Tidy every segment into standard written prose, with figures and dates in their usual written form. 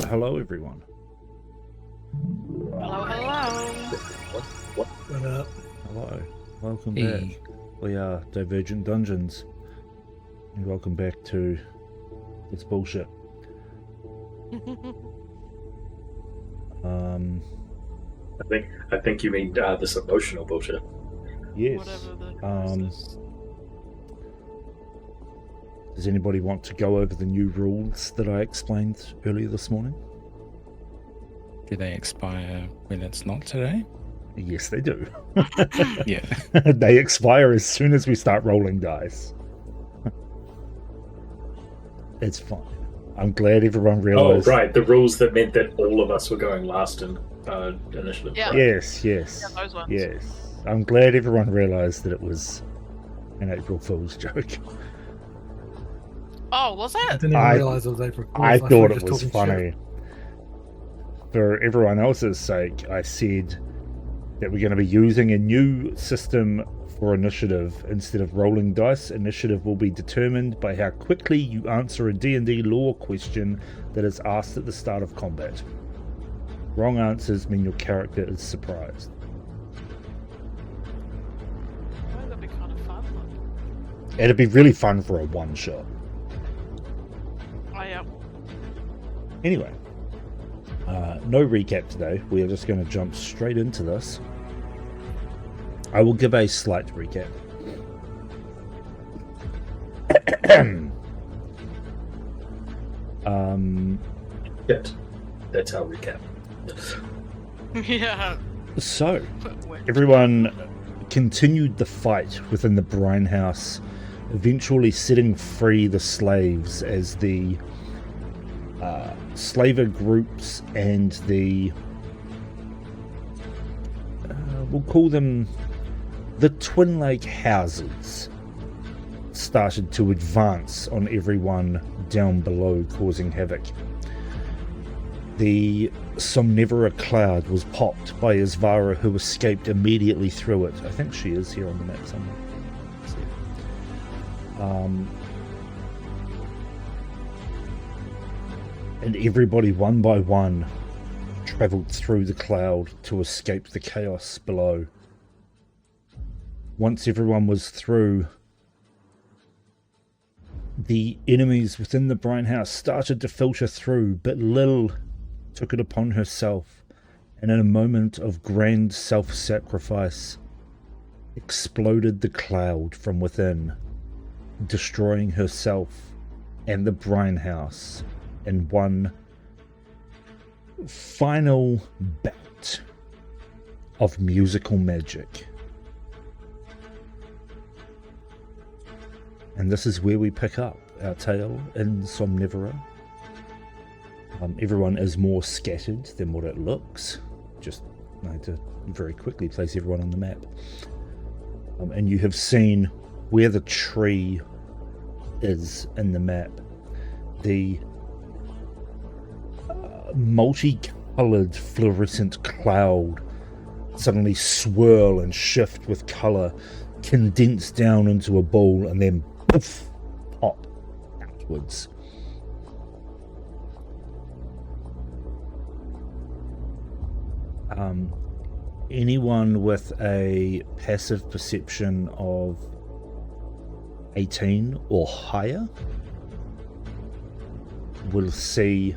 hello everyone. Hello, hello. What up? Hello. Welcome Hey. back. We are Divergent Dungeons. And welcome back to this bullshit. I think you mean this emotional bullshit. Yes. Whatever the Does anybody want to go over the new rules that I explained earlier this morning? Do they expire when it's not today? Yes, they do. Yeah. They expire as soon as we start rolling dice. It's fine. I'm glad everyone realized. Oh, right. The rules that meant that all of us were going last in initiative. Yeah. Right. Yes. Yeah, those ones. Yes. I'm glad everyone realized that it was an April Fool's joke. Oh, was I it? didn't even realize it was April Fool's. I thought thought you it were was talking funny. shit. For everyone else's sake, I said that we're going to be using a new system for initiative. Instead of rolling dice, initiative will be determined by how quickly you answer a D&D lore question that is asked at the start of combat. Wrong answers mean your character is surprised. Oh, that'd be kind of fun. It'd be really fun for a one-shot. Oh, yeah. Anyway, no recap today. We are just going to jump straight into this. I will give a slight recap. Shit. That's how recap. Yeah. So, Wait. everyone continued the fight within the brine house, eventually setting free the slaves as the slaver groups and the we'll call them the Twin Lake houses started to advance on everyone down below, causing havoc. The Somnivora cloud was popped by Isvara, who escaped immediately through it. I think she is here on the map somewhere. Let's see. And everybody, one by one, travelled through the cloud to escape the chaos below. Once everyone was through, the enemies within the brine house started to filter through, but Lil took it upon herself, and in a moment of grand self-sacrifice, exploded the cloud from within, destroying herself and the brine house in one final bout of musical magic. And this is where we pick up our tale in Somnivora. Everyone is more scattered than what it looks. Just need to very quickly place everyone on the map. And you have seen where the tree is in the map. The multicolored fluorescent cloud suddenly swirl and shift with color, condense down into a ball, and then poof, pop outwards. Anyone with a passive perception of 18 or higher will see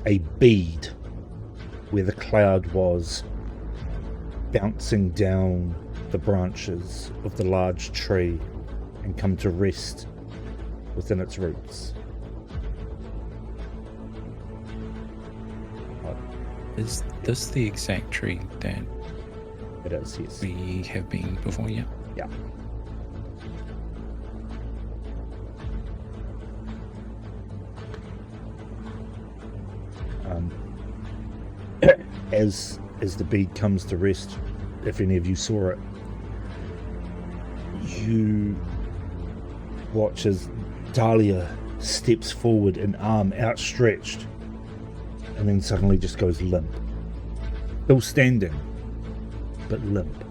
a bead where the cloud was bouncing down the branches of the large tree and come to rest within its roots. Is this the exact tree that It is, yes. we have been before? Yeah. Yeah. As the bead comes to rest, if any of you saw it, you watch as Dahlia steps forward, an arm outstretched, and then suddenly just goes limp. Still standing, but limp.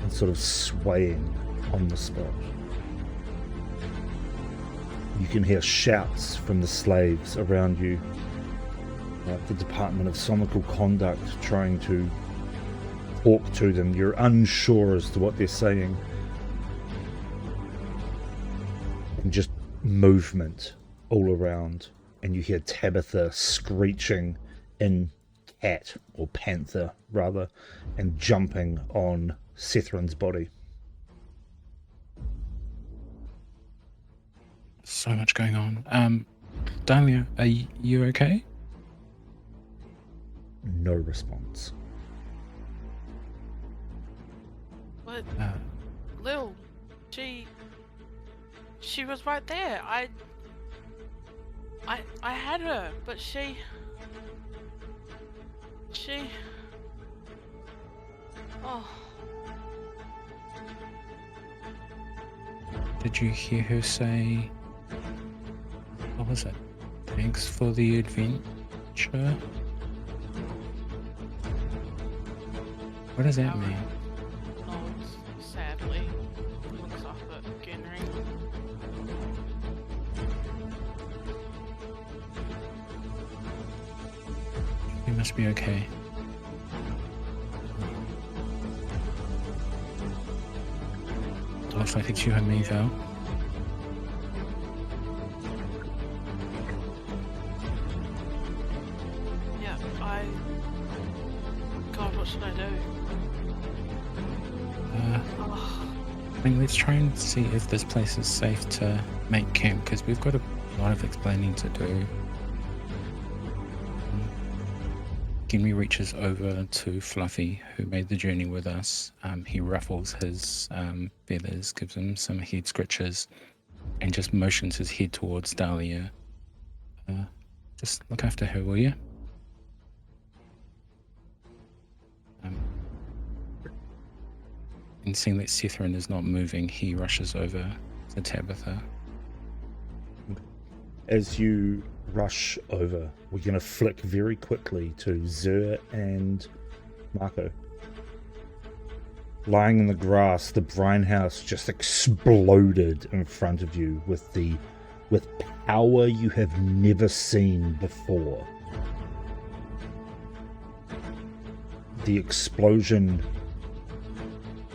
And sort of swaying on the spot. You can hear shouts from the slaves around you. The Department of Somical Conduct trying to talk to them. You're unsure as to what they're saying. And just movement all around. And you hear Tabitha screeching in cat, or panther rather, and jumping on Sethran's body. So much going on. Dahlia, are you okay? No response. But Lil, she was right there. I had her, but she. Oh. Did you hear her say, what was it? Thanks for the adventure? What does that mean? No, sadly. Looks like a Genry. You must be okay. Looks like it's you and me, Val. Yeah, God, what should I do? I mean, let's try and see if this place is safe to make camp, because we've got a lot of explaining to do. Ginry reaches over to Fluffy, who made the journey with us. He ruffles his feathers, gives him some head scratches, and just motions his head towards Dahlia. Just look after her, will you? And seeing that Sethran is not moving, he rushes over to Tabitha. As you rush over, we're going to flick very quickly to Zer and Marco. Lying in the grass, the brine house just exploded in front of you with power you have never seen before. The explosion,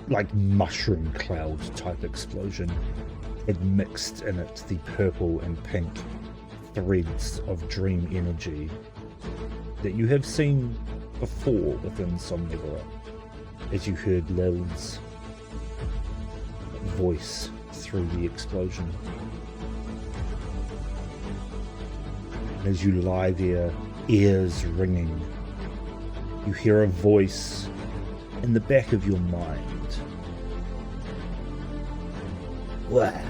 like mushroom cloud type explosion, had mixed in it the purple and pink threads of dream energy that you have seen before within Somnivora, as you heard Lil's voice through the explosion. And as you lie there, ears ringing, you hear a voice in the back of your mind. Well,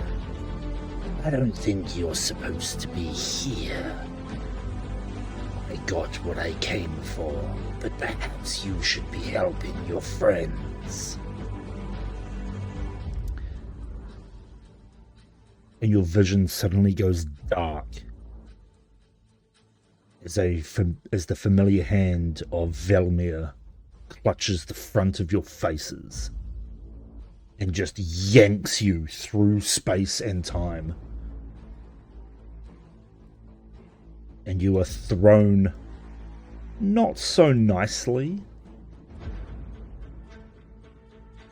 I don't think you're supposed to be here. I got what I came for, but perhaps you should be helping your friends. And your vision suddenly goes dark as the familiar hand of Velmir clutches the front of your faces and just yanks you through space and time. And you are thrown, not so nicely,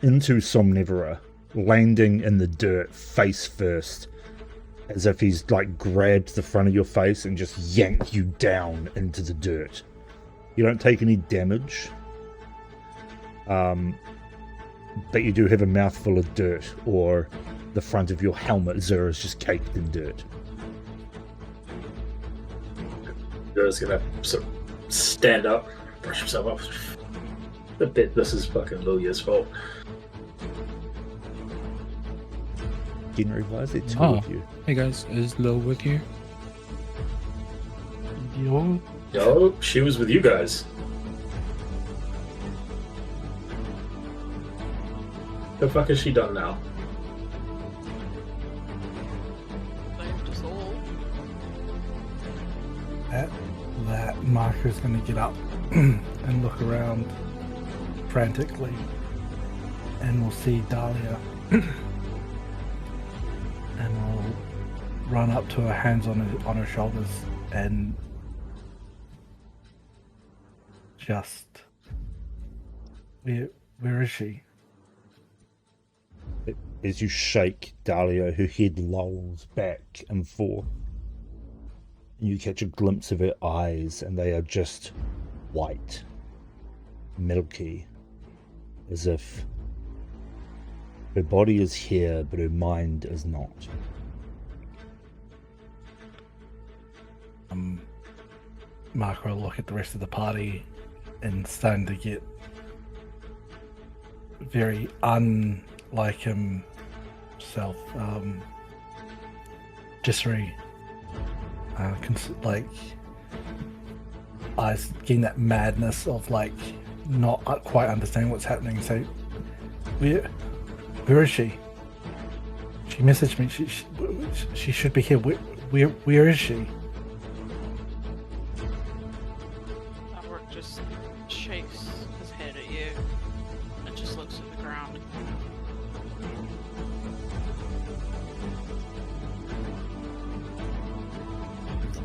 into Somnivora, landing in the dirt face first, as if he's like grabbed the front of your face and just yanked you down into the dirt. You don't take any damage, but you do have a mouthful of dirt, or the front of your helmet, Zer, is just caked in dirt. Zera's gonna sort of stand up, brush himself off. I bet this is fucking Lilia's fault. Genry, why is there two of you? Hey guys, is Lil with you? No, she was with you guys. The fuck has she done now? Saved us all. That Marco's going to get up and look around frantically, and we'll see Dahlia, and we'll run up to her, hands on her shoulders, and just where is she? As you shake Dahlia, her head lolls back and forth. And you catch a glimpse of her eyes, and they are just white, milky, as if her body is here, but her mind is not. Marco will look at the rest of the party and starting to get very unlike himself. Just very like eyes getting that madness of like not quite understanding what's happening. So where is she? She messaged me. She should be here. Where is she? Albert just shakes his head at you and just looks at the ground.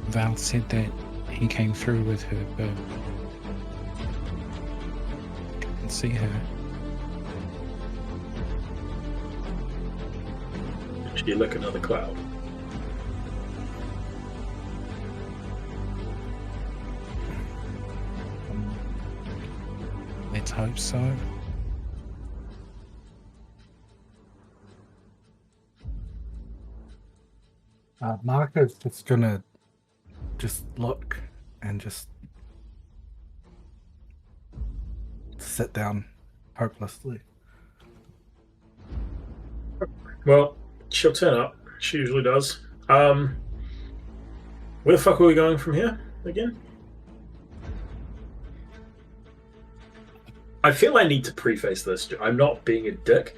Val said that he came through with her, but couldn't see her. Did she lick another cloud? Let's hope so. Marco's just gonna just look and just sit down hopelessly. Well, she'll turn up. She usually does. Where the fuck are we going from here again? I feel I need to preface this. I'm not being a dick.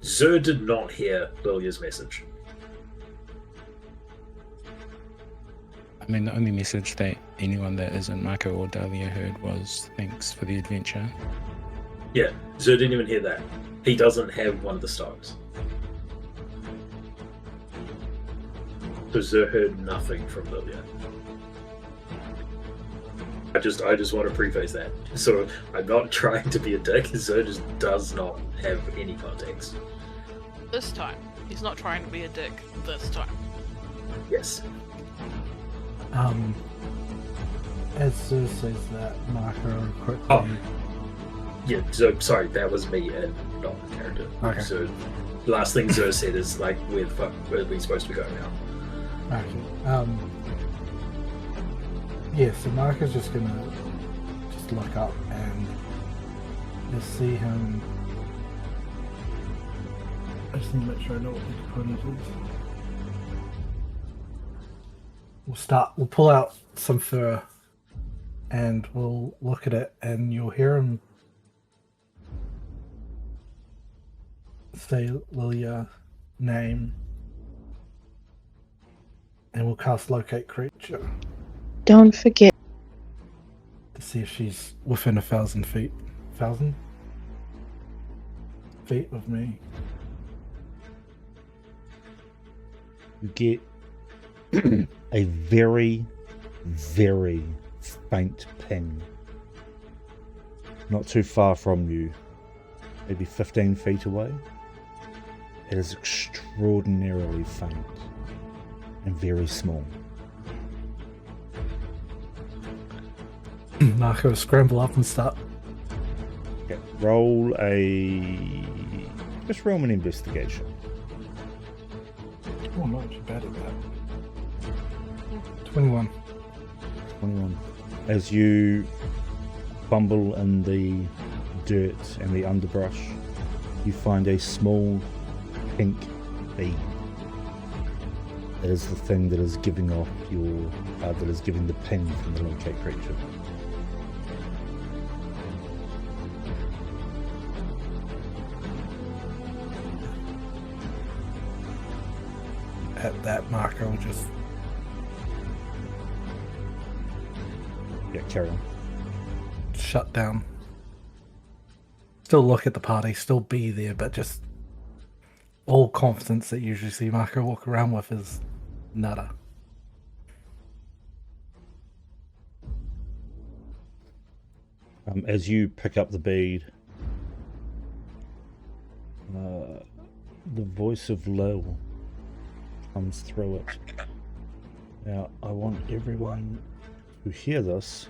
Zer did not hear Lilia's message. I mean, the only message that anyone that isn't Marco or Dahlia heard was thanks for the adventure. Yeah, Zer didn't even hear that. He doesn't have one of the stones. So Zer heard nothing from Lilia. I just want to preface that. So I'm not trying to be a dick. Zer just does not have any context. This time. He's not trying to be a dick this time. Yes. As Zer says that, Marco quickly. Oh. Yeah, so sorry, that was me and not the character. Okay. So the last thing Zer said is like, where the fuck where are we supposed to be going now? Okay. Yeah, so Marco's just gonna just look up and you'll see him. I just need to make sure I know what the component is. We'll pull out some fur and we'll look at it and you'll hear him say Lilia's name and we'll cast Locate Creature Don't forget. to see if she's within 1,000 feet. 1,000 feet of me. You get a very, very faint ping. Not too far from you, maybe 15 feet away. It is extraordinarily faint and very small. Marco scramble up and start. Okay, roll just roll an investigation. Oh, I'm not too bad at that. 21. 21. As you fumble in the dirt and the underbrush, you find a small pink bead. It is the thing that is giving off that is giving the ping from the locate creature. At that, Marco will just Yeah, carry on. shut down. Still look at the party, still be there, but just all confidence that you usually see Marco walk around with is Nada. As you pick up the bead, the voice of Lil comes through it. Now, I want everyone to hear this,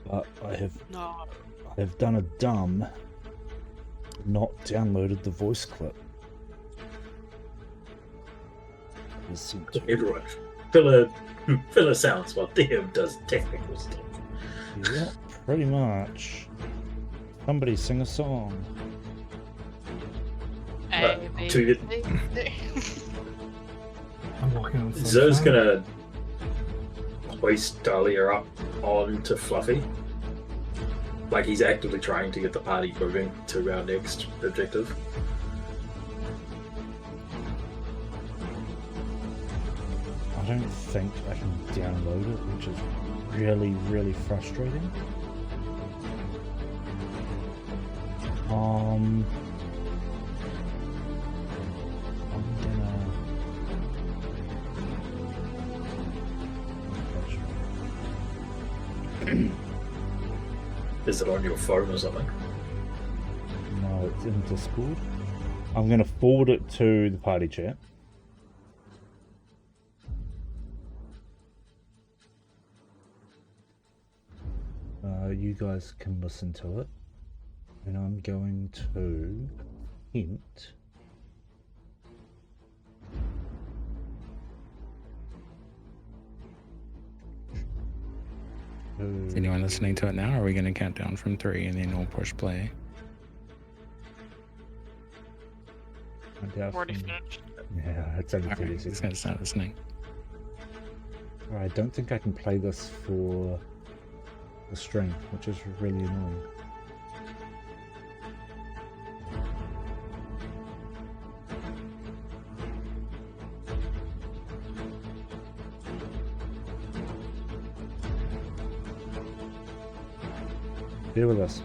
but I No. have done a dumb, not downloaded the voice clip. Listen to Everyone, filler sounds while DM does technical stuff. Yeah, pretty much. Somebody sing a song. A, B, to C, D. I'm walking on Zoe's sunshine. gonna hoist Dahlia up onto Fluffy. Like he's actively trying to get the party moving to our next objective. I don't think I can download it, which is really, really frustrating. I'm gonna. Is it on your phone or something? No, it's in Discord. I'm gonna forward it to the party chat. You guys can listen to it, and I'm going to hint. Is anyone listening to it now, or are we going to count down from 3 and then we'll push play? Already finished. Yeah, it's only 30 Alright, seconds. it's going to start listening. I don't think I can play this for the stream, which is really annoying. Bear with us.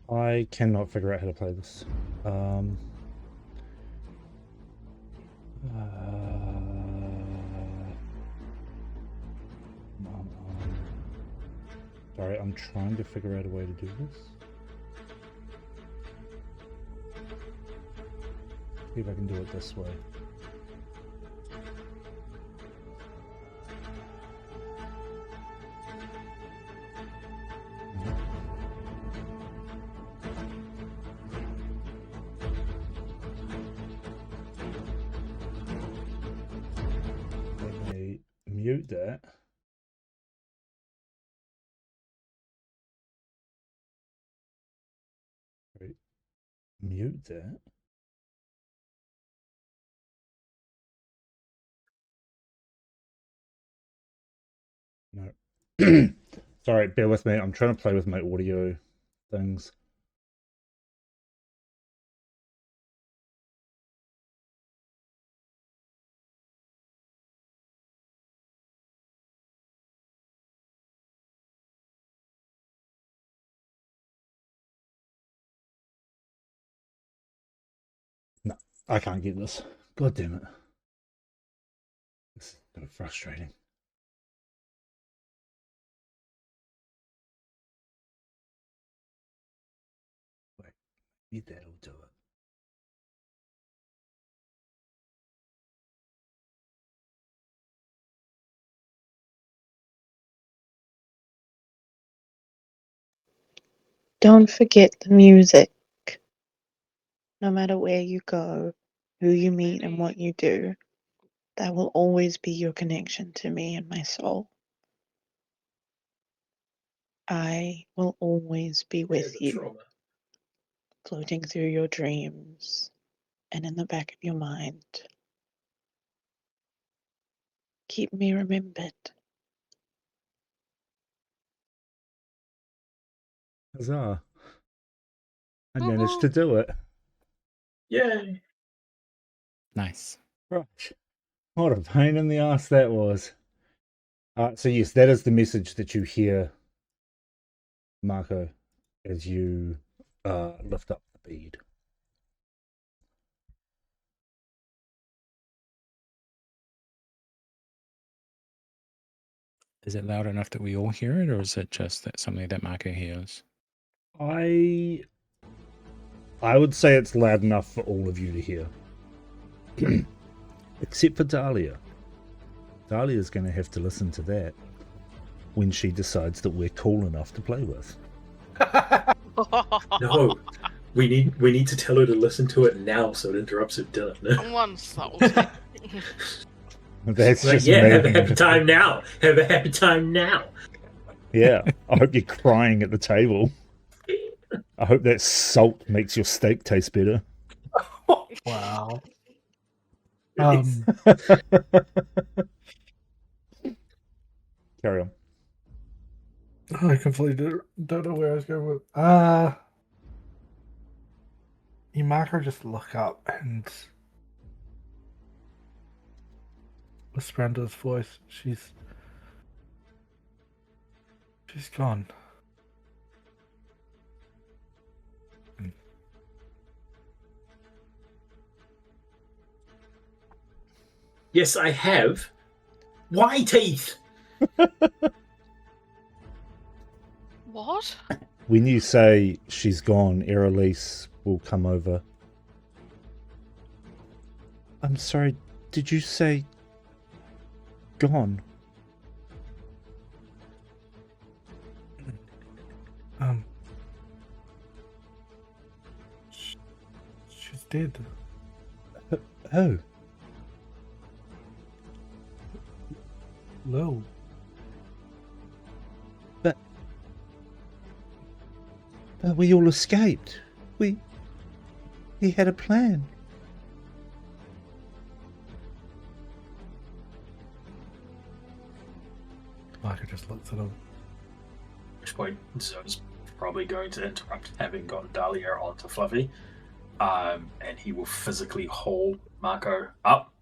I cannot figure out how to play this. Sorry, I'm trying to figure out a way to do this. See if I can do it this way. Let me mute that. Right. Mute that. No. Sorry, bear with me. I'm trying to play with my audio things. No, I can't get this. God damn it. This is so frustrating. Wait, maybe that'll do it. Don't forget the music. No matter where you go, who you meet, and what you do, that will always be your connection to me and my soul. I will always be Yeah, with the you, trauma. floating through your dreams and in the back of your mind. Keep me remembered. Huzzah. I managed to do it. Yay! Nice. Right. What a pain in the ass that was. So yes, that is the message that you hear, Marco, as you lift up the bead. Is it loud enough that we all hear it, or is it just that something that Marco hears? I would say it's loud enough for all of you to hear. Except for Dahlia. Dahlia's going to have to listen to that when she decides that we're cool enough to play with. No, we need to tell her to listen to it now so it interrupts her dinner. One subtlety. That's Like, just yeah, me. have a happy time now. Have a happy time now. Yeah, I hope you're crying at the table. I hope that salt makes your steak taste better. Wow. Yes. Carry on. I completely don't know where I was going with. You Marco just look up and whisper under his voice. She's gone. Yes, I have. Why teeth? What? When you say she's gone, Erelise will come over. I'm sorry, did you say gone? She's dead. Oh, No. but we all escaped. He had a plan. Marco just looks at him. At which point, Zoe's probably going to interrupt, having gotten Dahlia onto Fluffy. And he will physically haul Marco up.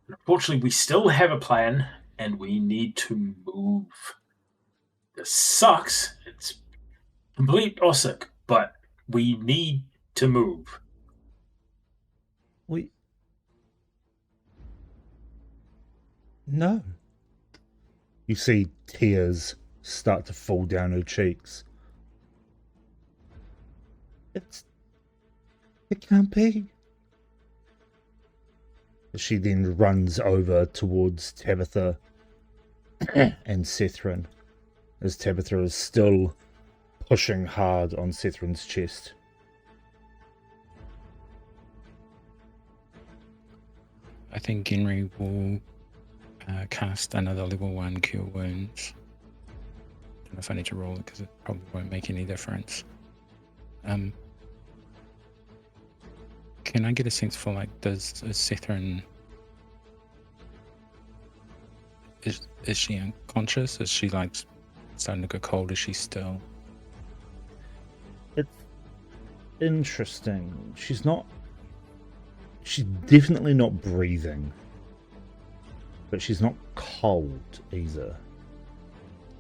And unfortunately, we still have a plan, and we need to move. This sucks. It's complete ossic, but we need to move. No. You see tears start to fall down her cheeks. It can't be. She then runs over towards Tabitha and Sethrin, as Tabitha is still pushing hard on Sethrin's chest. I think Henry will cast another level 1 Cure Wounds. I don't know if I need to roll it because it probably won't make any difference. Can I get a sense for, like, is Sethrin... Is she unconscious? Is she, like, starting to go cold? Is she still? It's interesting. She's definitely not breathing. But she's not cold either.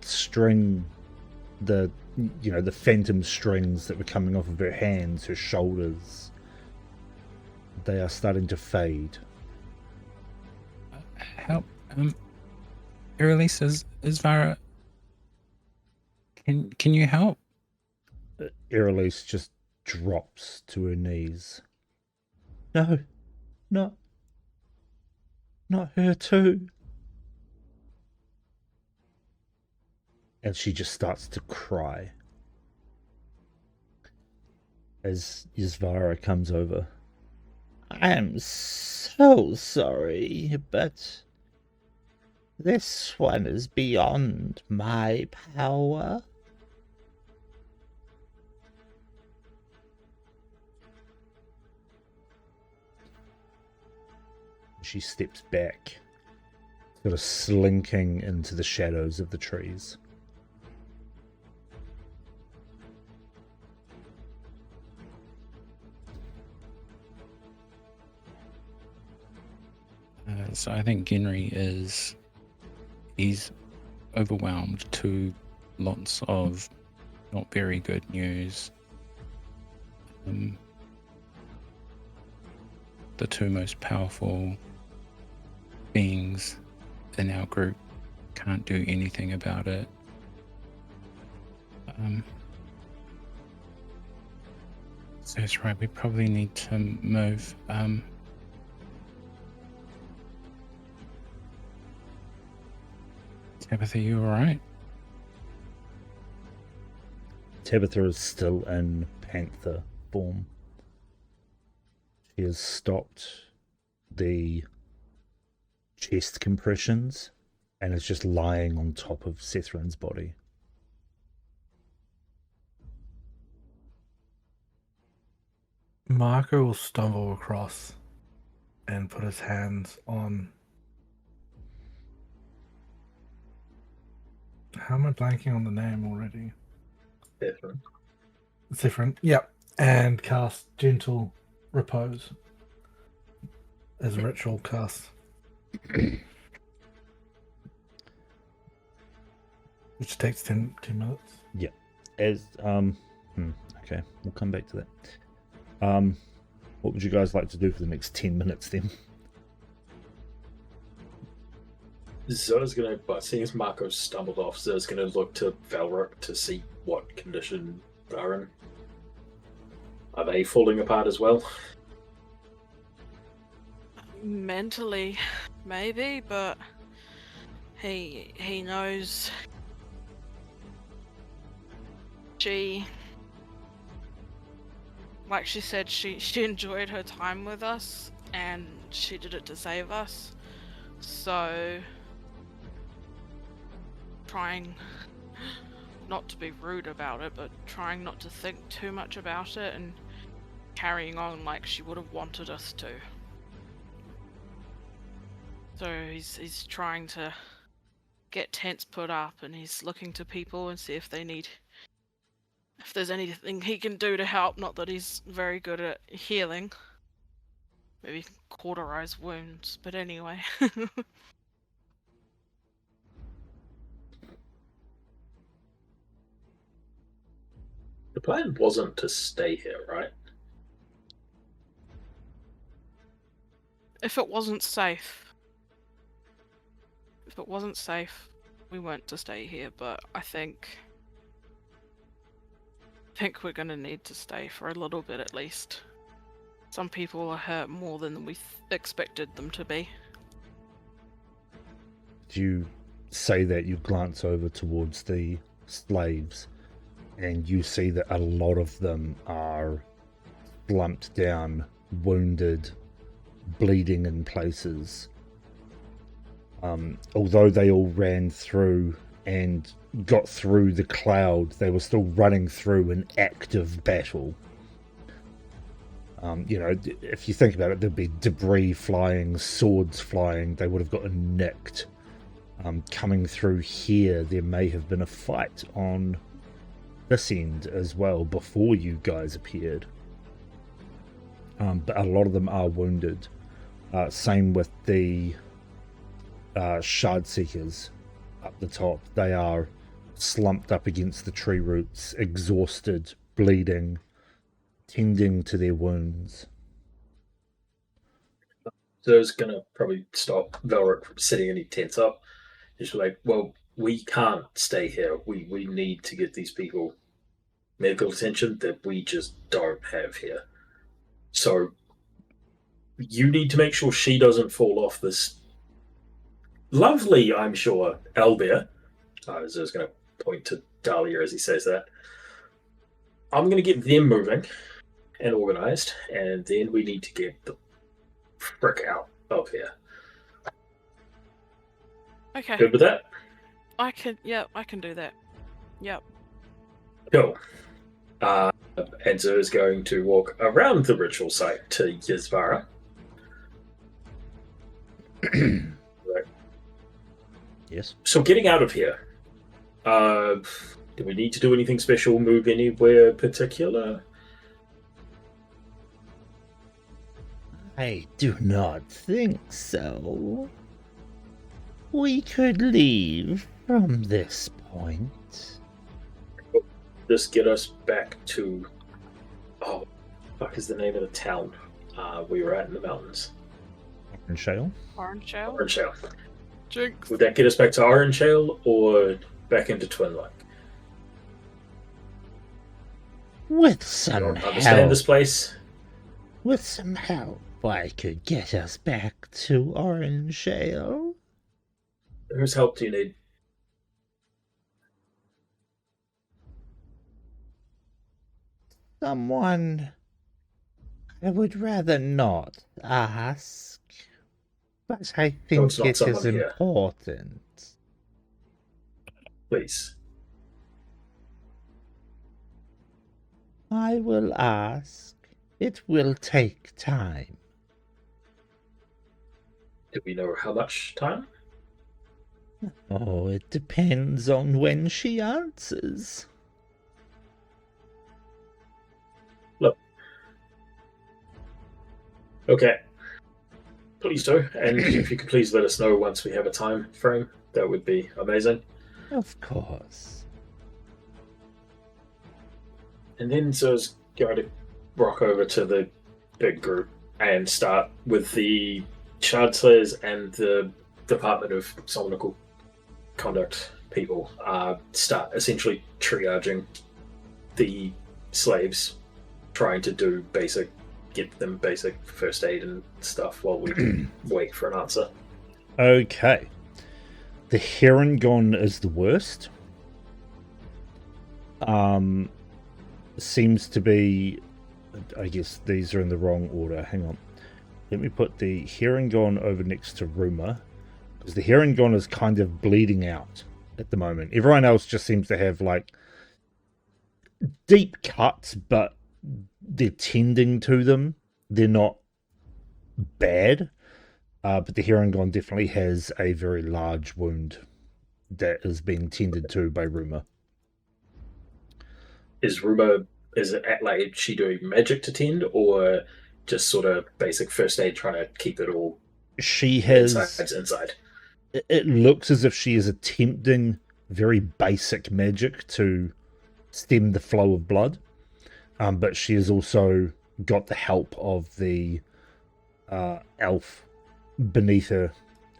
The phantom strings that were coming off of her hands, her shoulders, they are starting to fade. Help. Erelise, is Vara... Can you help? Erelise just drops to her knees. No, not her too. And she just starts to cry. as Yusvara comes over. I am so sorry, but this one is beyond my power. She steps back, sort of slinking into the shadows of the trees. So I think Genry he's overwhelmed to lots of not very good news. The two most powerful beings in our group can't do anything about it. So it's right, we probably need to move. Tabitha, you alright? Tabitha is still in panther form. She has stopped the chest compressions and is just lying on top of Sethrin's body. Marco will stumble across and put his hands on... How am I blanking on the name already? Definitely. Zephyrin, yep. And cast Gentle Repose as a ritual cast. Which takes 10 minutes. Yeah. As okay, we'll come back to that. What would you guys like to do for the next 10 minutes then? Zo's gonna, but seeing as Marco stumbled off, Zo's gonna look to Valric to see what condition they're in. Are they falling apart as well? Mentally, maybe, but he knows she, like she said, she enjoyed her time with us and she did it to save us. So trying not to be rude about it, but trying not to think too much about it and carrying on like she would have wanted us to. So he's trying to get tents put up and he's looking to people and see if there's anything he can do to help. Not that he's very good at healing. Maybe he can cauterize wounds, but anyway. The plan wasn't to stay here, right? If it wasn't safe, we weren't to stay here, but I think we're gonna need to stay for a little bit at least. Some people are hurt more than we expected them to be. Do you say that, you glance over towards the slaves and you see that a lot of them are slumped down, wounded, bleeding in places. Although they all ran through and got through the cloud, they were still running through an active battle. If you think about it, there'd be debris flying, swords flying, they would have gotten nicked. Coming through here, there may have been a fight on this end as well before you guys appeared. But a lot of them are wounded. Same with the shard seekers up the top. They are slumped up against the tree roots, exhausted, bleeding, tending to their wounds. Zo's gonna probably stop Valric from setting any tents up. Just like, well, we can't stay here. We need to get these people medical attention that we just don't have here. So you need to make sure she doesn't fall off this lovely, I'm sure, owlbear. Zo's going to point to Dahlia as he says that. I'm going to get them moving. and organized, and then we need to get the frick out of here. Okay. Good with that? I can do that. Yep. Cool. Enzo is going to walk around the ritual site to Yizvara. Right. Yes. So getting out of here, do we need to do anything special, move anywhere particular? I do not think so. We could leave from this point. Just get us back to... Oh, fuck is the name of the town we were at in the mountains? Orange Shale? Orange Shell. Orange Shale. Jinx. Would that get us back to Orange Shale or back into Twin Lake? With I some don't understand help, this place. with some help, I could get us back to Orange Shale. Whose help do you need? Someone I would rather not ask, but I think it's not it is someone here. important. Please. I will ask. It will take time. Do we know how much time? Oh, it depends on when she answers. Okay. Please do. And if you could please let us know once we have a time frame, that would be amazing. Of course. And then Zo's going to rock over to the big group and start with the Chancellors and the Department of Somnical Conduct people. Start essentially triaging the slaves, trying to do get them basic first aid and stuff while we wait for an answer. Okay. The Herongon is the worst. Seems to be... I guess these are in the wrong order. Hang on. Let me put the Herongon over next to Ruma, because the Herongon is kind of bleeding out at the moment. Everyone else just seems to have, like, deep cuts, but they're tending to them. They're not bad, but the Herongon definitely has a very large wound that is being tended to by Ruma. Is she doing magic to tend, or just sort of basic first aid, trying to keep it all She has... inside? It looks as if she is attempting very basic magic to stem the flow of blood, but she has also got the help of the elf beneath her,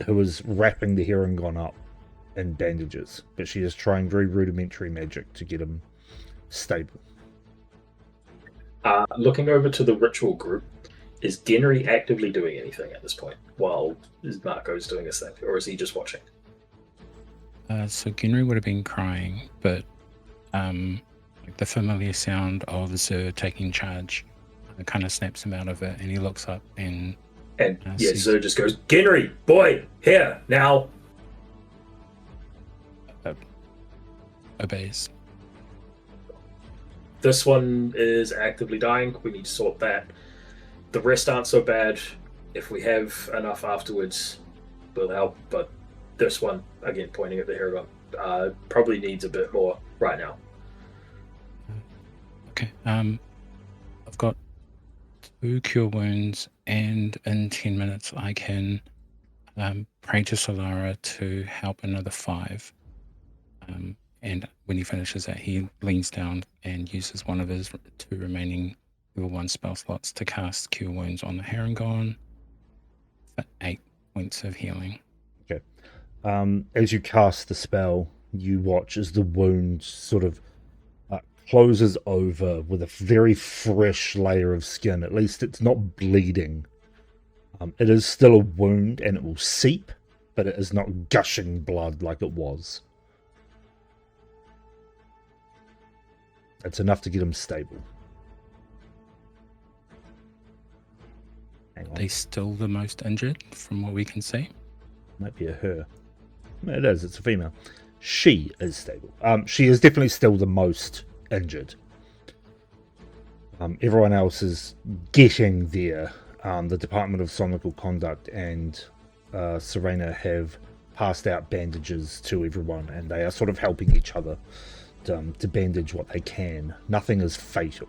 who is wrapping the Herongon up in bandages, but she is trying very rudimentary magic to get him stable. Looking over to the ritual group, is Genry actively doing anything at this point while Marco's doing his thing, or is he just watching? So Genry would have been crying, but the familiar sound of Zer taking charge kind of snaps him out of it, and he looks up and Zer just goes, "Genry, boy, here now." Obeys. This one is actively dying. We need to sort that. The rest aren't so bad. If we have enough afterwards, we'll help. But this one, again, pointing at the Herongon, probably needs a bit more right now. Okay. I've got 2 cure wounds, and in 10 minutes I can pray to Solara to help another 5. And when he finishes that, he leans down and uses one of his 2 remaining level 1 spell slots to cast Cure Wounds on the Herongon for 8 points of healing. Okay. As you cast the spell, you watch as the wound sort of closes over with a very fresh layer of skin. At least it's not bleeding. It is still a wound and it will seep, but it is not gushing blood like it was. It's enough to get him stable. Hang on. They still the most injured from what we can see. Might be a her. It is. It's a female. She is stable. She is definitely still the most injured. Everyone else is getting there. The Department of Sonical Conduct and Serena have passed out bandages to everyone, and they are sort of helping each other to bandage what they can. Nothing is fatal.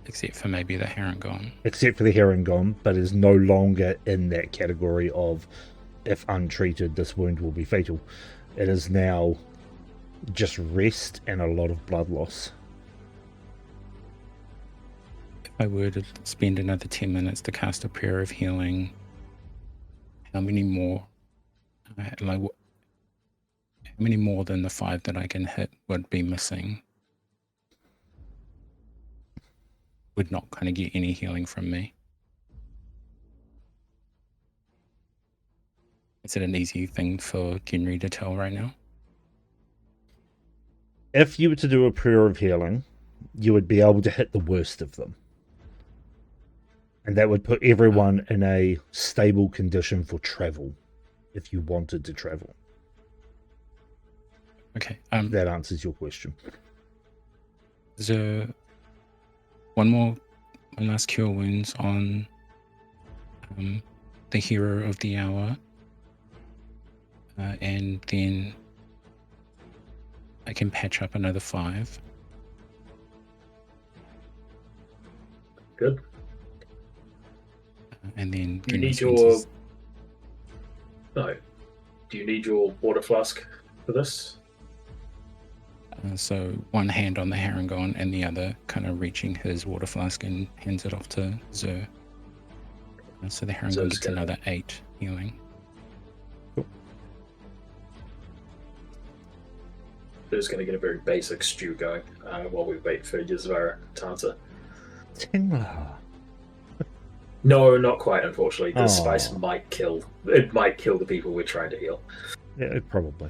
Except for maybe the Herringon. Except for the Herringon, but is no longer in that category of, if untreated, this wound will be fatal. It is now just rest and a lot of blood loss. If I were to spend another 10 minutes to cast a prayer of healing, how many more, how many more than the 5 that I can hit would be missing? Would not kind of get any healing from me. Is it an easy thing for Genry to tell right now? If you were to do a prayer of healing, you would be able to hit the worst of them. And that would put everyone in a stable condition for travel, if you wanted to travel. Okay. That answers your question. There's one last cure wounds on the hero of the hour. And then I can patch up another 5. Good. And then Do you Genry need spends your... his- No. Do you need your water flask for this? so one hand on the Herringon and the other kind of reaching his water flask and hands it off to Zer. So the Herringon Zer's gets gonna- another 8 healing. Who's going to get a very basic stew going while we wait for Yuzvara to answer? Tingla. No, not quite, unfortunately. The Aw. spice might kill the people we're trying to heal. Yeah, probably.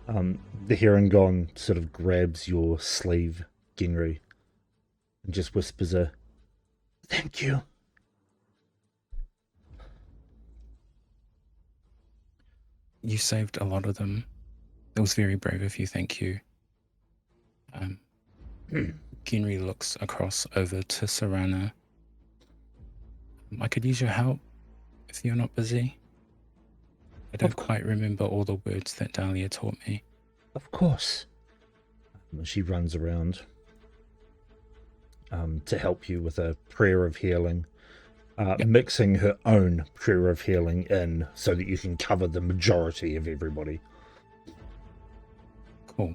The Herringon sort of grabs your sleeve, Genry, and just whispers a "Thank you." You saved a lot of them. It was very brave of you, thank you. Genry looks across over to Serana. I could use your help if you're not busy. I don't quite remember all the words that Dahlia taught me. Of course. She runs around to help you with a prayer of healing, mixing her own prayer of healing in so that you can cover the majority of everybody. Cool.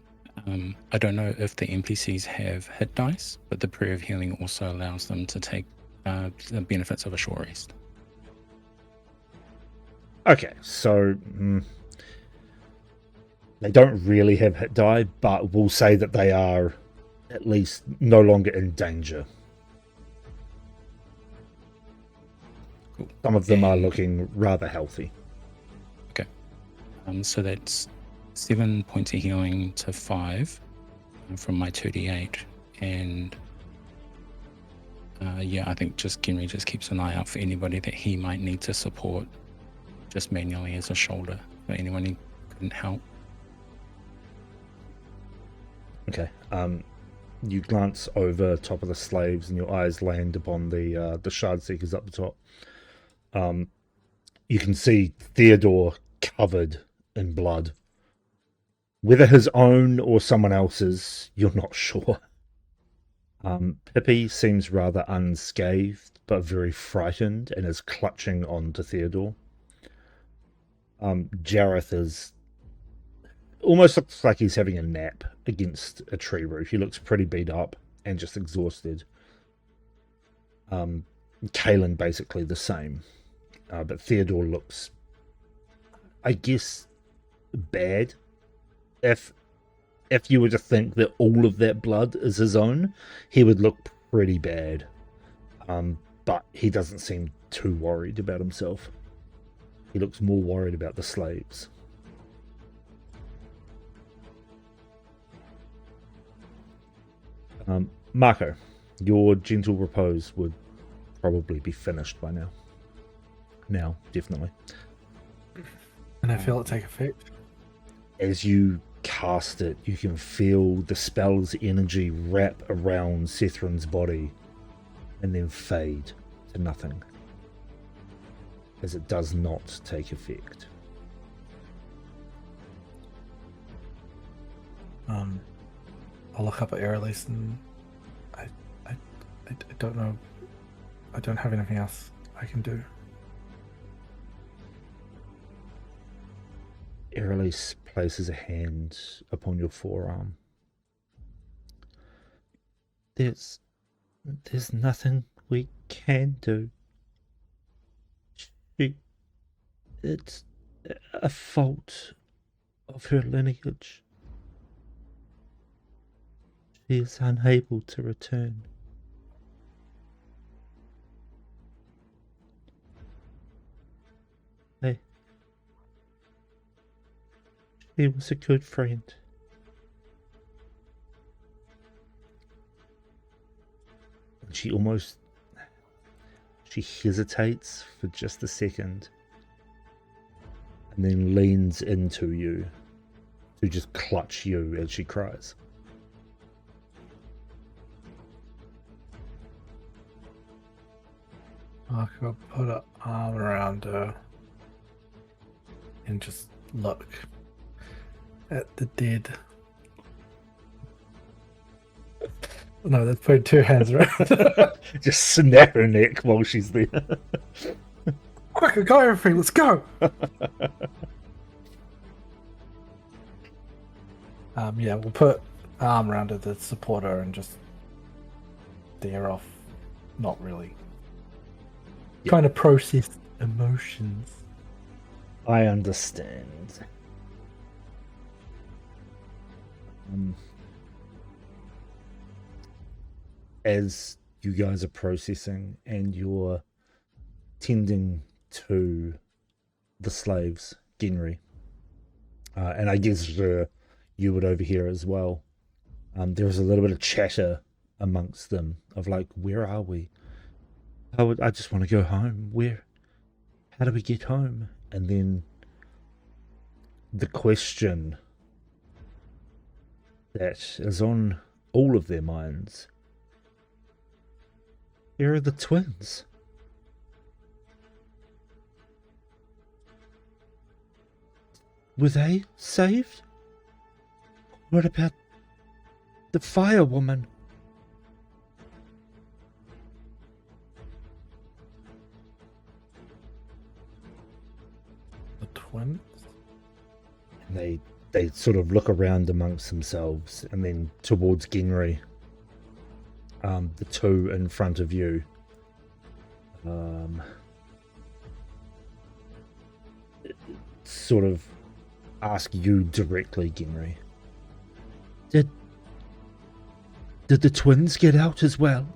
I don't know if the NPCs have hit dice, but the prayer of healing also allows them to take the benefits of a short rest. Okay, so they don't really have hit die, but we'll say that they are at least no longer in danger. Cool. Some of them are And- looking rather healthy. Okay. So that's 7 points of healing to 5 from my 2d8. And I think just Genry just keeps an eye out for anybody that he might need to support just manually as a shoulder for anyone he couldn't help. Okay. You glance over top of the slaves and your eyes land upon the shard seekers up the top. You can see Theodore covered in blood. Whether his own or someone else's, you're not sure. Pippi seems rather unscathed, but very frightened and is clutching on to Theodore. Jareth is almost looks like he's having a nap against a tree root. He looks pretty beat up and just exhausted. Kaelin basically the same. But Theodore looks, I guess, bad. If you were to think that all of that blood is his own, he would look pretty bad. But he doesn't seem too worried about himself. He looks more worried about the slaves. Marco, Your gentle repose would probably be finished by now. Now, definitely. And I feel it take effect. As you cast it, you can feel the spell's energy wrap around Sethran's body and then fade to nothing, as it does not take effect. I'll look up at Aerolise and I don't know. I don't have anything else I can do. Aerolise places a hand upon your forearm. There's nothing we can do. It's a fault of her lineage. She is unable to return. He was a good friend. And she hesitates for just a second and then leans into you to just clutch you as she cries. I'll put an arm around her and just look at the dead. No, that's putting two hands around her. Just snap her neck while she's there. Quick, I got everything, let's go! Yeah, we'll put an arm around her to support her and just stare off. Not really. Yep. Trying to process emotions. I understand. As you guys are processing and you're tending to the slaves, Genry, and I guess you would overhear as well, there's a little bit of chatter amongst them of like, where are we? I just want to go home. How do we get home? And then the question that is on all of their minds: where are the twins? Were they saved? What about the fire woman? The twins? And they sort of look around amongst themselves and then towards Genry. The two in front of you. Sort of ask you directly, Genry. Did the twins get out as well?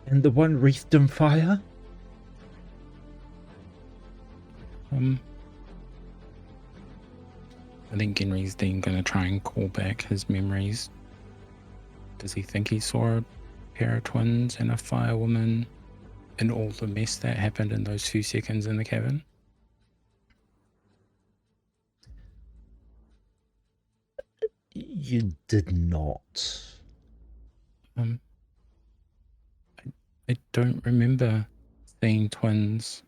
And the one wreathed in fire? I think Genry's then going to try and call back his memories. Does he think he saw a pair of twins and a firewoman in all the mess that happened in those few seconds in the cabin? You did not. I don't remember seeing twins.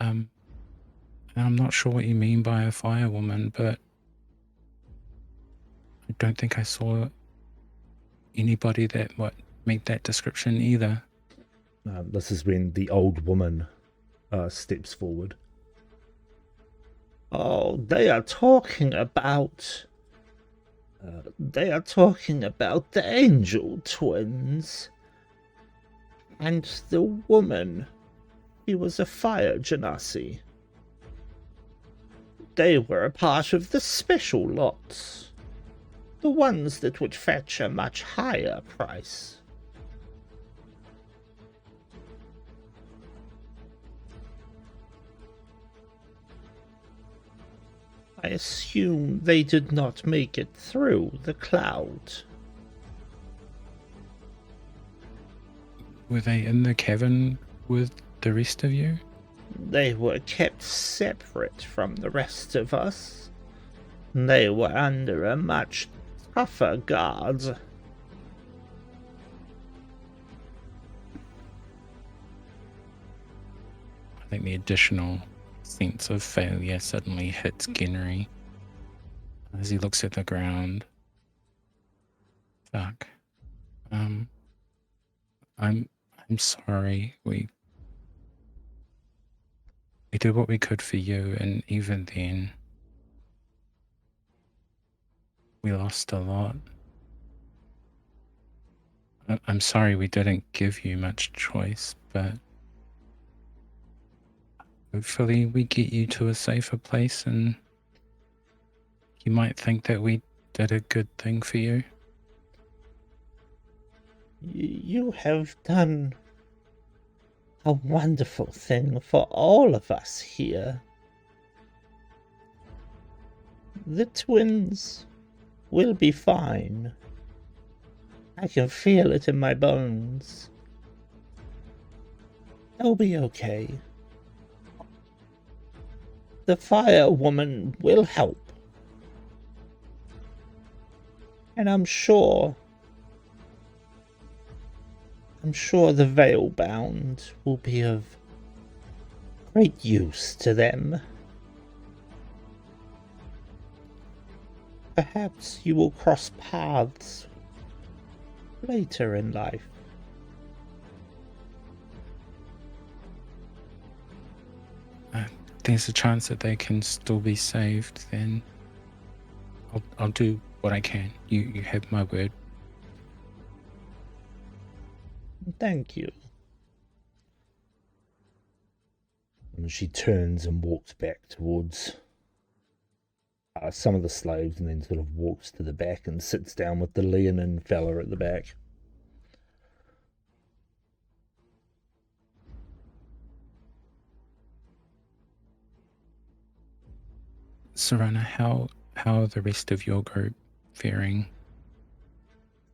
And I'm not sure what you mean by a firewoman, but I don't think I saw anybody that made that description either. This is when the old woman steps forward. Oh, they are talking about the angel twins. And the woman, he was a fire genasi. They were a part of the special lots. The ones that would fetch a much higher price. I assume they did not make it through the cloud. Were they in the cavern with the rest of you? They were kept separate from the rest of us. They were under a much tougher guard. I think the additional sense of failure suddenly hits Genry as he looks at the ground. Fuck. I'm sorry. We did what we could for you, and even then, we lost a lot. I'm sorry we didn't give you much choice, but hopefully we get you to a safer place, and you might think that we did a good thing for you. You have done a wonderful thing for all of us here. The twins will be fine. I can feel it in my bones. They'll be okay. The fire woman will help. And I'm sure the Veilbound will be of great use to them. Perhaps you will cross paths later in life. There's a chance that they can still be saved, then I'll do what I can. You have my word. Thank you. And she turns and walks back towards some of the slaves, and then sort of walks to the back and sits down with the Leonin fella at the back. Serana, how are the rest of your group faring?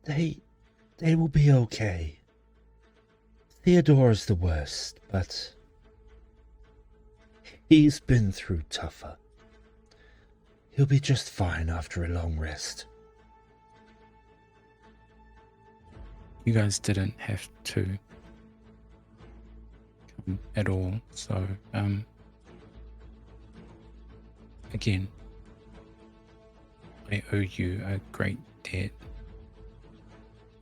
They will be okay. Theodore's the worst, but he's been through tougher. He'll be just fine after a long rest. You guys didn't have to come at all, so again, I owe you a great debt.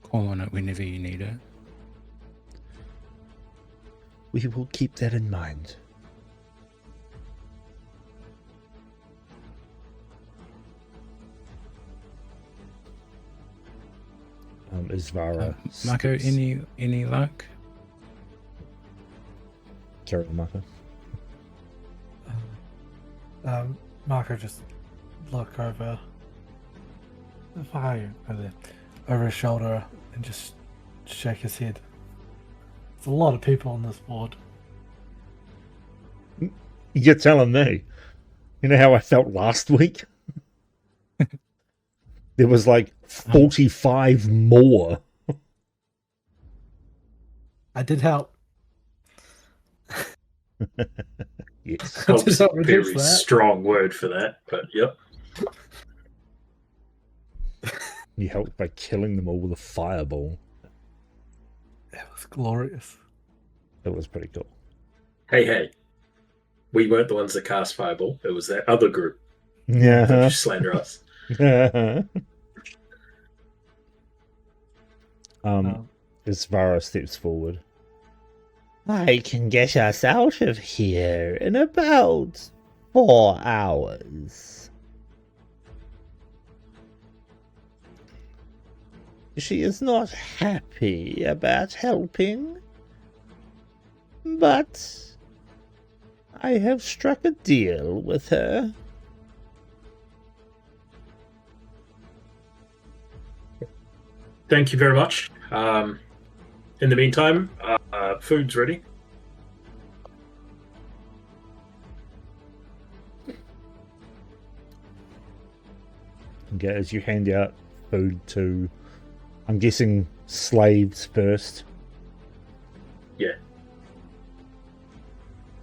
Call on it whenever you need it. We will keep that in mind. Isvara. Marco, any luck? Carry on, Marco. Marco just look over the fire over his shoulder and just shake his head. There's a lot of people on this board. You're telling me. You know how I felt last week? There was like 45 more. I did help. Yes. I did help Very reduce that. strong word for that, but yep. You helped by killing them all with a fireball. It was glorious. It was pretty cool. Hey. We weren't the ones that cast Fireball. It was that other group. Yeah. Don't you slander us. Isvara steps forward. I can get us out of here in about 4 hours. She is not happy about helping, but I have struck a deal with her. Thank you very much. In the meantime, food's ready. Okay, as you hand out food to, I'm guessing, slaves first.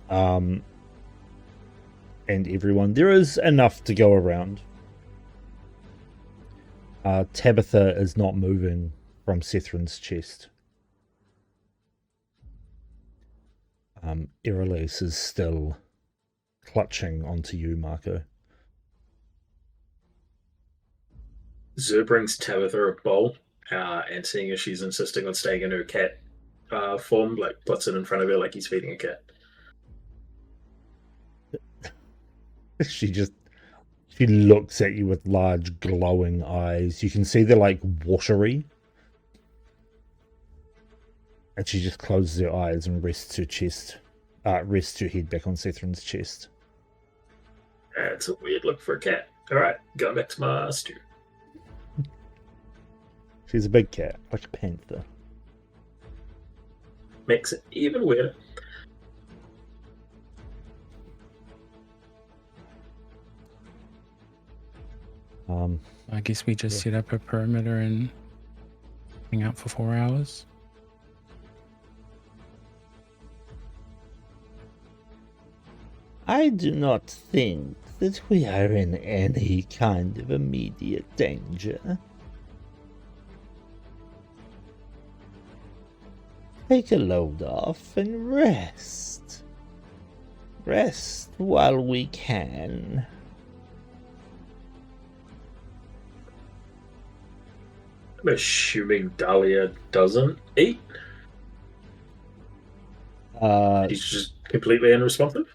and everyone. There is enough to go around. Tabitha is not moving from Sethrin's chest. Irelis is still clutching onto you, Marco. Zer brings Tabitha a bowl, and seeing as she's insisting on staying in her cat form, like puts it in front of her like he's feeding a cat. She looks at you with large glowing eyes. You can see they're like watery. And she just closes her eyes and rests her head back on Sethrin's chest. It's a weird look for a cat. Alright, going back to my stew. She's a big cat, like a panther. Makes it even weirder. I guess we just set up a perimeter and hang out for 4 hours. I do not think that we are in any kind of immediate danger. Take a load off and rest. Rest while we can. I'm assuming Dahlia doesn't eat. She's just completely unresponsive.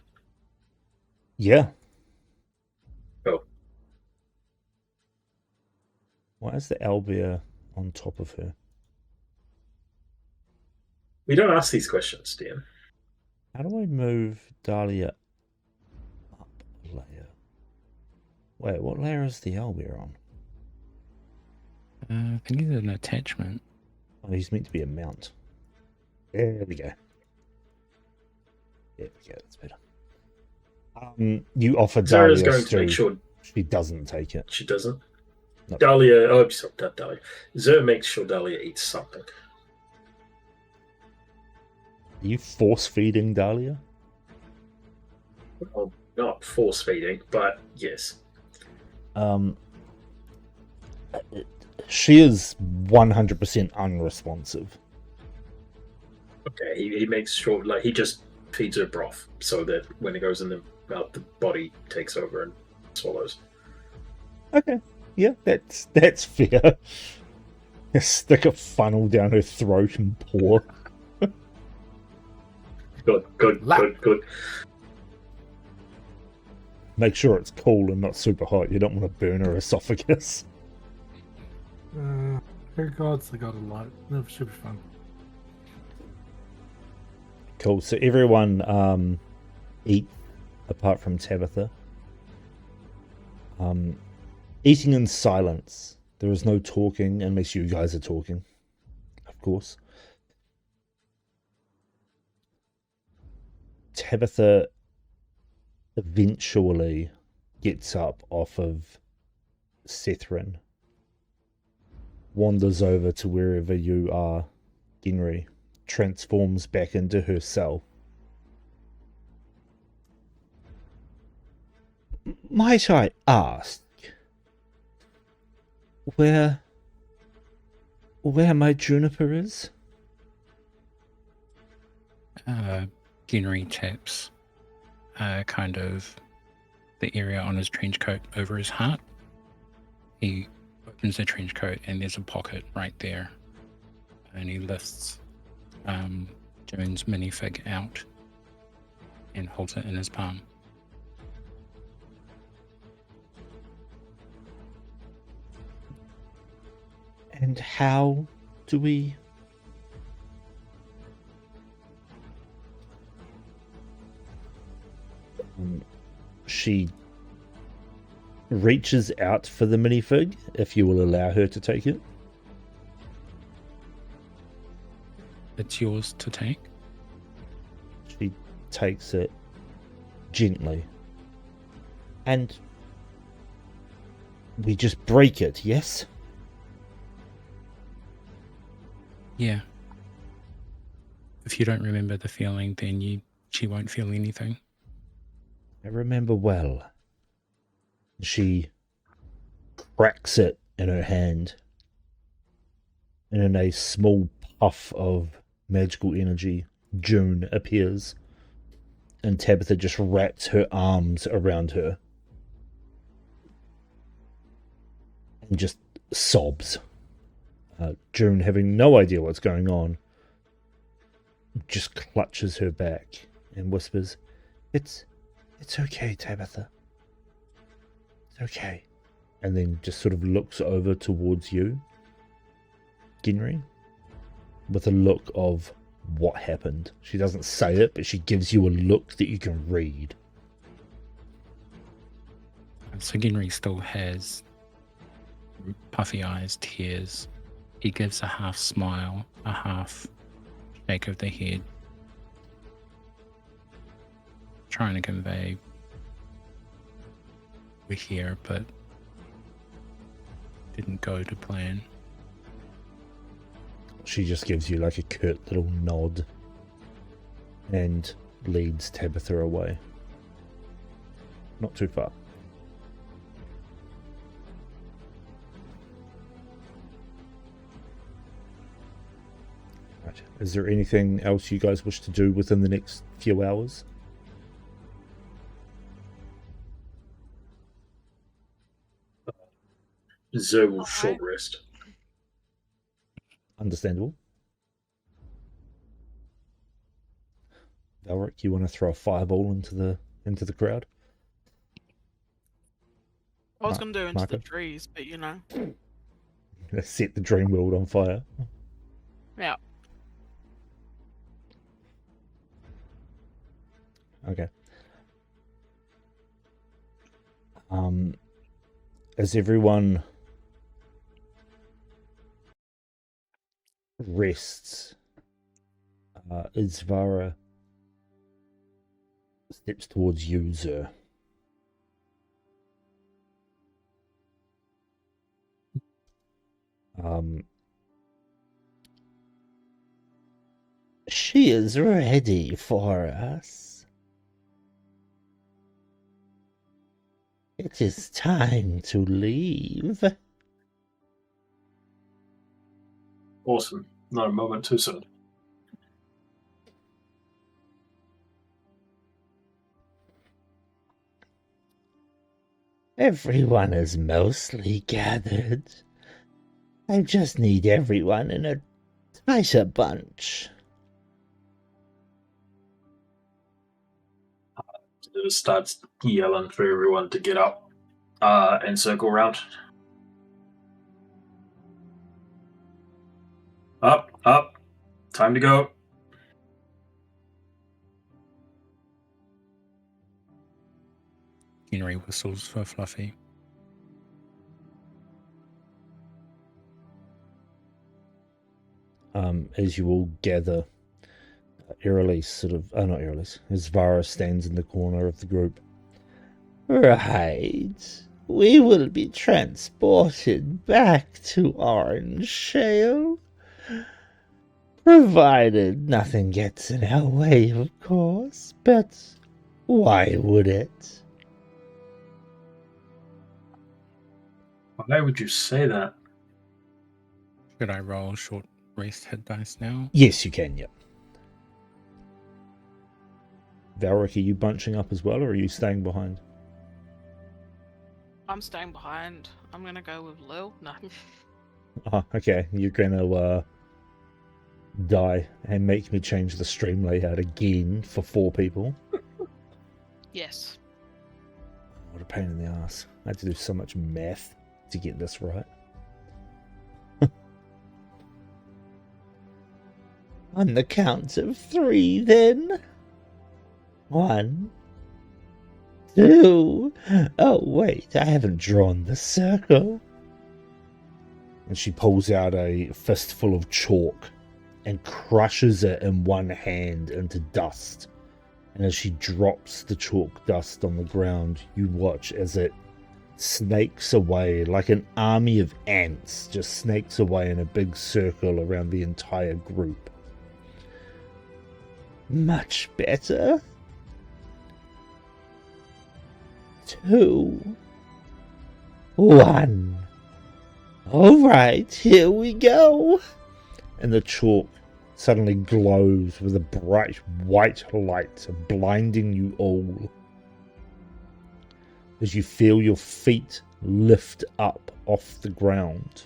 Yeah. Oh. Why is the owlbear on top of her? We don't ask these questions, Dan. How do I move Dahlia up a layer? Wait, what layer is the owlbear on? I think it's an attachment. Oh, he's meant to be a mount. There we go. There we go, that's better. You offer Zara's Dahlia going to stew. make sure She doesn't take it. she doesn't. No. Dahlia, oh, sorry, not Dahlia. Zara makes sure Dahlia eats something. Are you force-feeding Dahlia? Well, not force feeding, but yes. She is 100% unresponsive. Okay, he makes sure, like, he just feeds her broth so that when it goes in the mouth, the body takes over and swallows. Okay, yeah, that's fair. Stick a funnel down her throat and pour. Good. Make sure it's cool and not super hot. You don't want to burn her esophagus. Her gods, the god of light. That should be fun. Cool. So everyone eat apart from Tabitha. Eating in silence. There is no talking unless you guys are talking, of course. Tabitha eventually gets up off of Sethrin, wanders over to wherever you are, Genry, transforms back into herself. Might I ask where my juniper is? Genry taps kind of the area on his trench coat over his heart. He opens the trench coat and there's a pocket right there. And he lifts Joan's minifig out and holds it in his palm. And how do we... She reaches out for the minifig, if you will allow her to take it. It's yours to take. She takes it gently. And we just break it, yes? Yeah. If you don't remember the feeling, then you She won't feel anything. I remember well. She cracks it in her hand, and in a small puff of magical energy, June appears, and Tabitha just wraps her arms around her and just sobs. June, having no idea what's going on, just clutches her back and whispers, It's okay, Tabitha. It's okay. And then just sort of looks over towards you, Ginry, with a look of what happened. She doesn't say it, but she gives you a look that you can read. So Ginry still has puffy eyes, tears. He gives a half smile, a half shake of the head, trying to convey we're here, but didn't go to plan. She just gives you like a curt little nod and leads Tabitha away. Not too far. Right. Is there anything else you guys wish to do within the next few hours? Zerg short rest. Understandable. Valric, you want to throw a fireball into the crowd? I was going to do into Marco? the trees, but you know. Set the dream world on fire. Yeah. Okay. As everyone rests, Isvara steps towards you, Zer. She is ready for us. It is time to leave. Awesome. Not a moment too soon. Everyone is mostly gathered. I just need everyone in a tighter bunch. Starts yelling for everyone to get up and circle around. Up, up. Time to go. Henry whistles for Fluffy. As you all gather, not Erelise, Isvara stands in the corner of the group. Right. We will be transported back to Orange Shale. Provided nothing gets in our way, of course, but why would it? Why would you say that? Should I roll short rest hit dice now? Yes, you can, yep. Valric, are you bunching up as well, or are you staying behind? I'm staying behind. I'm going to go with Lil. No. Oh, okay. You're gonna die and make me change the stream layout again for 4 people. Yes. What a pain in the ass. I had to do so much math to get this right. On the count of 3, then. 1, 2. Oh, wait, I haven't drawn the circle. And she pulls out a fistful of chalk and crushes it in one hand into dust. And as she drops the chalk dust on the ground, you watch as it snakes away like an army of ants, just snakes away in a big circle around the entire group. Much better. 2, 1. All right, here we go. And the chalk suddenly glows with a bright white light, blinding you all as you feel your feet lift up off the ground.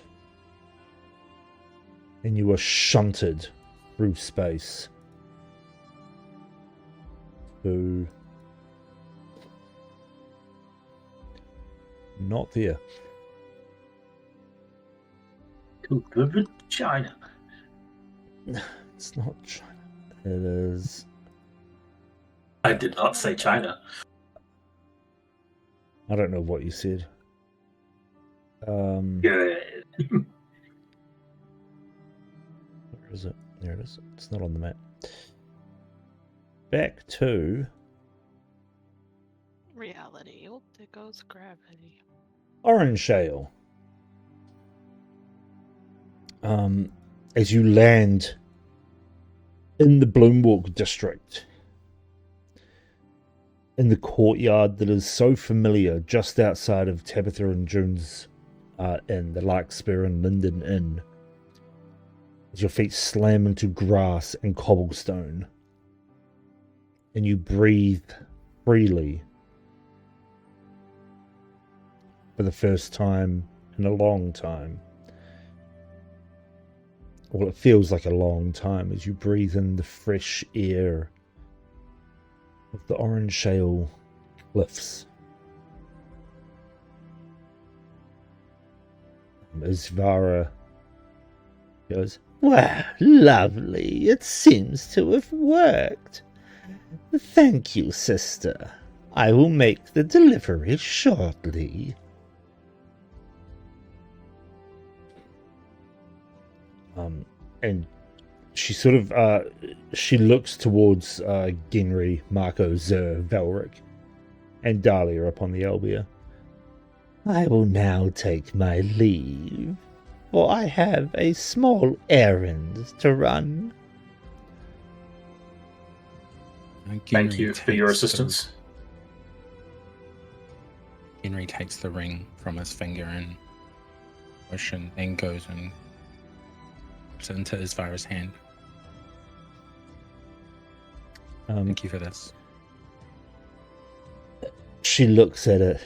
And you are shunted through space to not there. Too good with China. It's not China. It is. I did not say China. I don't know what you said. Good. Where is it? There it is. It's not on the map. Back to Reality. Oh, there goes gravity. Orange Shale. As you land in the Bloomwalk district, in the courtyard that is so familiar just outside of Tabitha and June's inn, the Larkspur and Linden Inn, as your feet slam into grass and cobblestone, and you breathe freely for the first time in a long time. Well, it feels like a long time as you breathe in the fresh air of the Orange Shale cliffs. As Vara goes, "Well, lovely. It seems to have worked. Thank you, sister. I will make the delivery shortly." And she sort of, she looks towards Genry, Marco, Zer, Velric, and Dahlia upon the Elbia. "I will now take my leave, for I have a small errand to run." Thank you for your assistance. Henry takes the ring from his finger and motion, then goes and puts it into Isvara's hand. Thank you for this. She looks at it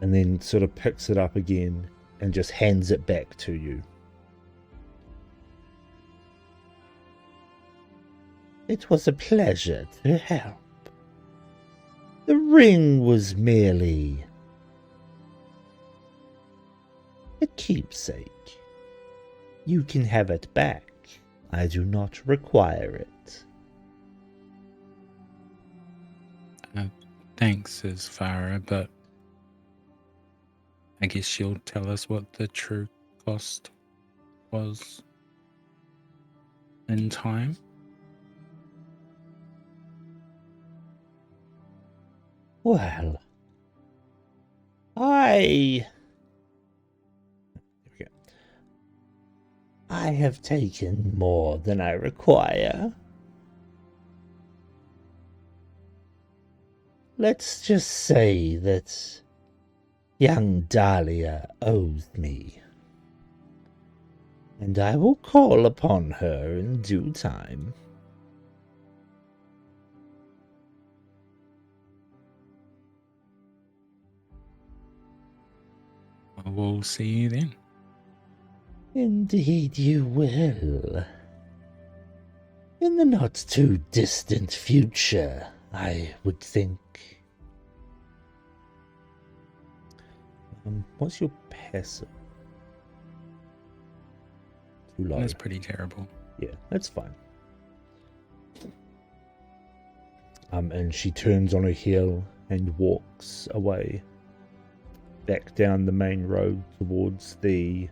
and then sort of picks it up again and just hands it back to you. "It was a pleasure to help. The ring was merely a keepsake. You can have it back. I do not require it." Thanks, Isvara, but I guess she'll tell us what the true cost was in time. Well, I have taken more than I require. Let's just say that young Dahlia owes me, and I will call upon her in due time. We'll see you then. Indeed you will. In the not-too-distant future, I would think. What's your passive? Too low. That's pretty terrible. Yeah, that's fine. And she turns on her heel and walks away, back down the main road towards the,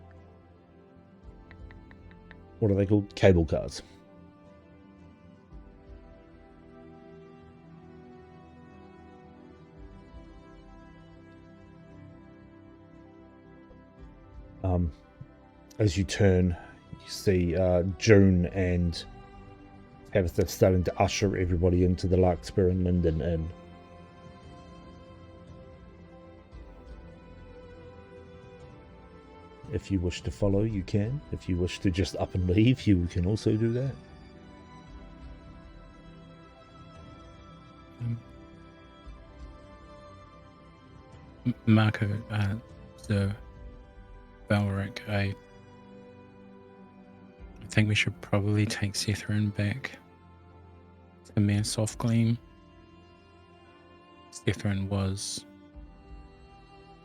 what are they called? Cable cars. As you turn, you see June and Tabitha's starting to usher everybody into the Larkspur and Linden Inn. If you wish to follow, you can. If you wish to just up and leave, you can also do that. Marco, the Valric, I think we should probably take Sethrin back to Mayor Softgleam. Sethrin was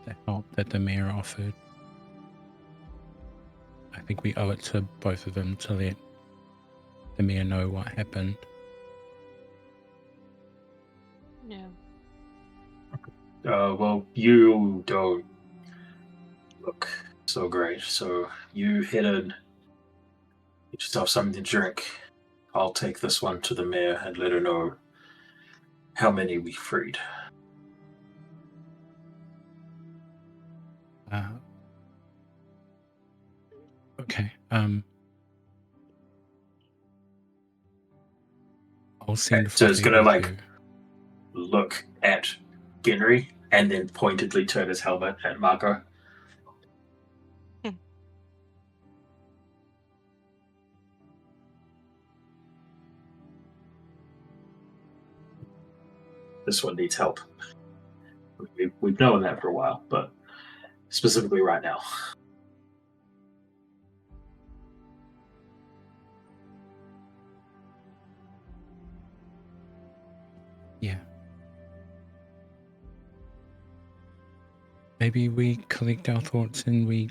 the help that the mayor offered. I think we owe it to both of them to let the mayor know what happened. Yeah. Well, you don't look so great, so you head in, get yourself something to drink. I'll take this one to the mayor and let her know how many we freed. Okay. I'll send So it's Fluffy gonna, with like, you. Look at Genry and then pointedly turn his helmet at Marco. This one needs help. We've known that for a while, but specifically right now. Yeah. Maybe we collect our thoughts and we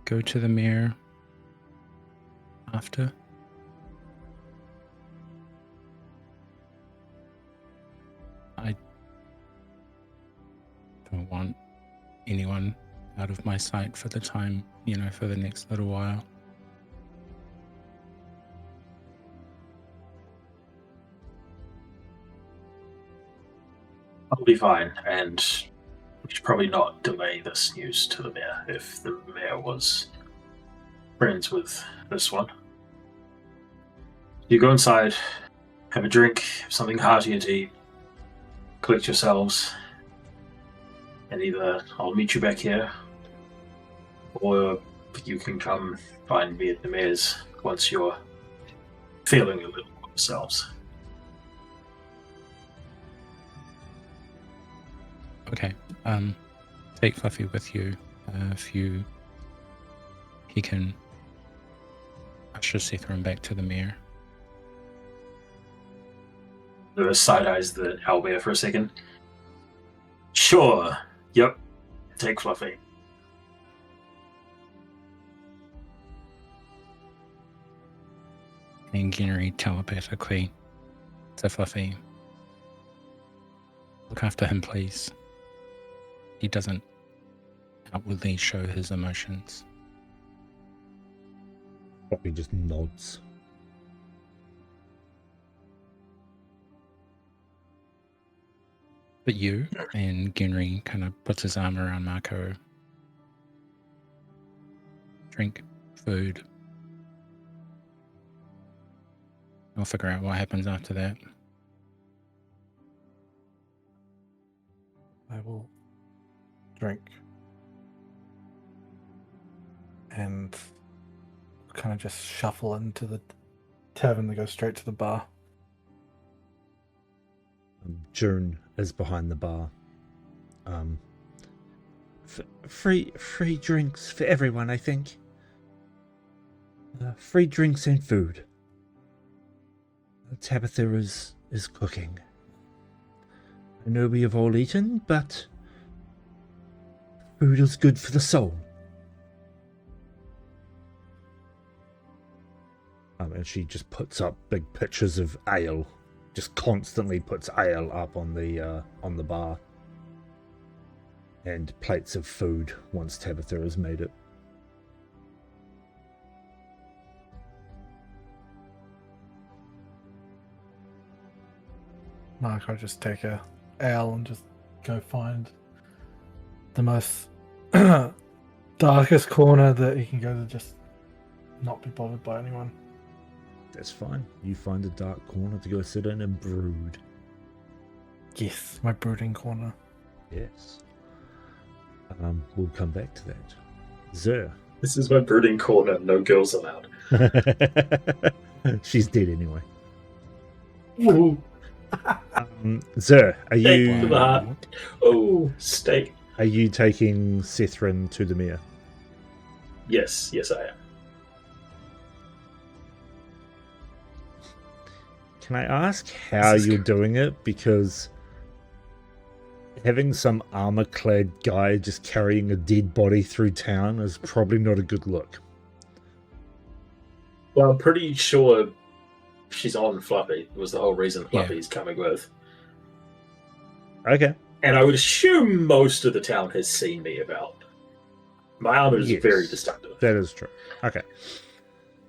go to the mayor after. I don't want anyone out of my sight for the time, for the next little while. I'll be fine, and we should probably not delay this news to the mayor if the mayor was friends with this one. You go inside, have a drink, have something hearty to eat, collect yourselves, and either I'll meet you back here, or you can come find me at the mayor's once you're feeling a little more yourselves. Okay. Take Fluffy with you. He can usher Sethrin back to the mayor. The side eyes the owlbear for a second. Sure. Yep. Take Fluffy. And Genry telepathically to Fluffy. Look after him, please. He doesn't outwardly show his emotions. Fluffy just nods. But you, and Genry kind of puts his arm around Marco. Drink, food. I'll figure out what happens after that. I will drink and kind of just shuffle into the tavern to go straight to the bar. June is behind the bar. Free drinks for everyone, I think. Free drinks and food. Tabitha is cooking. I know we have all eaten, but food is good for the soul. And she just puts up big pictures of ale. Just constantly puts ale up on the bar. And plates of food once Tabitha has made it. Mark, I'll just take a ale and just go find the most darkest corner that he can go to, just not be bothered by anyone. That's fine. You find a dark corner to go sit in and brood. Yes, my brooding corner. Yes. We'll come back to that. Zer. This is my brooding corner. No girls allowed. She's dead anyway. Ooh, Zer, are steak you to the heart. Oh, steak. are you taking Sethrin to the mayor? Yes, I am. Can I ask how This is you're good. doing it? Because having some armor-clad guy just carrying a dead body through town is probably not a good look. Well, I'm pretty sure she's on Fluffy. Was the whole reason Yeah. Fluffy's coming with. Okay. And I would assume most of the town has seen me about. My armor is Yes. very distinctive. That is true. Okay.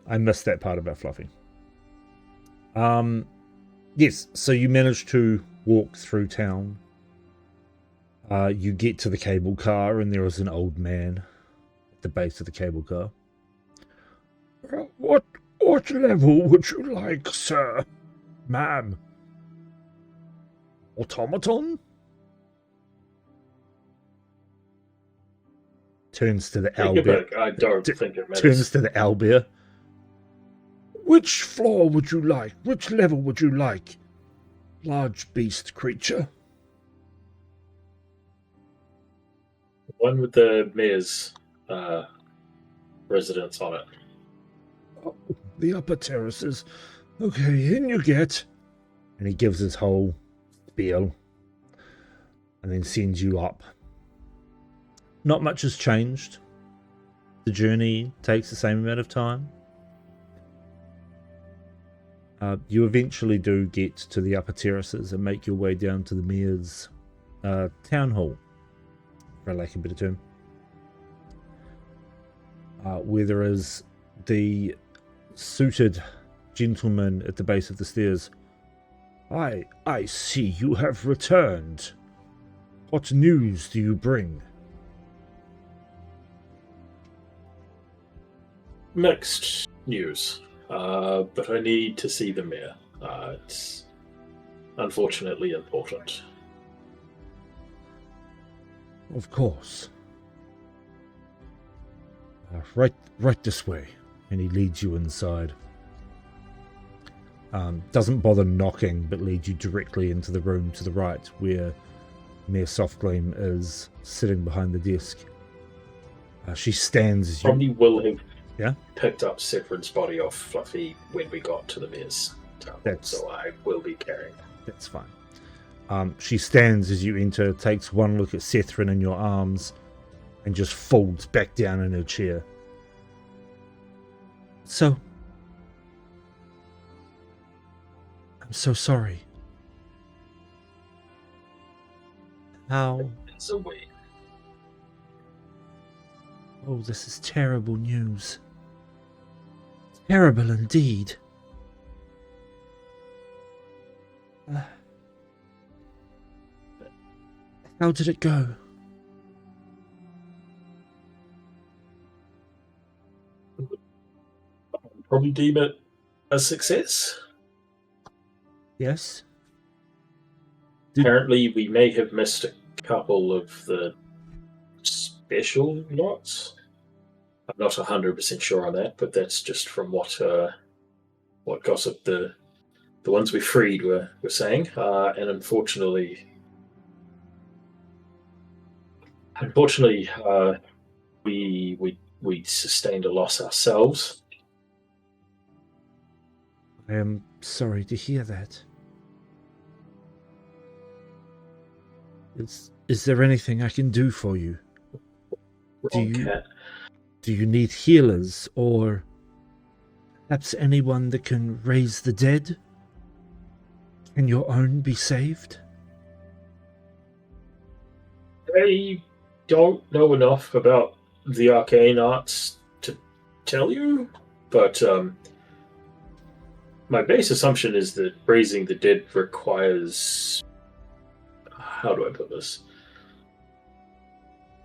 I missed that part about Fluffy. Yes, so you managed to walk through town. You get to the cable car and there is an old man at the base of the cable car. What level would you like, sir? Ma'am? Automaton? Turns to the Take a owlbear. pick. I don't T- think it Turns matters. to the owlbear. Which floor would you like? Which level would you like? Large beast creature. One with the mayor's residence on it. Oh, the upper terraces. Okay, in you get. And he gives his whole spiel. And then sends you up. Not much has changed. The journey takes the same amount of time. You eventually do get to the upper terraces and make your way down to the mayor's town hall, for lack of a better term. Where there is the suited gentleman at the base of the stairs. I see you have returned. What news do you bring? Mixed news. But I need to see the mayor. It's unfortunately important. Of course. Right this way. And he leads you inside. Doesn't bother knocking, but leads you directly into the room to the right, where Mayor Softgleam is sitting behind the desk. She stands as you... Probably will have Yeah? picked up Sethrin's body off Fluffy when we got to the mayor's town. That's- So I will be carrying. That's fine. She stands as you enter, takes one look at Sethrin in your arms, and just folds back down in her chair. So... I'm so sorry. How... It's a way. Oh, this is terrible news. Terrible indeed. How did it go? Probably deem it a success. Yes? Apparently, we may have missed a couple of the special lots. I'm not 100% sure on that, but that's just from what gossip the ones we freed were saying. And unfortunately, we sustained a loss ourselves. I am sorry to hear that. Is there anything I can do for you? Wrong you- cat. Do you need healers, or perhaps anyone that can raise the dead? Can your own be saved? I don't know enough about the arcane arts to tell you, but my base assumption is that raising the dead requires... How do I put this?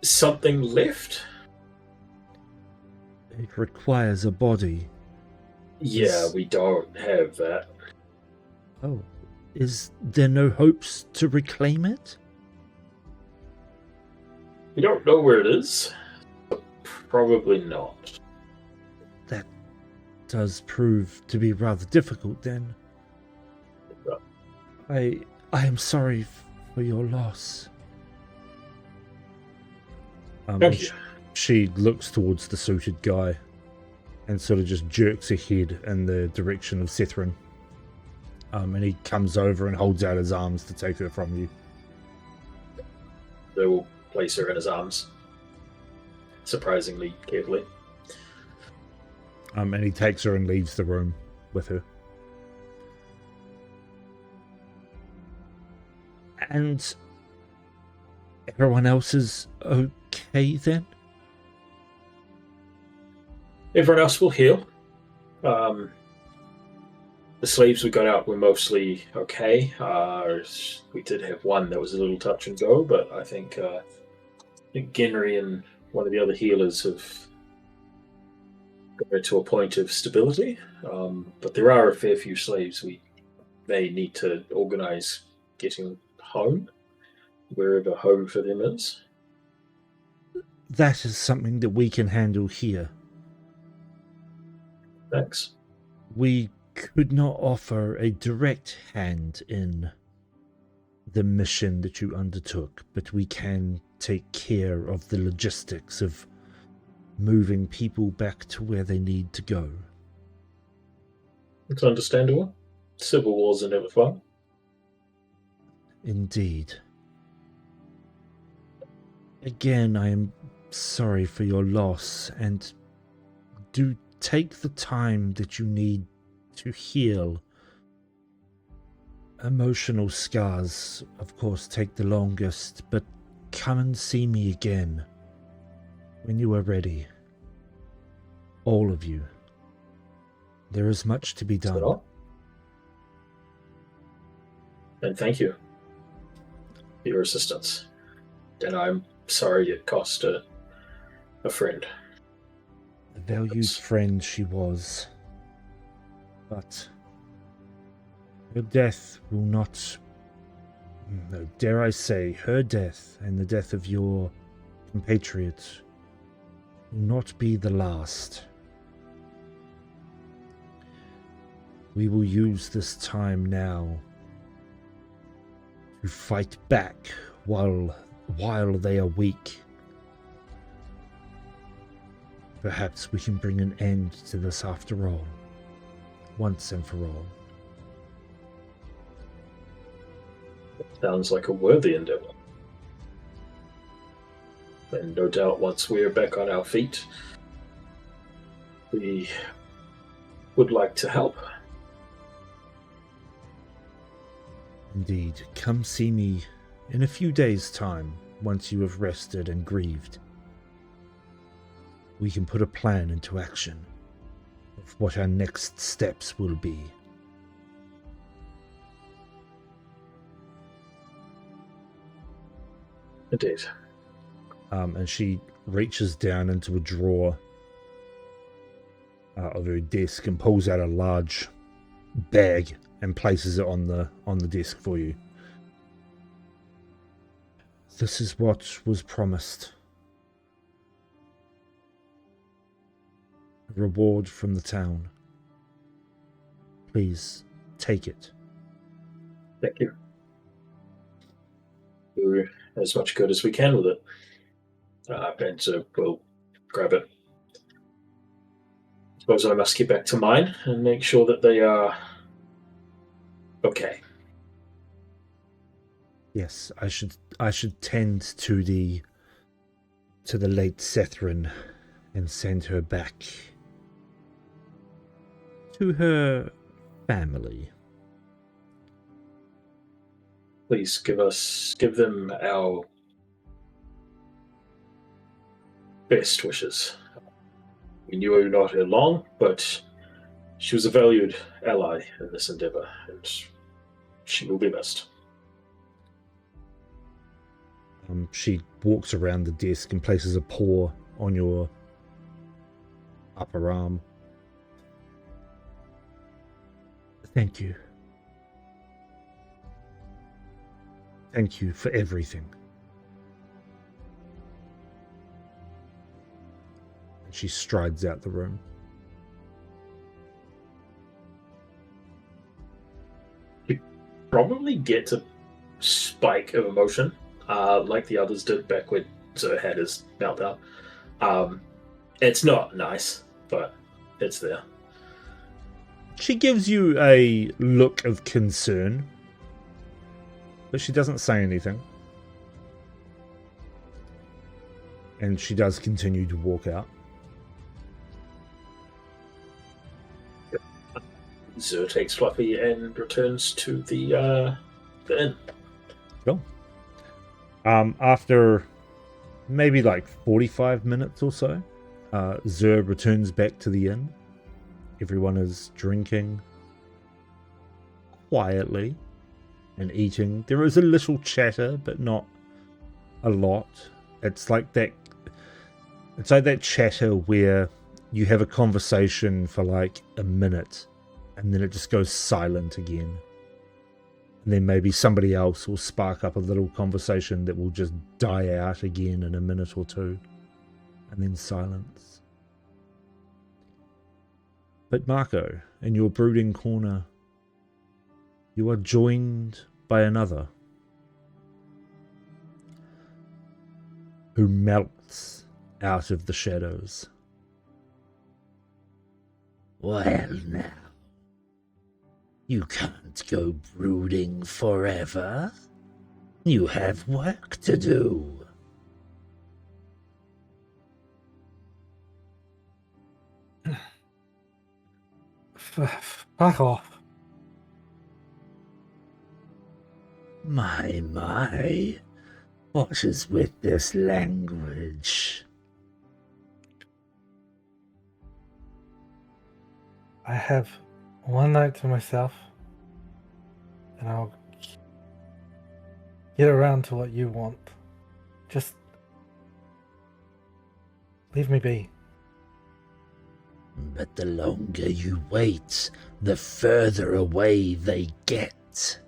Something left? It requires a body. Yeah, we don't have that. Oh, is there no hopes to reclaim it? We don't know where it is. Probably not. That does prove to be rather difficult then. I am sorry for your loss. Thank you. She looks towards the suited guy and sort of just jerks her head in the direction of Sethrin. And he comes over and holds out his arms to take her from you. They will place her in his arms, surprisingly carefully. And he takes her and leaves the room with her. And everyone else is okay then? Everyone else will heal. The slaves we got out were mostly okay. We did have one that was a little touch and go, but I think Genry and one of the other healers have got to a point of stability. But there are a fair few slaves we may need to organize getting home, wherever home for them is. That is something that we can handle here. Thanks. We could not offer a direct hand in the mission that you undertook, but we can take care of the logistics of moving people back to where they need to go. It's understandable. Civil wars are never fun. Indeed. Again, I am sorry for your loss, and do take the time that you need to heal. Emotional scars, of course, take the longest, but come and see me again when you are ready. All of you. There is much to be Is that done. all? And thank you for your assistance. And I'm sorry it cost a friend. A valued friend she was. But her death will not, no, dare I say, her death and the death of your compatriot will not be the last. We will use this time now to fight back while they are weak. Perhaps we can bring an end to this after all, once and for all. Sounds like a worthy endeavor. And no doubt once we're back on our feet, we would like to help. Indeed, come see me in a few days' time, once you have rested and grieved. We can put a plan into action of what our next steps will be. Indeed. And she reaches down into a drawer of her desk and pulls out a large bag and places it on the desk for you. This is what was promised. A reward from the town. Please take it. Thank you. Do as much good as we can with it. And so we'll grab it. Suppose I must get back to mine and make sure that they are okay. Yes, I should tend to the late Sethrin and send her back to her family. Please give them our best wishes. We knew her not her long, but she was a valued ally in this endeavor, and she will be missed. She walks around the desk and places a paw on your upper arm. Thank you. Thank you for everything. And she strides out the room. Probably get a spike of emotion, like the others did back when Zer had his meltdown. It's not nice, but it's there. She gives you a look of concern, but she doesn't say anything. And she does continue to walk out. Zer takes Fluffy and returns to the inn. Cool. After maybe like 45 minutes or so, Zer returns back to the inn. Everyone is drinking quietly and eating. There is a little chatter, but not a lot. It's like that chatter where you have a conversation for like a minute and then it just goes silent again. And then maybe somebody else will spark up a little conversation that will just die out again in a minute or two. And then silence. But Marco, in your brooding corner, you are joined by another who melts out of the shadows. Well now, you can't go brooding forever. You have work to do. Fuck off. My, what is with this language? I have one night to myself, and I'll get around to what you want. Just leave me be. But the longer you wait, the further away they get.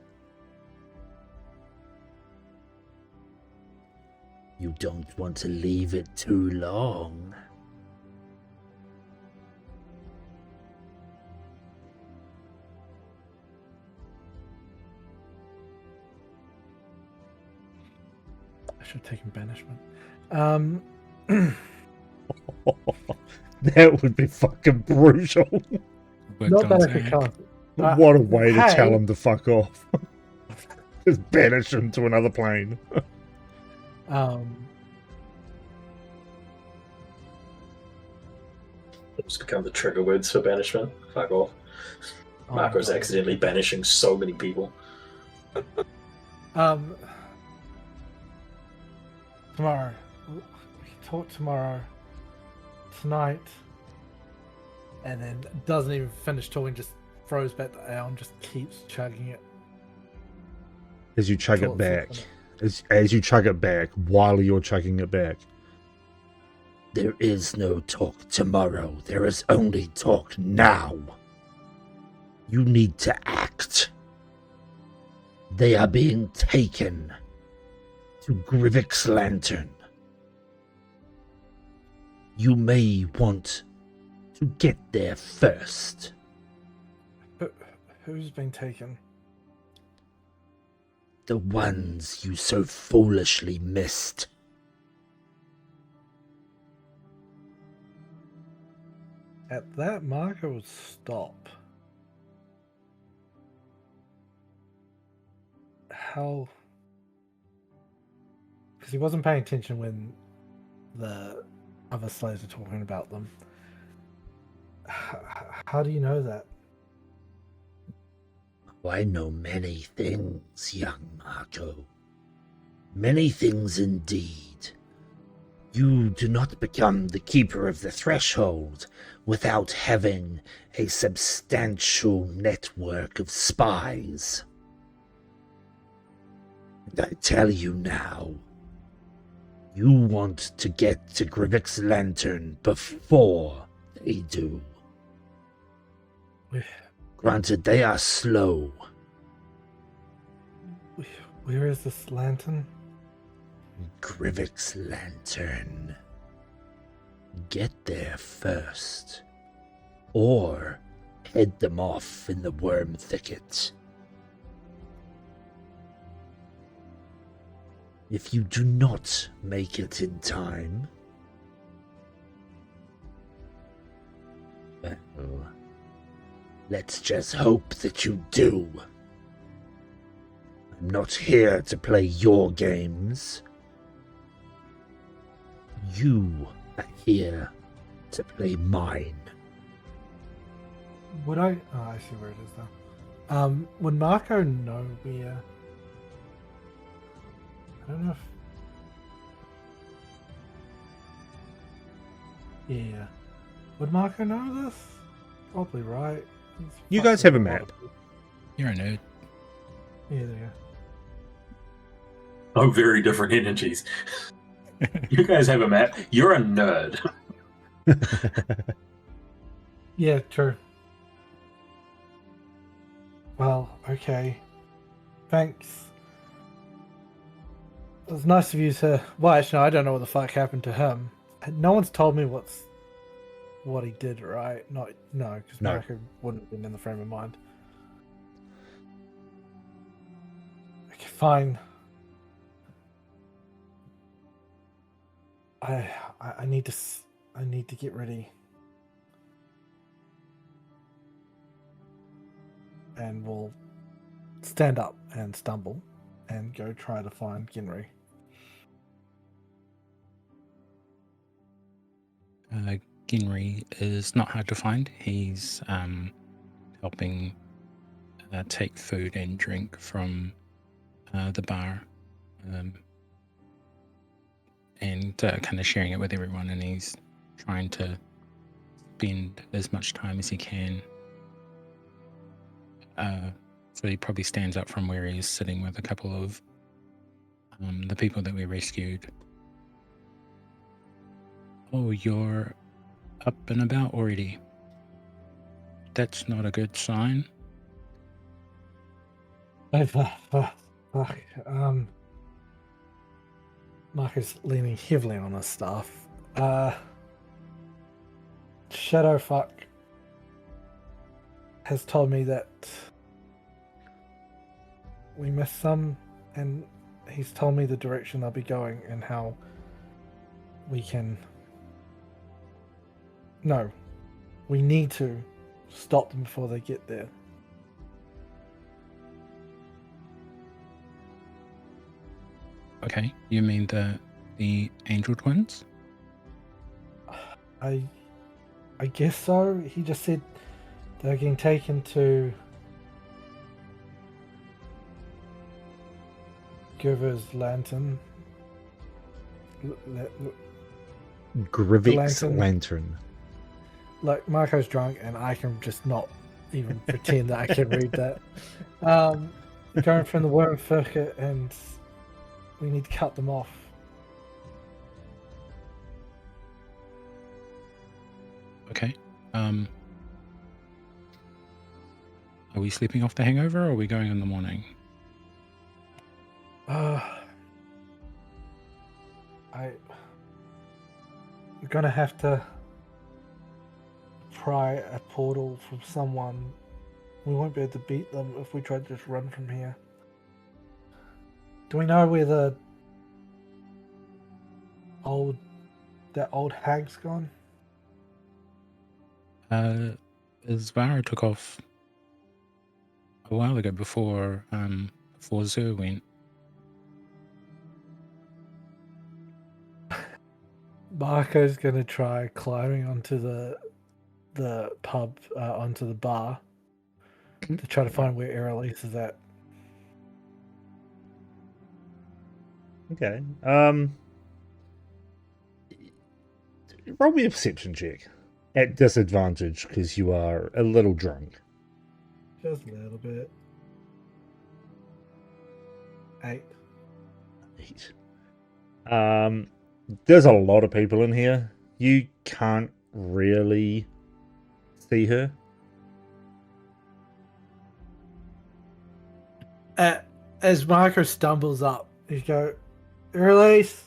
You don't want to leave it too long. I should have taken banishment. That would be fucking brutal. Worked Not on that I could Zach. cast. What a way to hey. tell him to fuck off. Just banish him to another plane. It's become the trigger words for banishment. Fuck off. Marco's God. accidentally banishing so many people. Tomorrow. We can talk tomorrow. Tonight. And then doesn't even finish talking, just throws back the ale and just keeps chugging it. As you chug it Talks back. infinite. As you chug it back, while you're chugging it back. There is no talk tomorrow. There is only talk now. You need to act. They are being taken to Grivik's lantern. You may want to get there first. Who's been taken? The ones you so foolishly missed. At that, Marco would stop. How? Because he wasn't paying attention when the other slaves are talking about them. How do you know that? I know many things, young Marco. Many things indeed. You do not become the keeper of the threshold without having a substantial network of spies. And I tell you now, you want to get to Grivik's lantern before they do. Granted, they are slow. Where is this lantern? Grivik's lantern. Get there first. Or head them off in the worm thicket. If you do not make it in time, well, let's just hope that you do. I'm not here to play your games. You are here to play mine. Would I? Oh, I see where it is now. Would Marco know where? I don't know if. Yeah. Would Marco know this? Probably right. He's You fucked guys with have a lot map. of people. You're a nerd. Yeah, there you Oh, very different energies. You guys have a map. You're a nerd. go. Yeah, true. Well, okay. Thanks. It was nice of you to. Well, actually, no, I don't know what the fuck happened to him. No one's told me what he did, right? No, because No. Marco wouldn't have been in the frame of mind. Okay, fine. I need to get ready. And we'll stand up and stumble and go try to find Ginry. Ginry is not hard to find. He's helping take food and drink from the bar, and kind of sharing it with everyone. And he's trying to spend as much time as he can. So he probably stands up from where he's sitting with a couple of the people that we rescued. Oh, you're up and about already. That's not a good sign. Fuck. Marco's leaning heavily on his staff. Shadowfuck has told me that we missed some, and he's told me the direction they'll be going and how we can. No, we need to stop them before they get there. Okay, you mean the angel twins? I guess so. He just said they're getting taken to Giver's lantern. Grivik's lantern. lantern. Like, Marco's drunk and I can just not even pretend that I can read that. Going from the worm thicket, and we need to cut them off. Okay. Are we sleeping off the hangover, or are we going in the morning? We're gonna have to pry a portal from someone. We won't be able to beat them if we try to just run from here. Do we know where that old hag's gone? Zvara took off a while ago before Zur went. Marco's gonna try climbing onto the pub, onto the bar, to try to find where Erelise is at. Okay. Roll me a perception check. At disadvantage, because you are a little drunk. Just a little bit. 8. There's a lot of people in here. You can't really see her. As Marco stumbles up, you go, release!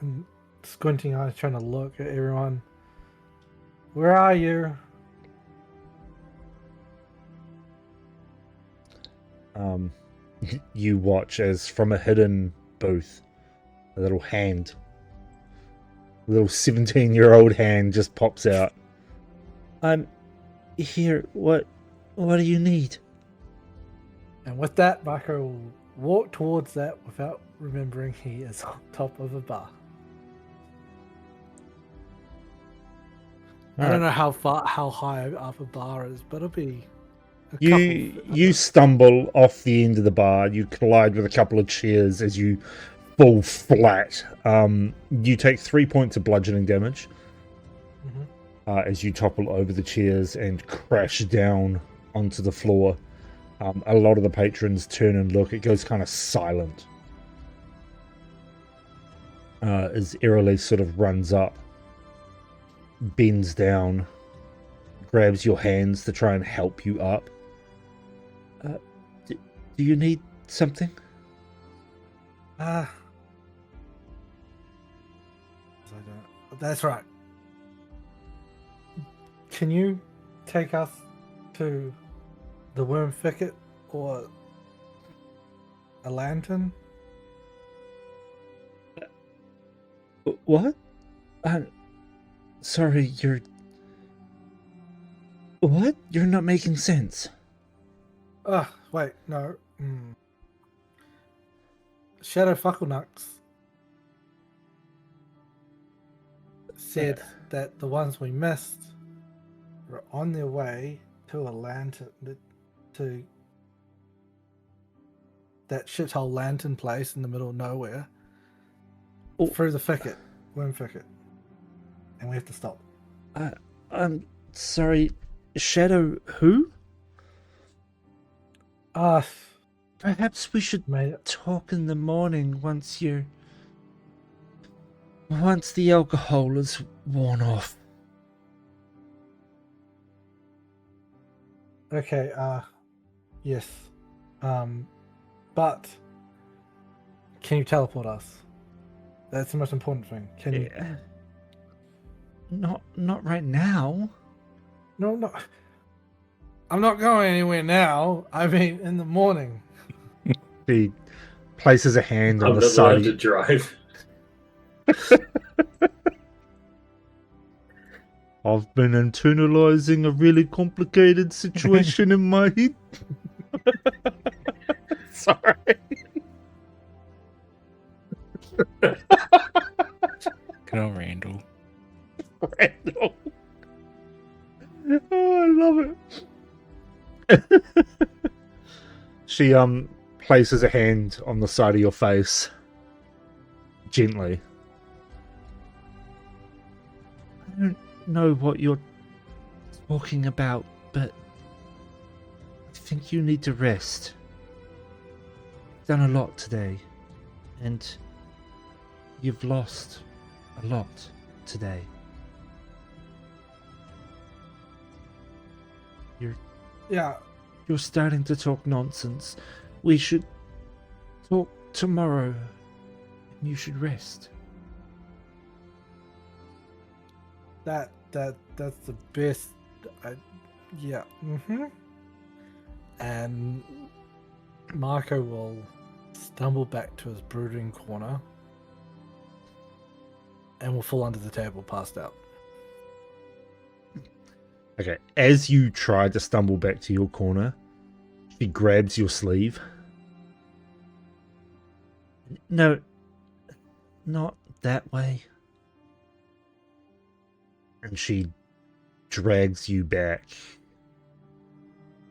And squinting eyes trying to look at everyone. Where are you? You watch as from a hidden booth, a little 17-year-old hand just pops out. I'm here. What do you need? And with that, Marco will walk towards that without remembering he is on top of a bar. I don't know how high up a bar is, but it'll be a You stumble off the end of the bar. You collide with a couple of chairs as you fall flat. You take 3 points of bludgeoning damage as you topple over the chairs and crash down onto the floor. A lot of the patrons turn and look. It goes kind of silent as Irelis sort of runs up, bends down, grabs your hands to try and help you up. Do you need something? That's right. Can you take us to the worm thicket or a lantern? What? Sorry, you're... What? You're not making sense. Wait, no. Shadow Fucklenux said that the ones we missed were on their way to a lantern, to that shithole lantern place in the middle of nowhere, through the thicket, worm thicket, and we have to stop. I'm sorry, Shadow who? Perhaps we should talk in the morning once the alcohol is worn off. Okay, yes. But can you teleport us? That's the most important thing. Can you? Not right now. No. I'm not going anywhere now. I mean, in the morning. He places a hand on I'm the not side. allowed to drive. I've been internalizing a really complicated situation in my head. Sorry. Good old Randall. Randall. Oh, I love it. She places a hand on the side of your face gently. I don't know what you're talking about, but I think you need to rest. You've done a lot today, and you've lost a lot today. You're starting to talk nonsense. We should talk tomorrow. You should rest. That's the best. Yeah. And Marco will stumble back to his brooding corner and will fall under the table, passed out. Okay, as you try to stumble back to your corner, she grabs your sleeve. No, not that way. And she drags you back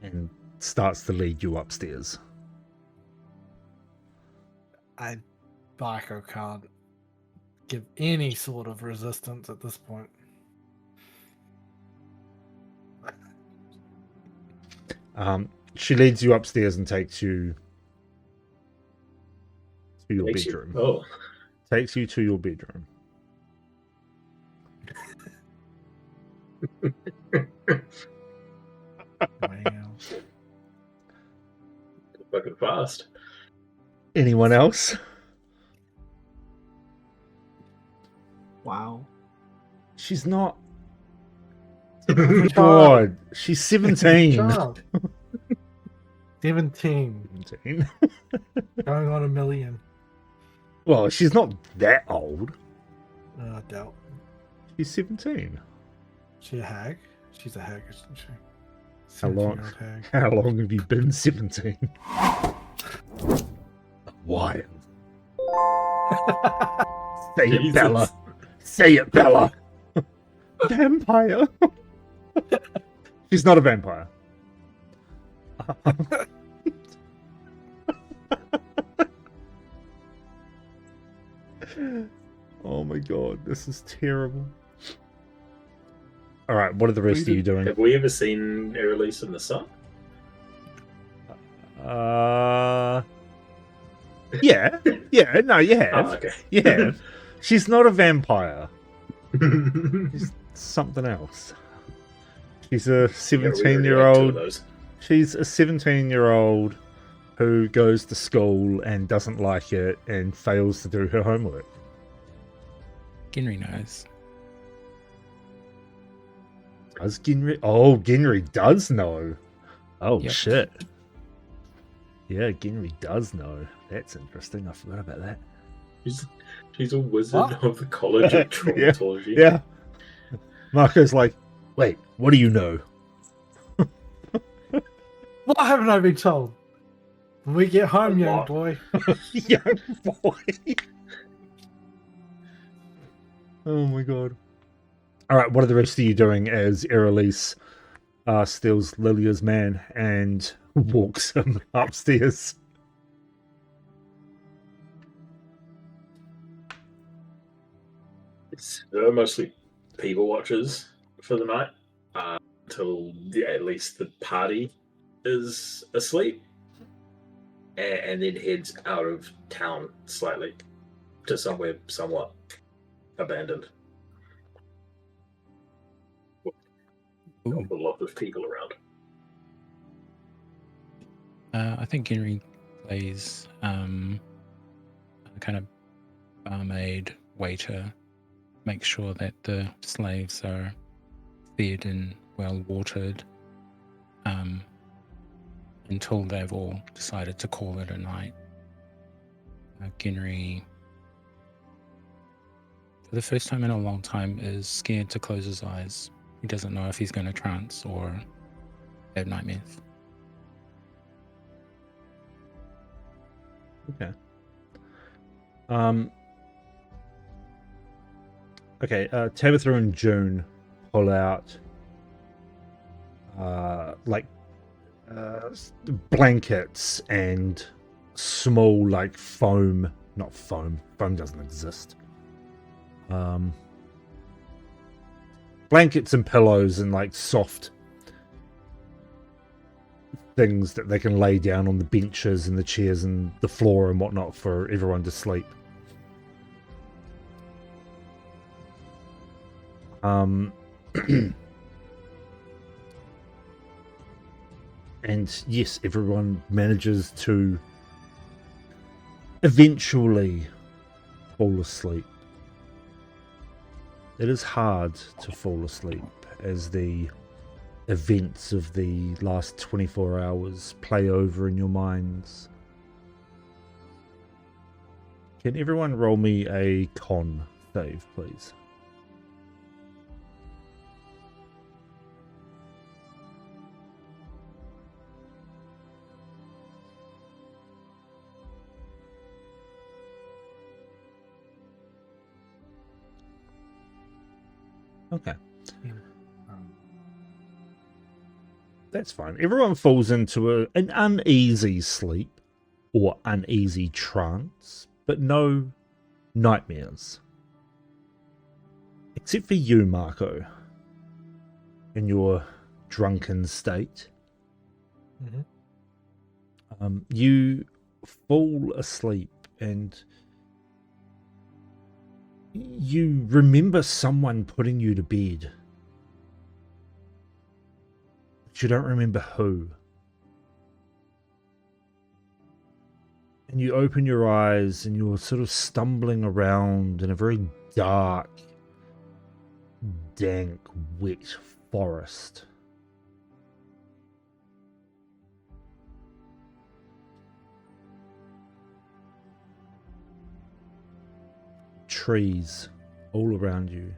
and starts to lead you upstairs. Marco can't give any sort of resistance at this point. She leads you upstairs and takes you to your bedroom. Takes you to your bedroom. Wow. fucking fast. Anyone else? Wow. She's not. Child. God, she's 17. Child. 17. 17. Going on 1,000,000. Well, she's not that old. I doubt. She's 17. She a hag? She's a hag, isn't she? How long? 17-year-old hag. How long have you been 17? Why? Say it, Jesus. Bella. Say it, Bella. Vampire. She's not a vampire. Oh my god, this is terrible. All right, what are the rest of you doing? Have we ever seen Erelise in the sun? Yeah, no, you have. Oh, okay. You have. She's not a vampire. She's something else. She's a 17-year-old. She's a 17-year-old who goes to school and doesn't like it and fails to do her homework. Ginry knows. Does Ginry? Oh, Ginry does know. Oh, Yep. shit. Yeah, Ginry does know. That's interesting. I forgot about that. She's a wizard What? of the College of Traumatology. Yeah. Marco's like, wait, what do you know? What haven't I been told? When we get home, A young lot. boy. Young boy. Oh my god. Alright, what are the rest of you doing as Erelise steals Lilia's man and walks him upstairs? It's mostly people watchers for the night until at least the party is asleep, and then heads out of town slightly to somewhere somewhat abandoned. Ooh. A lot of people around. I think Ginry plays a kind of barmaid, waiter, make sure that the slaves are fed and well watered until they've all decided to call it a night. Ginry, for the first time in a long time, is scared to close his eyes. He doesn't know if he's going to trance or have nightmares. Okay. Okay, Tabitha and June pull out blankets and small foam, not foam doesn't exist. Blankets and pillows and soft things that they can lay down on the benches and the chairs and the floor and whatnot for everyone to sleep. And yes, everyone manages to eventually fall asleep. It is hard to fall asleep as the events of the last 24 hours play over in your minds. Can everyone roll me a con save, please? Okay. That's fine. Everyone falls into an uneasy sleep or uneasy trance, but no nightmares. Except for you, Marco, in your drunken state. Mm-hmm. You fall asleep and you remember someone putting you to bed. But you don't remember who. And you open your eyes and you're sort of stumbling around in a very dark, dank, wet forest. Trees all around you.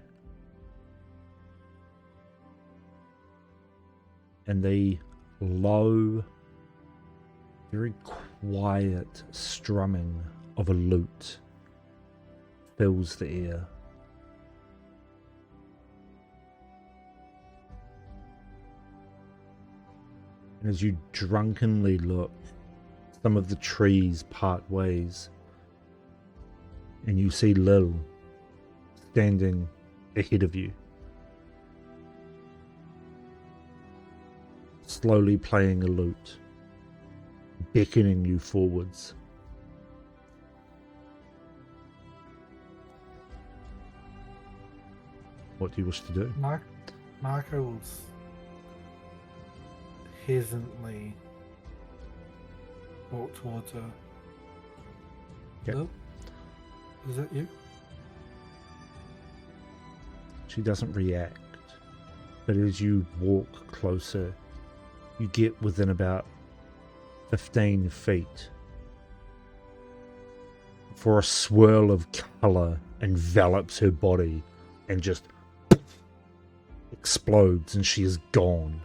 And the low, very quiet strumming of a lute fills the air. And as you drunkenly look, some of the trees part ways, and you see Lil standing ahead of you, slowly playing a lute, beckoning you forwards. What do you wish to do? Marco will hesitantly walk towards her. Yep. Lil? Is that you? She doesn't react, but as you walk closer, you get within about 15 feet before a swirl of colour envelops her body and just explodes, and she is gone.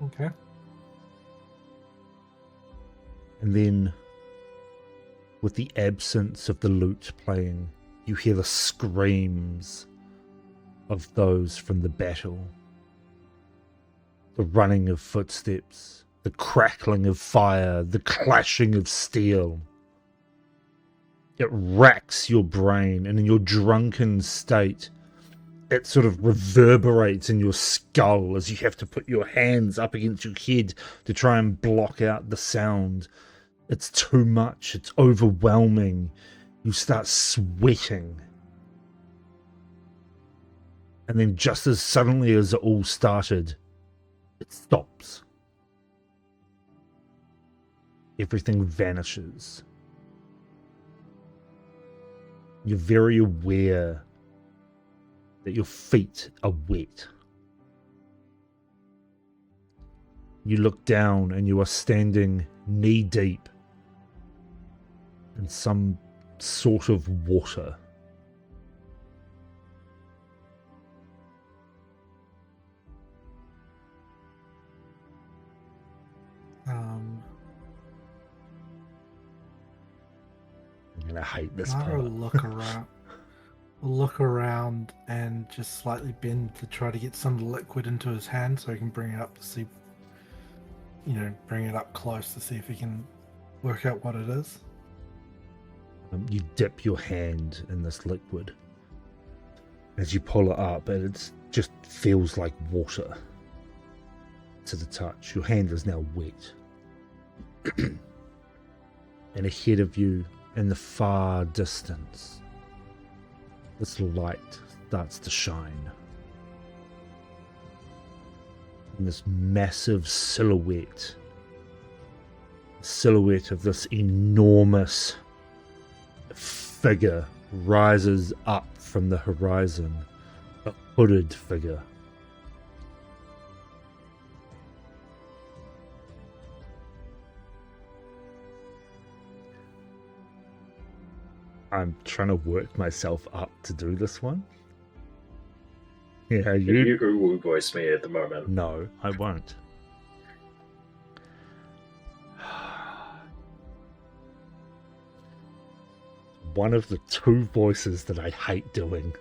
Okay. And then, with the absence of the lute playing, you hear the screams of those from the battle. The running of footsteps, the crackling of fire, the clashing of steel. It racks your brain, and in your drunken state, it sort of reverberates in your skull as you have to put your hands up against your head to try and block out the sound. It's too much. It's overwhelming. You start sweating. And then just as suddenly as it all started, it stops. Everything vanishes. You're very aware that your feet are wet. You look down and you are standing knee deep in some sort of water. I'm gonna hate this Mara part. will look around and just slightly bend to try to get some liquid into his hand so he can bring it up to see, bring it up close to see if he can work out what it is. You dip your hand in this liquid. As you pull it up, and it just feels like water to the touch. Your hand is now wet. And ahead of you, in the far distance, this light starts to shine. And this massive silhouette of this enormous figure rises up from the horizon, a hooded figure. I'm trying to work myself up to do this one. Yeah, You will voice me at the moment. No, I won't. One of the two voices that I hate doing.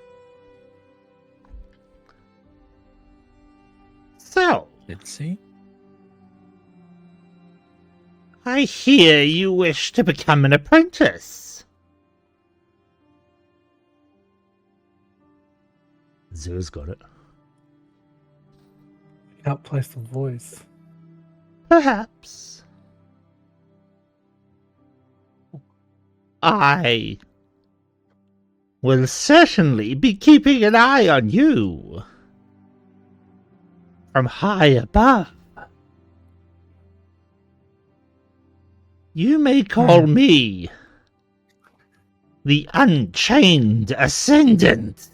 So, Let's see. I hear you wish to become an apprentice. Zer's got it. Can't place the voice. Perhaps. I will certainly be keeping an eye on you. from high above. You may call me the Unchained Ascendant.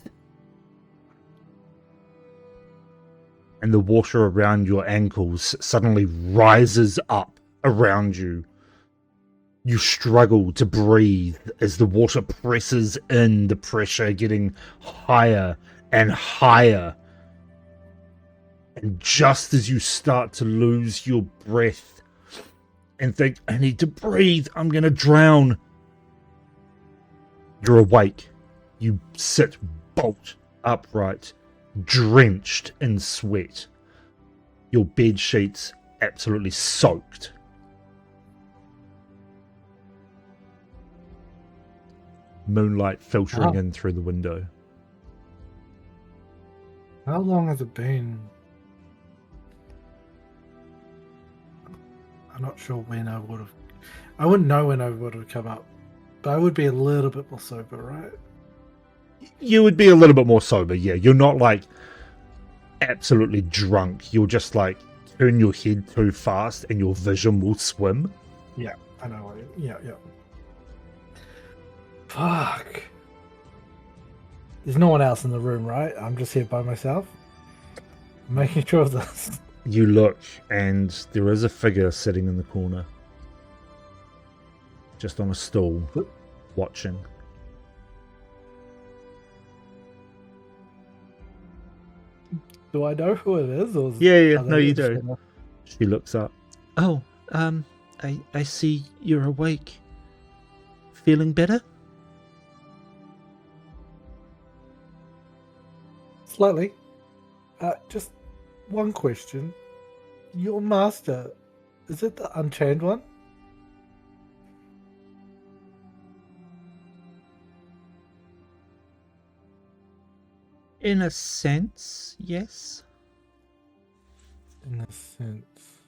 And the water around your ankles suddenly rises up around you. You struggle to breathe as the water presses in, the pressure getting higher and higher. And just as you start to lose your breath and think, I need to breathe, I'm going to drown, you're awake. You sit bolt upright, drenched in sweat. Your bed sheets absolutely soaked. Moonlight filtering in through the window. How long has it been? I'm not sure when I would have. I wouldn't know when I would have come up, but I would be a little bit more sober, right? You would be a little bit more sober, yeah. You're not like absolutely drunk. You'll just like turn your head too fast and your vision will swim. Yeah, I know. Yeah. Fuck. There's no one else in the room, right? I'm just here by myself. I'm making sure of this. You look and there is a figure sitting in the corner. Just on a stool, watching. Do I know who it is? Or Yeah. No, you do. She looks up. Oh, I see you're awake. Feeling better? Slightly. Just one question. Your master, is it the Unchained one? In a sense, yes. In a sense.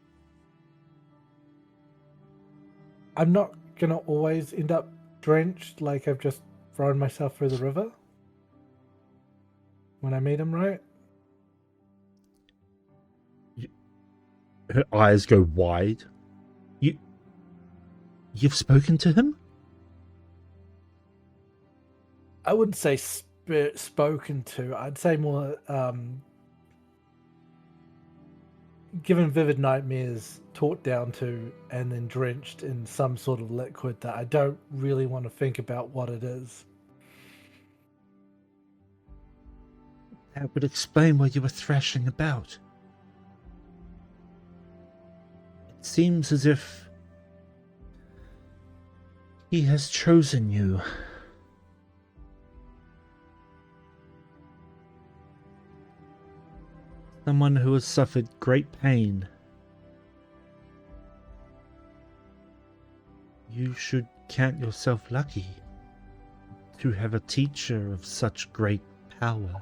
I'm not gonna always end up drenched like I've just thrown myself through the river when I meet him, right? Her eyes go wide. You've spoken to him? I wouldn't say spoken to. I'd say more given vivid nightmares, taught down to, and then drenched in some sort of liquid that I don't really want to think about what it is. That would explain why you were thrashing about. It seems as if he has chosen you. Someone who has suffered great pain. You should count yourself lucky to have a teacher of such great power.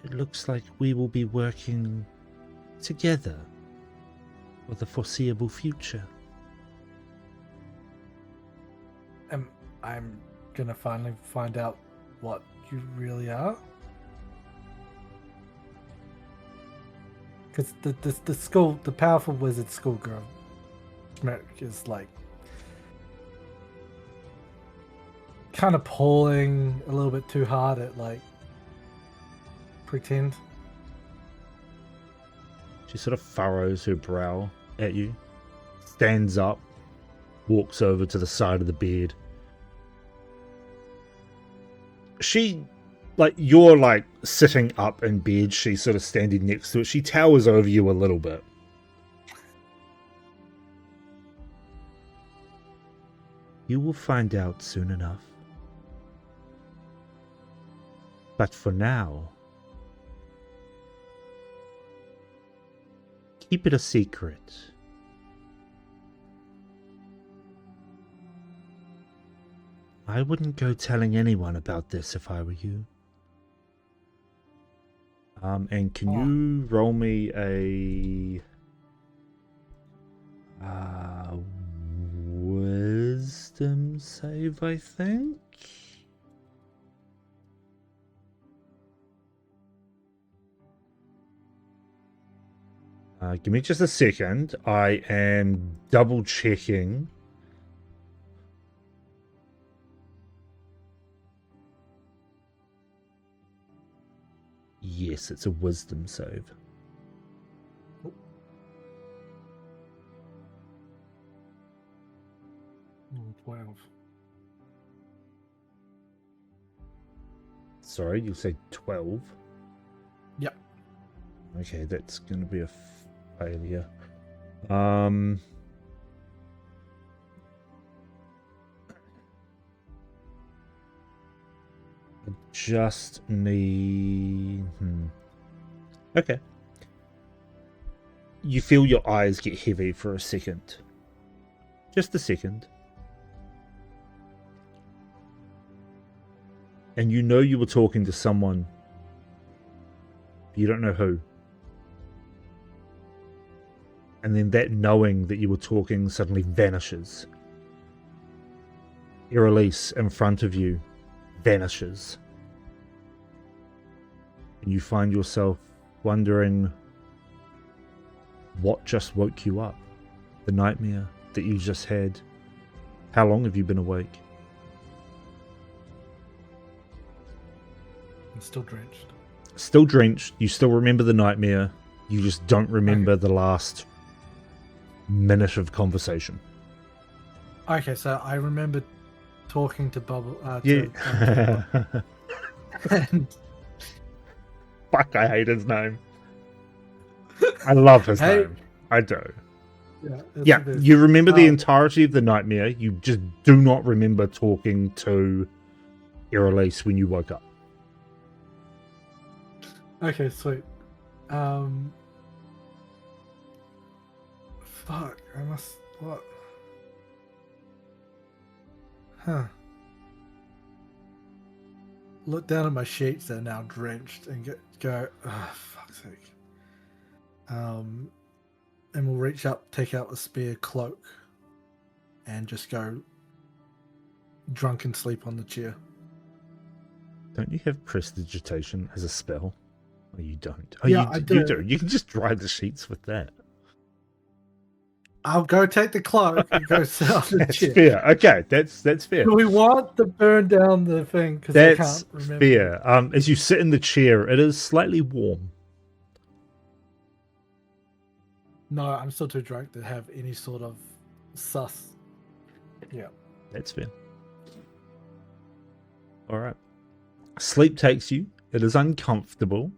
It looks like we will be working together for the foreseeable future. I'm gonna finally find out what you really are. Because the powerful wizard schoolgirl Schmick is like kind of pulling a little bit too hard at like pretend. She sort of furrows her brow at you, stands up, walks over to the side of the bed. She, like, you're like sitting up in bed, she's sort of standing next to it. She towers over you a little bit. You will find out soon enough. But for now, keep it a secret. I wouldn't go telling anyone about this if I were you. And can you roll me a wisdom save, I think? Give me just a second. I am double checking. Yes, it's a wisdom save. 12. Sorry, you say 12? Yep. Okay, that's going to be a failure. I just need... Okay. You feel your eyes get heavy for a second. Just a second. And you know you were talking to someone. You don't know who. And then that knowing that you were talking suddenly vanishes. Irelise in front of you vanishes. And you find yourself wondering what just woke you up. The nightmare that you just had. How long have you been awake? I'm still drenched. Still drenched. You still remember the nightmare. You just don't remember the last minute of conversation. Okay, so I remember talking to Bubble. Yeah. And Fuck, I hate his name. I love his Hey. name. I do. it's Yeah, a bit- you remember the um, entirety of the nightmare. You just do not remember talking to Irelise when you woke up. Okay, sweet. Fuck, I must. What? Huh. Look down at my sheets, they're now drenched, and go, oh, fuck's sake. And we'll reach up, take out a spare cloak, and just go drunken sleep on the chair. Don't you have prestidigitation as a spell? Oh, you don't. Oh, Yeah, you, I you do. do. You can just dry the sheets with that. I'll go take the cloak and go sit on the That's chair. fair. Okay, that's fair. Do we want to burn down the thing? Because I That's can't remember. fair. As you sit in the chair, it is slightly warm. No, I'm still too drunk to have any sort of sus. Yeah. That's fair. All right. Sleep takes you. It is uncomfortable.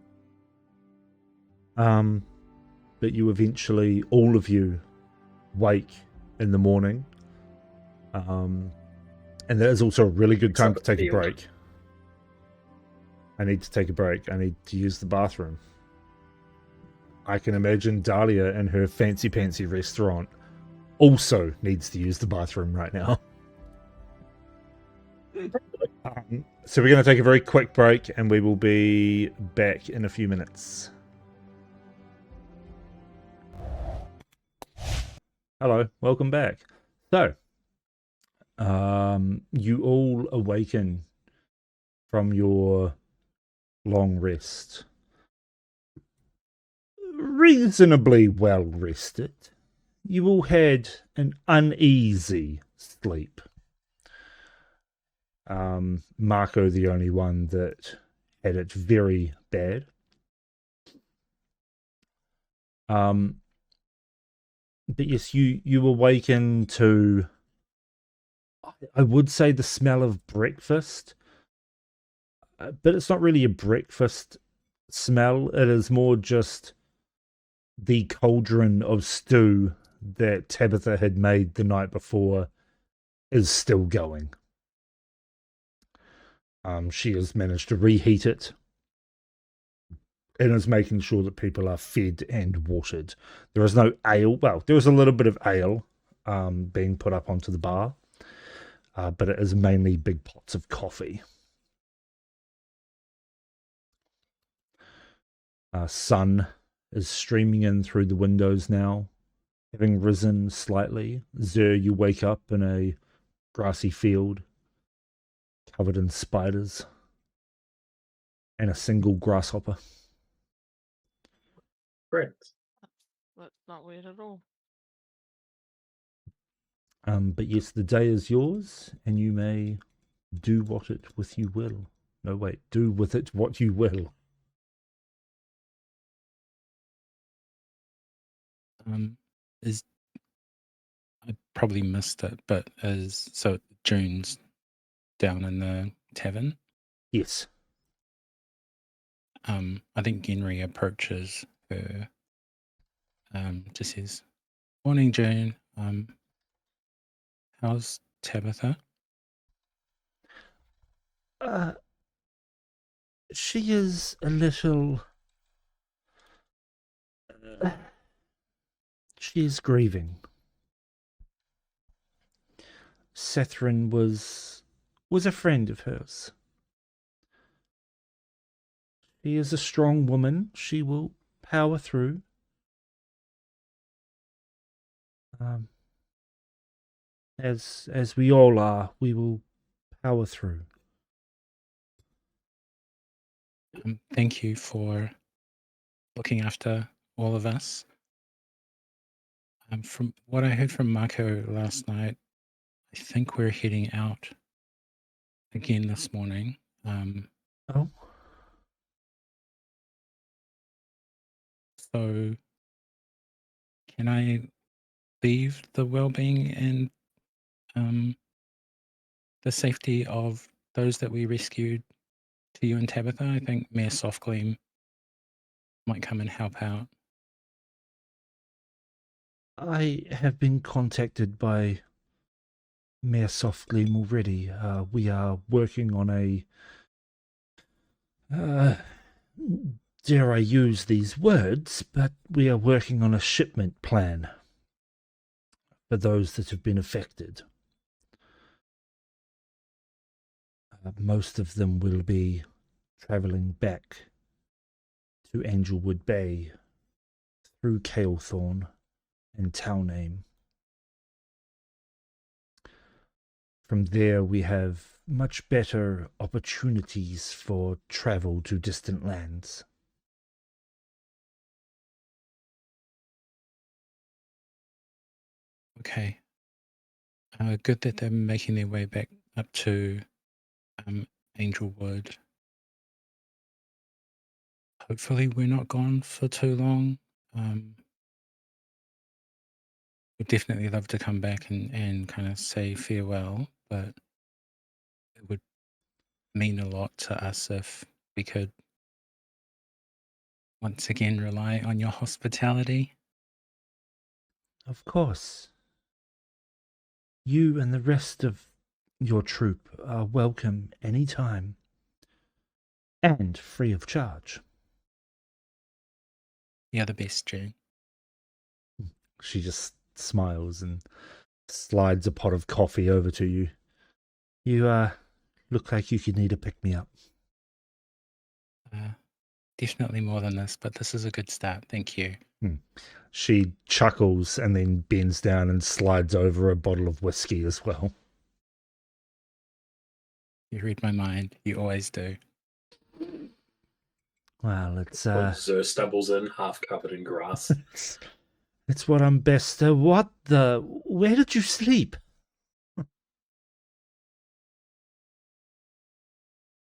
But you eventually, all of you, wake in the morning. And that is also a really good time to Except take a Field. break. I need to take a break. I need to use the bathroom. I can imagine Dahlia in her fancy pantsy restaurant also needs to use the bathroom right now. So we're going to take a very quick break and we will be back in a few minutes. Hello, welcome back. So, you all awaken from your long rest. Reasonably well rested. You all had an uneasy sleep. Marco, the only one that had it very bad. But yes, you awaken to, I would say, the smell of breakfast. But it's not really a breakfast smell. It is more just the cauldron of stew that Tabitha had made the night before is still going. She has managed to reheat it and is making sure that people are fed and watered. There is no ale. Well, there is a little bit of ale being put up onto the bar, but it is mainly big pots of coffee. Sun is streaming in through the windows now, having risen slightly. Zer, you wake up in a grassy field covered in spiders and a single grasshopper. Great. That's not weird at all. But yes, the day is yours, and you may do what it with you will. No, wait, do with it what you will. Is I probably missed it, but so June's down in the tavern. Yes. I think Henry approaches her. Just says, "Morning, June. How's Tabitha?" She is a little. She is grieving. Sethrin was a friend of hers. She is a strong woman. She will power through. As we all are, we will power through. Thank you for looking after all of us. From what I heard from Marco last night, I think we're heading out again this morning. Oh, So can I leave the well-being and the safety of those that we rescued to you and Tabitha? I think Mayor Softgleam might come and help out. I have been contacted by Mayor Softgleam already. We are working on a. Dare I use these words, but we are working on a shipment plan for those that have been affected. Most of them will be travelling back to Angelwood Bay through Kalethorn and Towname. From there, we have much better opportunities for travel to distant lands. Okay. Good that they're making their way back up to Angelwood. Hopefully we're not gone for too long. We'd definitely love to come back and kind of say farewell, but it would mean a lot to us if we could once again rely on your hospitality. Of course. You and the rest of your troop are welcome any time, and free of charge. You're the best, June. She just smiles and slides a pot of coffee over to you. You look like you could need a pick-me-up. Definitely more than this, but this is a good start. Thank you. She chuckles and then bends down and slides over a bottle of whiskey as well. You read my mind. You always do. Well, it's Zer stumbles in, half covered in grass. it's what I'm best. Where did you sleep?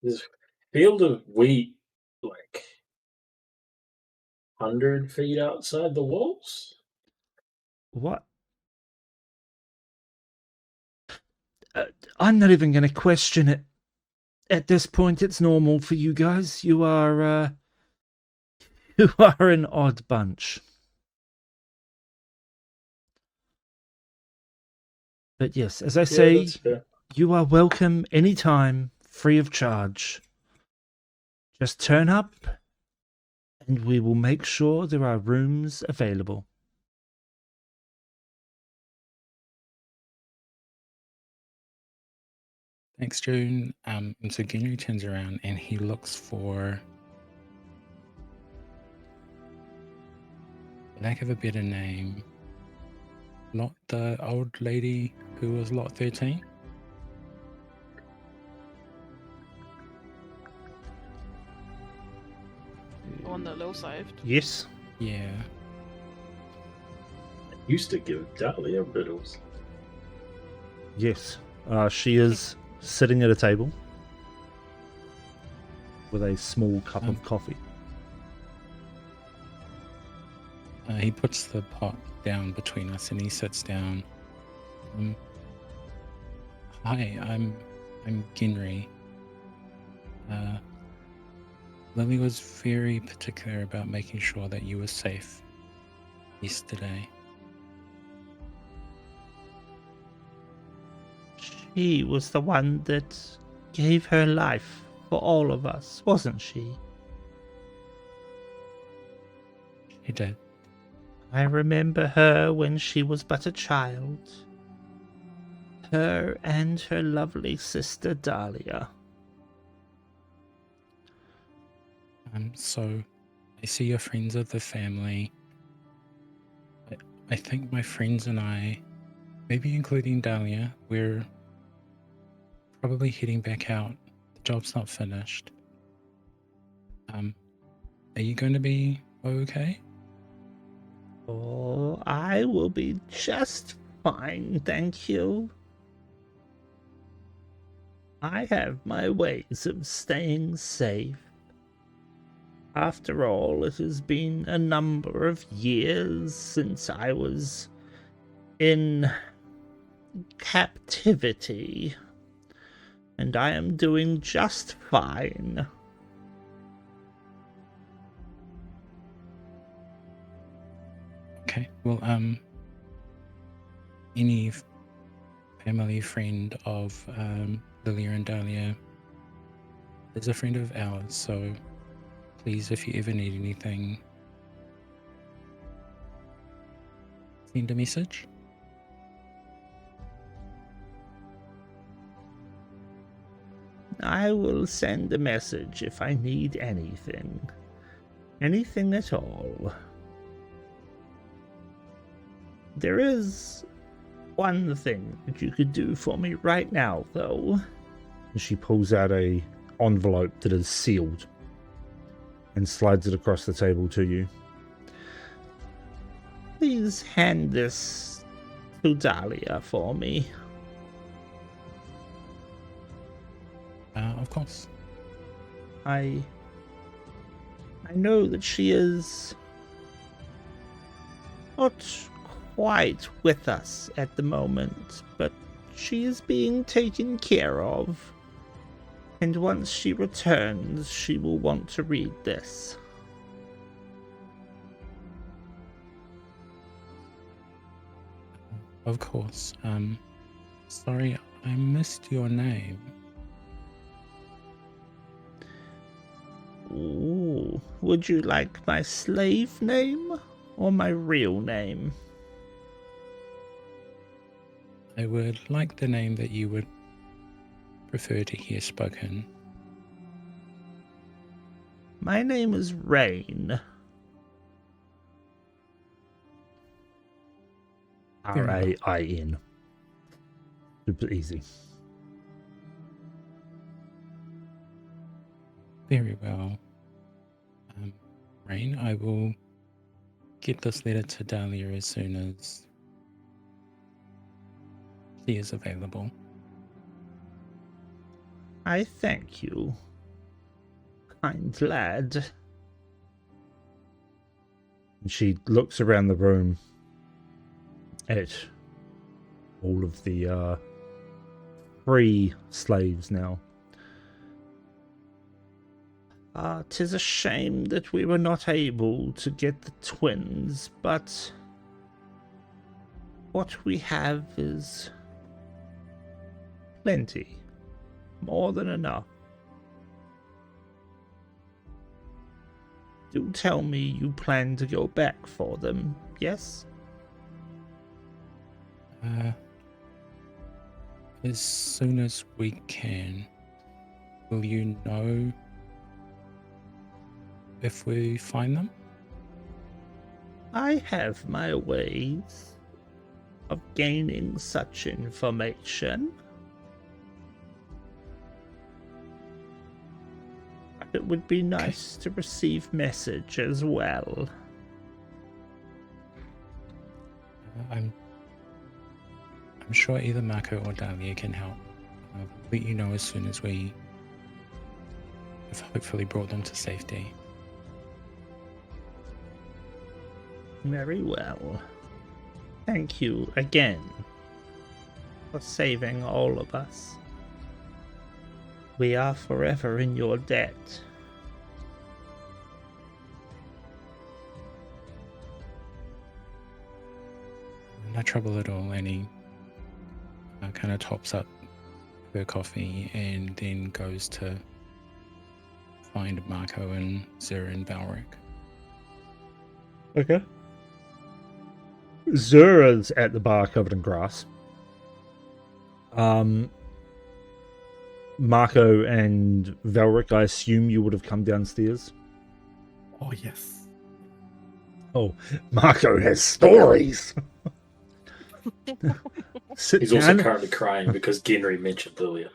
There's a field of wheat, like 100 feet outside the walls. What? I'm not even going to question it. At this point, it's normal for you guys. You are an odd bunch. But yes, as I say, that's fair. you are welcome anytime, free of charge. Just turn up, and we will make sure there are rooms available. Thanks, June. And so Ginyu turns around and he looks for, lack of a better name, not the old lady who was Lot 13? The one that Lil saved. Yes. Yeah. used to give Dahlia riddles. Yes. She is sitting at a table with a small cup of coffee. He puts the pot down between us and he sits down. Hi, I'm Ginry. Lily was very particular about making sure that you were safe yesterday. She was the one that gave her life for all of us, wasn't she? She did. I remember her when she was but a child. Her and her lovely sister Dahlia. So I see you're friends of the family. I think my friends and I, maybe including Dahlia, we're probably heading back out. The job's not finished. Are you going to be okay? Oh, I will be just fine, thank you. I have my ways of staying safe. After all, it has been a number of years since I was in captivity, and I am doing just fine. Okay, well, any family friend of Lilia and Dahlia is a friend of ours, so please, if you ever need anything, send a message. I will send a message if I need anything. Anything at all. There is one thing that you could do for me right now, though. And she pulls out a envelope that is sealed and slides it across the table to you. Please hand this to Dahlia for me. Of course. I know that she is not quite with us at the moment, but she is being taken care of. And once she returns, she will want to read this. Of course. Sorry, I missed your name. Ooh, would you like my slave name or my real name? I would like the name that you would prefer to hear spoken. My name is Rain. R-A-I-N. Super easy. Very well. Rain, I will get this letter to Dahlia as soon as she is available. I thank you, kind lad. And she looks around the room at all of the free slaves now. 'Tis a shame that we were not able to get the twins, but what we have is plenty, more than enough. Do tell me you plan to go back for them, yes? As soon as we can. Will you know if we find them? I have my ways of gaining such information. But it would be nice to receive message as well. I'm sure either Marco or Dahlia can help. I'll let you know as soon as we have hopefully brought them to safety. Very well. Thank you again for saving all of us. We are forever in your debt. No trouble at all. Annie kind of tops up her coffee and then goes to find Marco and Zera and Valric. Okay. Zura's at the bar covered in grass. Marco and Valric, I assume you would have come downstairs. Oh, yes. Oh, Marco has stories. Sit He's down. also currently crying because Genry mentioned earlier.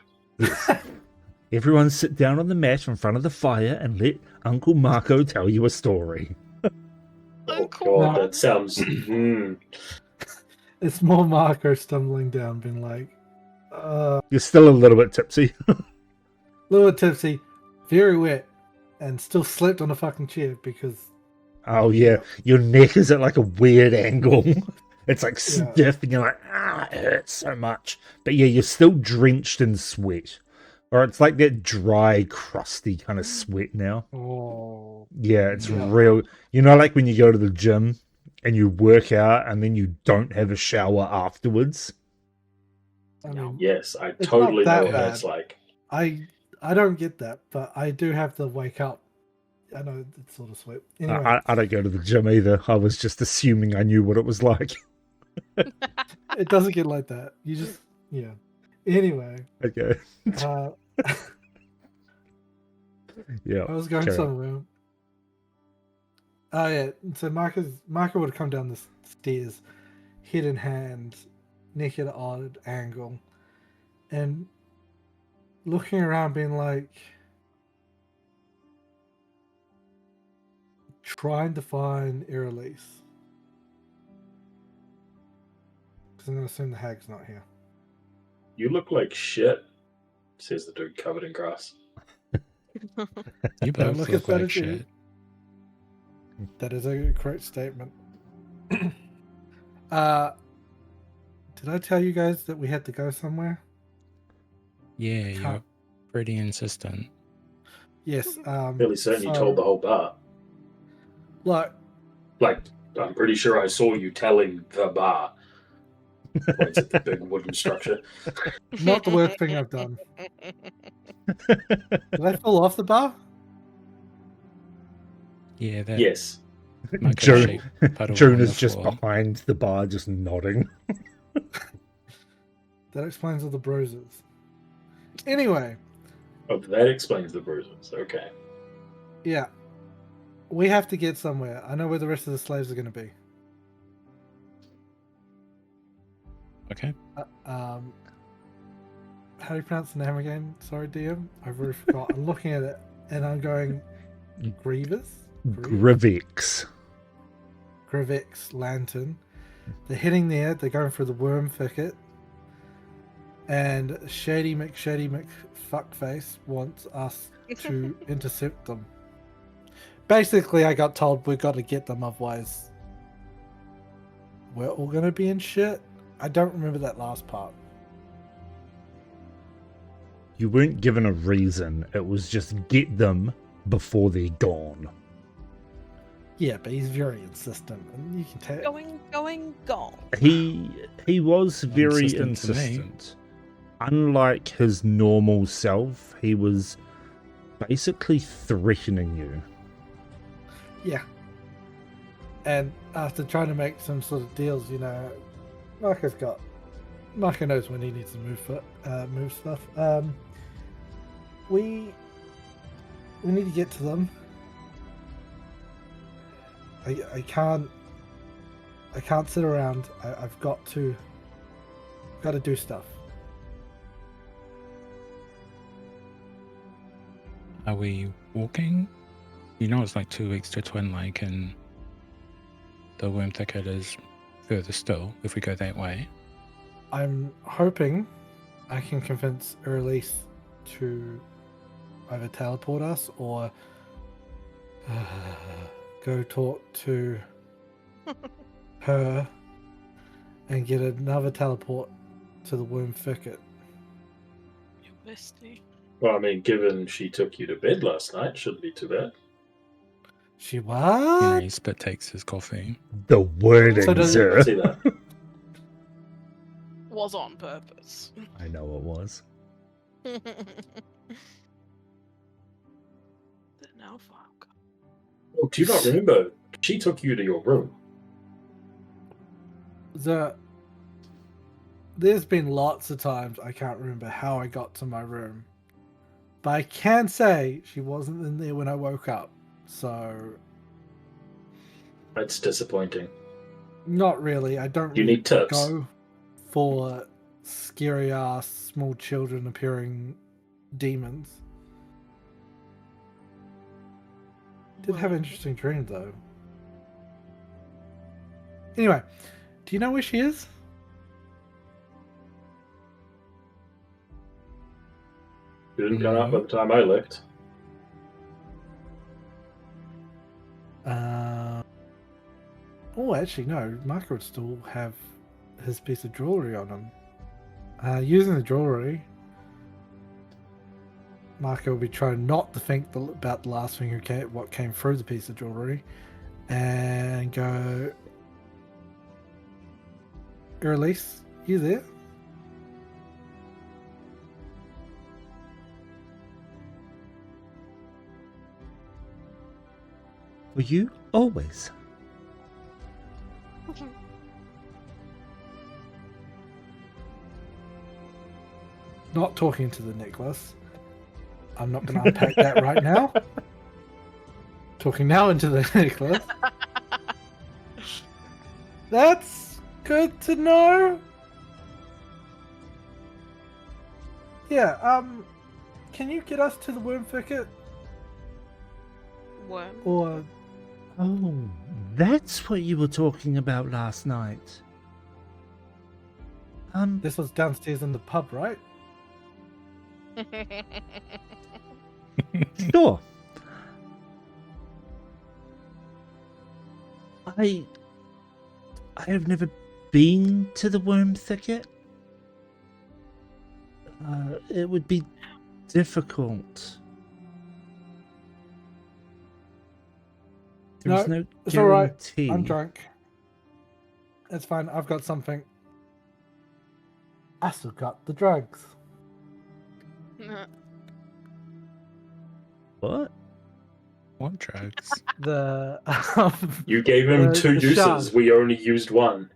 Everyone sit down on the mat in front of the fire and let Uncle Marco tell you a story. Oh Uncle god, No. that sounds... It's more Marco stumbling down, being like, You're still a little bit tipsy. little tipsy, very wet, and still slept on a fucking chair because Oh yeah, your neck is at like a weird angle. It's like stiff and you're like, it hurts so much. But yeah, you're still drenched in sweat. Or it's like that dry, crusty kind of sweat now. oh, Yeah, it's Yeah. real. You know, like when you go to the gym and you work out and then you don't have a shower afterwards? I mean, Yes, I it's totally not know that what that's bad. like. I don't get that, but I do have to wake up. I know it's sort of sweat. Anyway, I don't go to the gym either. I was just assuming I knew what it was like. it doesn't get like that. You just, yeah. Anyway, Okay. uh, Yeah. I was going carry on. somewhere. Oh yeah, so Marco would come down the stairs, head in hand, neck at an odd angle, and looking around, being like, trying to find Erelise. Because I'm going to assume the hag's not here. You look like shit, says the dude covered in grass. You Don't both look look as bad like as you. shit. That is a correct statement. Did I tell you guys that we had to go somewhere? Yeah, you're pretty insistent. Yes. Fairly certain you so, told the whole bar. Look, Like, I'm pretty sure I saw you telling the bar. Points at the big wooden structure. not the worst thing I've done. Did I fall off the bar? Yeah, that Yes. Marco June, shaped puddle June on the is just floor. behind the bar, just nodding. That explains all the bruises. Anyway, Oh, that explains the bruises. Okay. yeah. We have to get somewhere. I know where the rest of the slaves are going to be. Okay. How do you pronounce the name again? Sorry, DM. I've already forgot. I'm looking at it and I'm going Grievous? Grivix. Grivix Lantern. They're heading there. They're going through the worm thicket. And Shady McFuckface wants us to intercept them. Basically, I got told we've got to get them, otherwise we're all going to be in shit. I don't remember that last part. You weren't given a reason. It was just get them before they're gone. Yeah, but he's very insistent, and you can tell. Gone. He was very Insistent to me. insistent. Unlike his normal self, he was basically threatening you. Yeah. And after trying to make some sort of deals, you know, Marco knows when he needs to move stuff. We need to get to them. I can't sit around. I've got to do stuff. Are we walking? You know it's like 2 weeks to Twin Lake and the worm thicket is further still if we go that way. I'm hoping I can convince Elise to either teleport us or go talk to her and get another teleport to the worm thicket. Your bestie. Well, I mean, given she took you to bed last night, shouldn't be too bad. She what? Henry spit takes his coffee. The wording, So does- sir. See that? Was on purpose. I know it was. The now fuck. Oh, do you not remember? She took you to your room. There's been lots of times I can't remember how I got to my room. But I can say she wasn't in there when I woke up. So, That's disappointing. not really. I don't You really need tips. go for scary ass small children appearing demons. Did have an interesting dream though. Anyway, do you know where she is? Didn't get up by the time I left. Oh, actually, no. Marco would still have his piece of jewelry on him. Using the jewelry, Marco will be trying not to think about the last thing what came through the piece of jewelry, and go. Elise, you there? For you, always. Not talking to the necklace. I'm not going to unpack that right now. Talking now into the necklace. That's good to know. Yeah, can you get us to the worm thicket? Worm. Or Oh, that's what you were talking about last night. this was downstairs in the pub, right? Sure. I have never been to the worm thicket. It would be difficult. There's no It's all right. guarantee. I'm drunk. It's fine. I've got something. I still got the drugs. What? What drugs? The You gave him The- two the uses. shard. We only used one.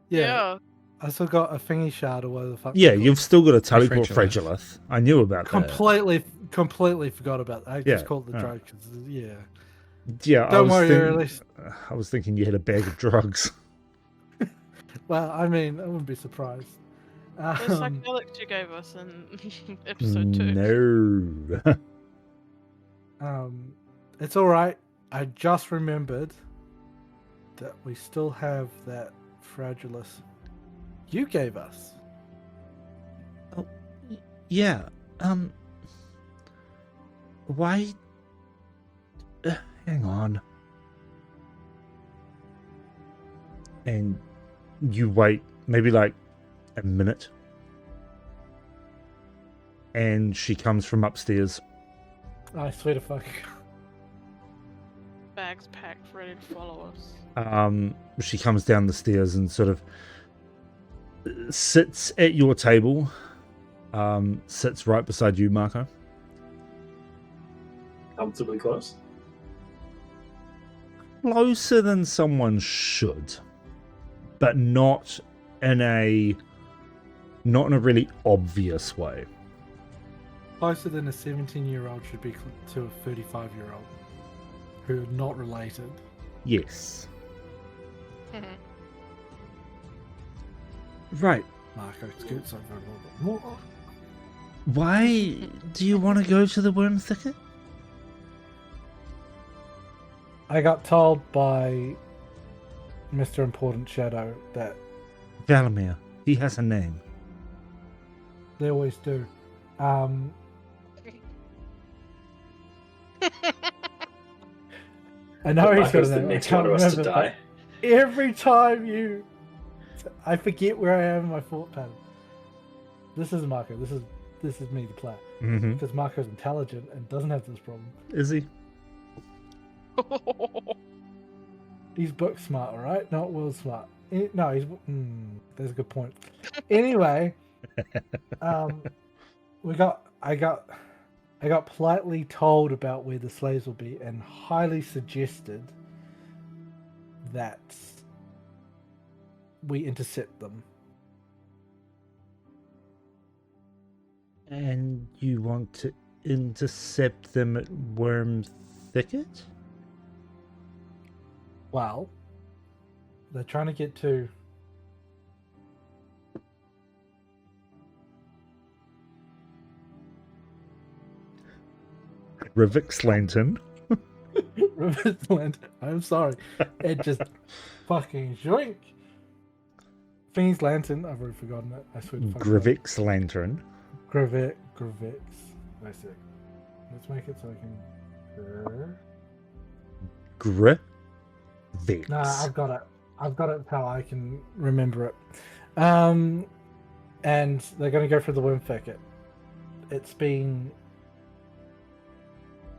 yeah, I still got a thingy shard or whatever the fuck. Yeah, it's called. you've still got a teleport Fragilith. fragilith. I knew about that. completely forgot about that. I just Yeah, called it the yeah. drug. 'Cause, yeah. Yeah, Don't worry, Elise. I was thinking you had a bag of drugs. Well, I mean, I wouldn't be surprised. The Um, psychedelics you gave us in episode 2. No. it's all right. I just remembered that we still have that Fragilis you gave us. Yeah. Why? Hang on. And you wait maybe like a minute. And she comes from upstairs. I swear to fuck. Bags packed, ready to follow us. She comes down the stairs and sort of sits at your table. Sits right beside you, Marco. Comfortably close. Closer than someone should, but not in a really obvious way. Closer than a 17-year-old should be to a 35-year-old who are not related. Yes. Right. Marco scoots over a little bit more. Why do you want to go to the worm thicket? I got told by Mr. Important Shadow that Valimir. He has a name. they always do. I know he's got Marco's a the name. I next can't one of us to remember. die. But every time I forget where I am in my thought pattern. This is Marco. This is me, the player. Mm-hmm. Because Marco's intelligent and doesn't have this problem. Is he? He's book smart, all right? Not world smart. No, he's. There's a good point. Anyway, I got politely told about where the slaves will be, and highly suggested that we intercept them. And you want to intercept them at Worm Thicket? Well, they're trying to get to. Rivix Lantern. Riversland. I'm sorry. It just fucking joink. Fiend's Lantern. I've already forgotten it. I swear to fucking God. Grivix Lantern. Gravix. Wait a sec. Let's make it so I can. Grivix. Nah, I've got it. I've got it how I can remember it. And they're going to go for the Worm Thicket. It's been.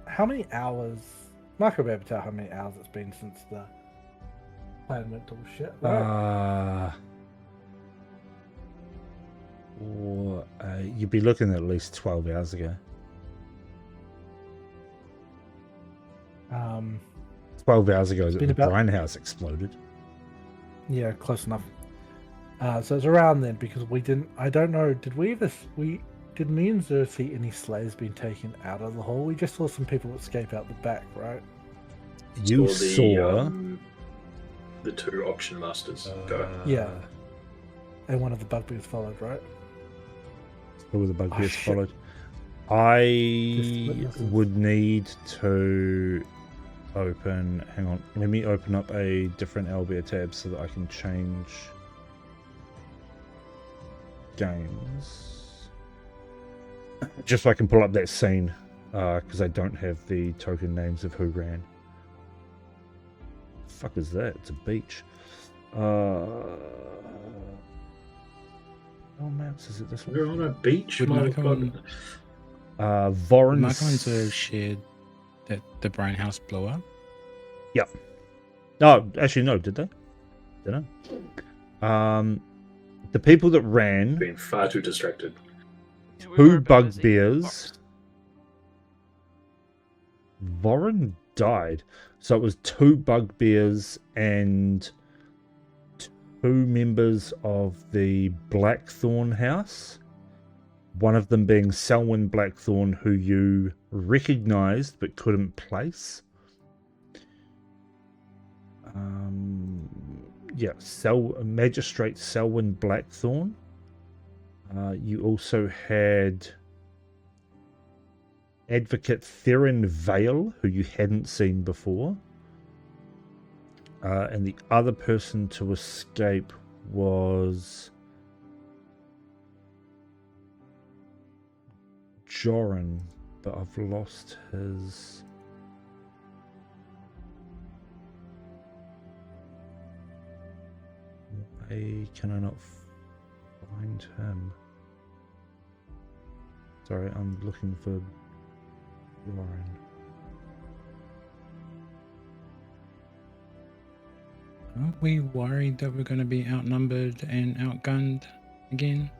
How many hours? Mark will be able to tell how many hours it's been since the plan went to shit, right? You'd be looking at least 12 hours ago. 12 hours ago, been the about- brine house exploded. Yeah, close enough. So it's around then because we didn't. I don't know. Did we ever? Did me and Zer see any slaves being taken out of the hall? We just saw some people escape out the back, right? You Saw saw. the two auction masters go. Yeah. And one of the bugbears followed, right? Who the bugbears shit. followed? I witnesses. would need to open. Hang on. Let me open up a different Albia tab so that I can change games. Just so I can pull up that scene, because I don't have the token names of who ran. The fuck is that? It's a beach. Oh, maps, is it this one? We're on a beach. Would My Marco God. and- Voron. Marco and Zer shared that the brine house blew up. No, actually, no. Did they? Don't know. The people that ran. Been far too distracted. Yeah, we Two were a bit busy in the bugbears. forest. Voron died. So it was two bugbears and two members of the Blackthorn house. One of them being Selwyn Blackthorn, who you recognized but couldn't place. Magistrate Selwyn Blackthorn. You also had Advocate Theron Vale, who you hadn't seen before. And the other person to escape was Joran, but I've lost his... Why can I not find him? Sorry, I'm looking for Joran. Aren't we worried that we're going to be outnumbered and outgunned again?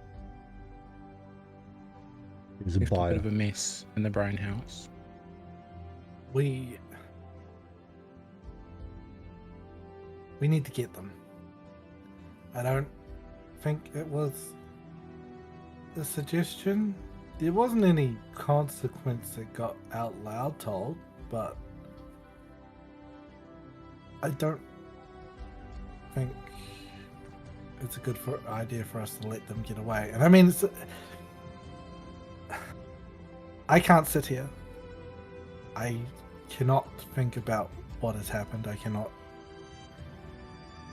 He was a Left a bit buyer. of a mess in the brine house. We need to get them. I don't think it was a suggestion. There wasn't any consequence that got out loud told, but I don't think it's a good idea for us to let them get away. And I mean, I can't sit here. I cannot think about what has happened. I cannot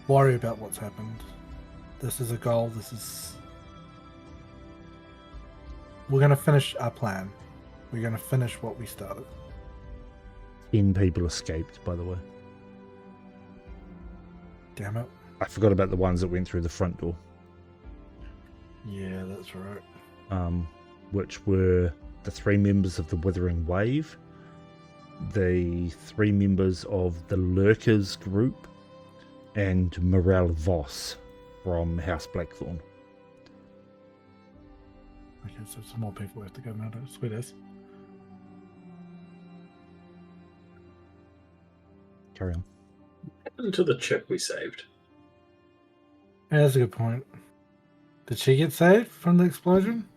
worry about what's happened. This is a goal. We're going to finish our plan. We're going to finish what we started. 10 people escaped, by the way. Damn it. I forgot about the ones that went through the front door, Yeah, that's right. which were the 3 members of the Withering Wave, the 3 members of the Lurkers group, and Morel Voss from House Blackthorn. Okay, so some more people have to go now. Sweet as. Carry on. What happened to the chick we saved? Yeah, that's a good point. Did she get saved from the explosion?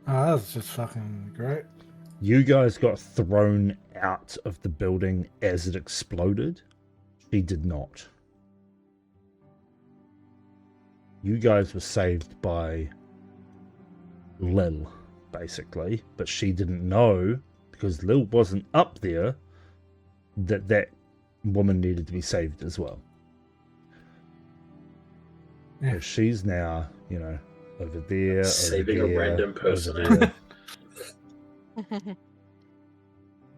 Oh, that was just fucking great. You guys got thrown out of the building as it exploded. She did not. You guys were saved by Lil, basically, but she didn't know, because Lil wasn't up there, that woman needed to be saved as well. Yeah. So she's now, over there, Saving over a there, random over person. there.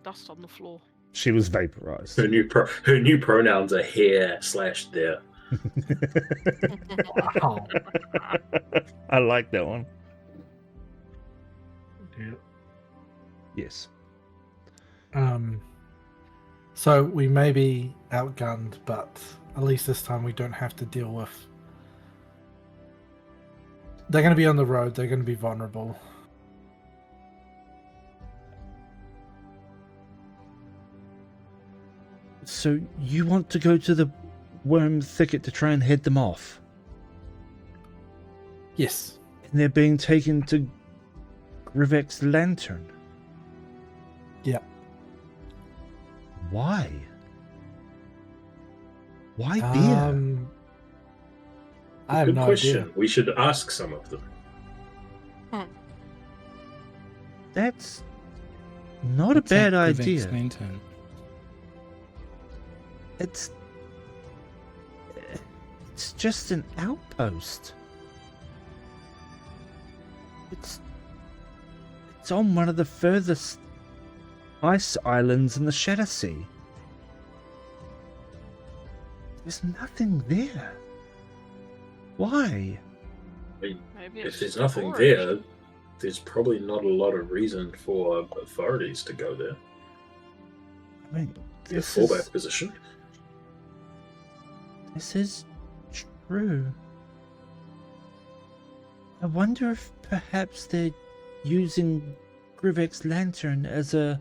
Dust on the floor. She was vaporized. Her new pronouns are here/there. Wow. I like that one. Yeah. Yes. So we may be outgunned, but at least this time we don't have to deal with. They're going to be on the road. They're going to be vulnerable. So you want to go to the worm thicket to try and head them off? Yes. And they're being taken to Grivek's lantern? Yeah. Why? Why there? I have Good no question. idea. We should ask some of them. That's not What's a bad that Grivek's idea. lantern? It's just an outpost. It's on one of the furthest ice islands in the Shadow Sea. There's nothing there. Why? I mean, Maybe if it's there's just nothing storage. there, there's probably not a lot of reason for authorities to go there. I mean, The this fallback is, position. this is true. I wonder if perhaps they're using Grivek's lantern as a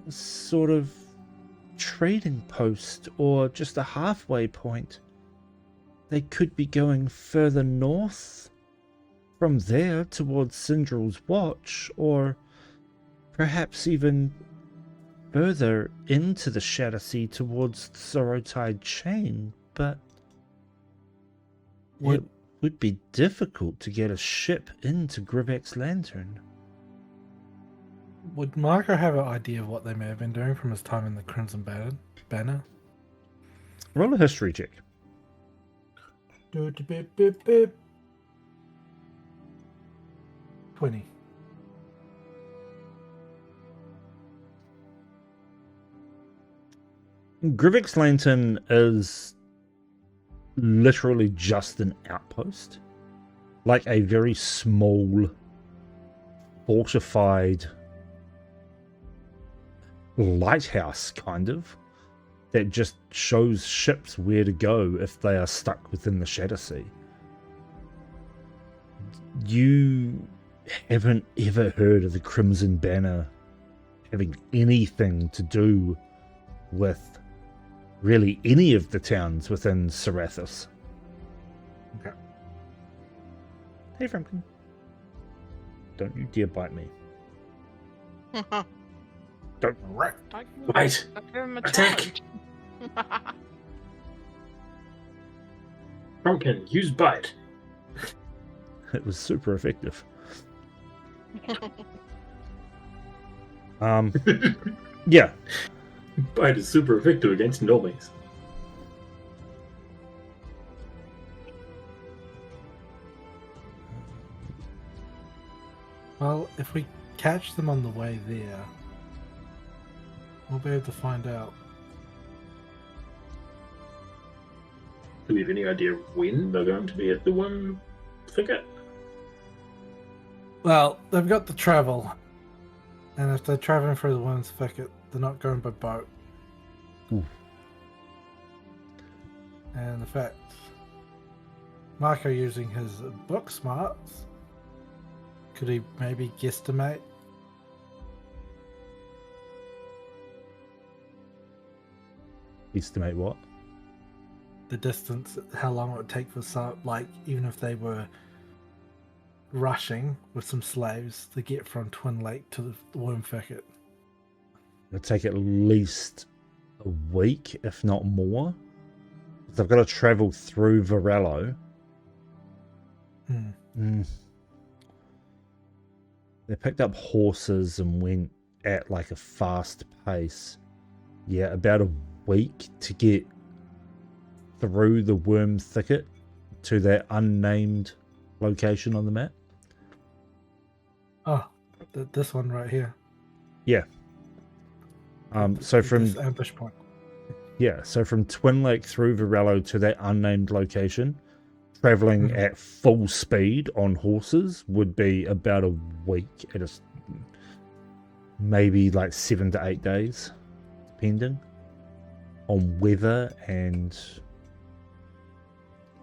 sort of trading post or just a halfway point. They could be going further north from there towards Syndrel's Watch, or perhaps even further into the Shadow Sea towards the Sorrowtide Chain, but it would be difficult to get a ship into Grivek's lantern. Would Marco have an idea of what they may have been doing from his time in the Crimson Banner? Roll a history check. Do beep beep beep. 20. Grivek's lantern is literally just an outpost, like a very small, fortified lighthouse, kind of, that just shows ships where to go if they are stuck within the Shadow Sea. You haven't ever heard of the Crimson Banner having anything to do with really any of the towns within Serathis. Okay. Hey, Frumpkin. Don't you dare bite me. Don't. Right. Wait. Give him a Attack. challenge. Pumpkin, use bite. It was super effective. Yeah. Bite is super effective against normies. Well, if we catch them on the way there, we'll be able to find out. Do we have any idea when they're going to be at the worm thicket? Well, they've got to travel. And if they're traveling through the worm's thicket, they're not going by boat. Ooh. And the fact Marco using his book smarts, could he maybe guesstimate? Estimate what? The distance, how long it would take for some, like, even if they were rushing with some slaves to get from Twin Lake to the worm thicket. It'll take at least a week, if not more. They've got to travel through Varello. They picked up horses and went at like a fast pace. Yeah, about a week to get through the worm thicket to that unnamed location on the map. Oh, this one right here. Yeah. So from this ambush point. Yeah, so from Twin Lake through Varello to that unnamed location, traveling at full speed on horses would be about a week. It is maybe like 7 to 8 days, depending on weather and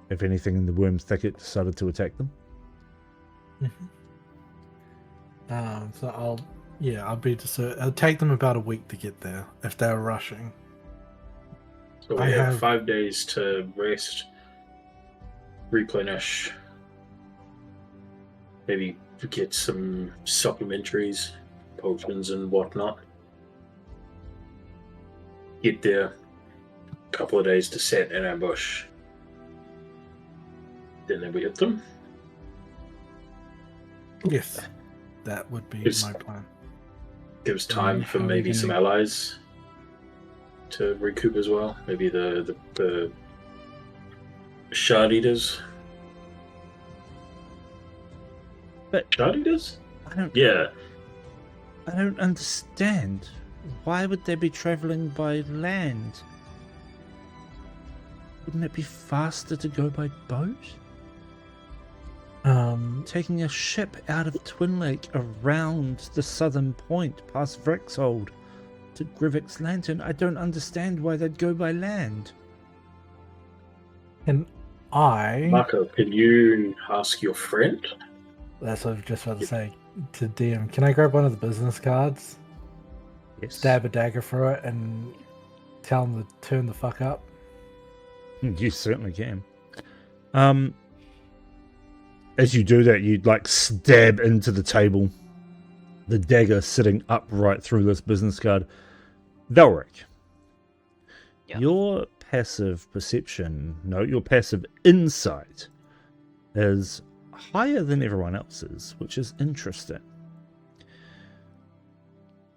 if anything in the worm thicket decided to attack them. So it'll take them about a week to get there if they're rushing. So we have 5 days to rest, replenish, maybe get some supplementaries, potions and whatnot. Get there, a couple of days to set an ambush. Then we hit them. Yes, that would be my plan. Gives time for how are we maybe some gonna- allies to recoup as well. Maybe the shard eaters. But Shard eaters? I don't Yeah. I don't understand. Why would they be traveling by land? Wouldn't it be faster to go by boat? Taking a ship out of Twin Lake around the southern point, past Vrixhold, to Grivik's Lantern. I don't understand why they'd go by land. And I... Marco, can you ask your friend? That's what I was just about to say to DM. Can I grab one of the business cards, Yes. stab a dagger through it, and tell him to turn the fuck up? You certainly can. As you do that, you'd like stab into the table, the dagger sitting upright through this business card. Velric, Yep. your passive perception, no, your passive insight is higher than everyone else's, which is interesting.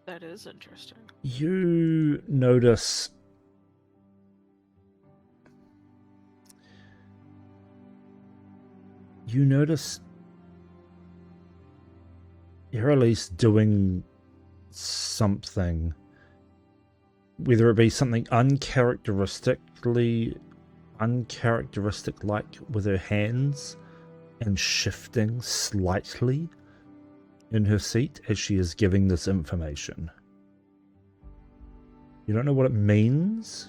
That is interesting. You notice you're at least doing something, whether it be something uncharacteristic like with her hands and shifting slightly in her seat as she is giving this information. You don't know what it means,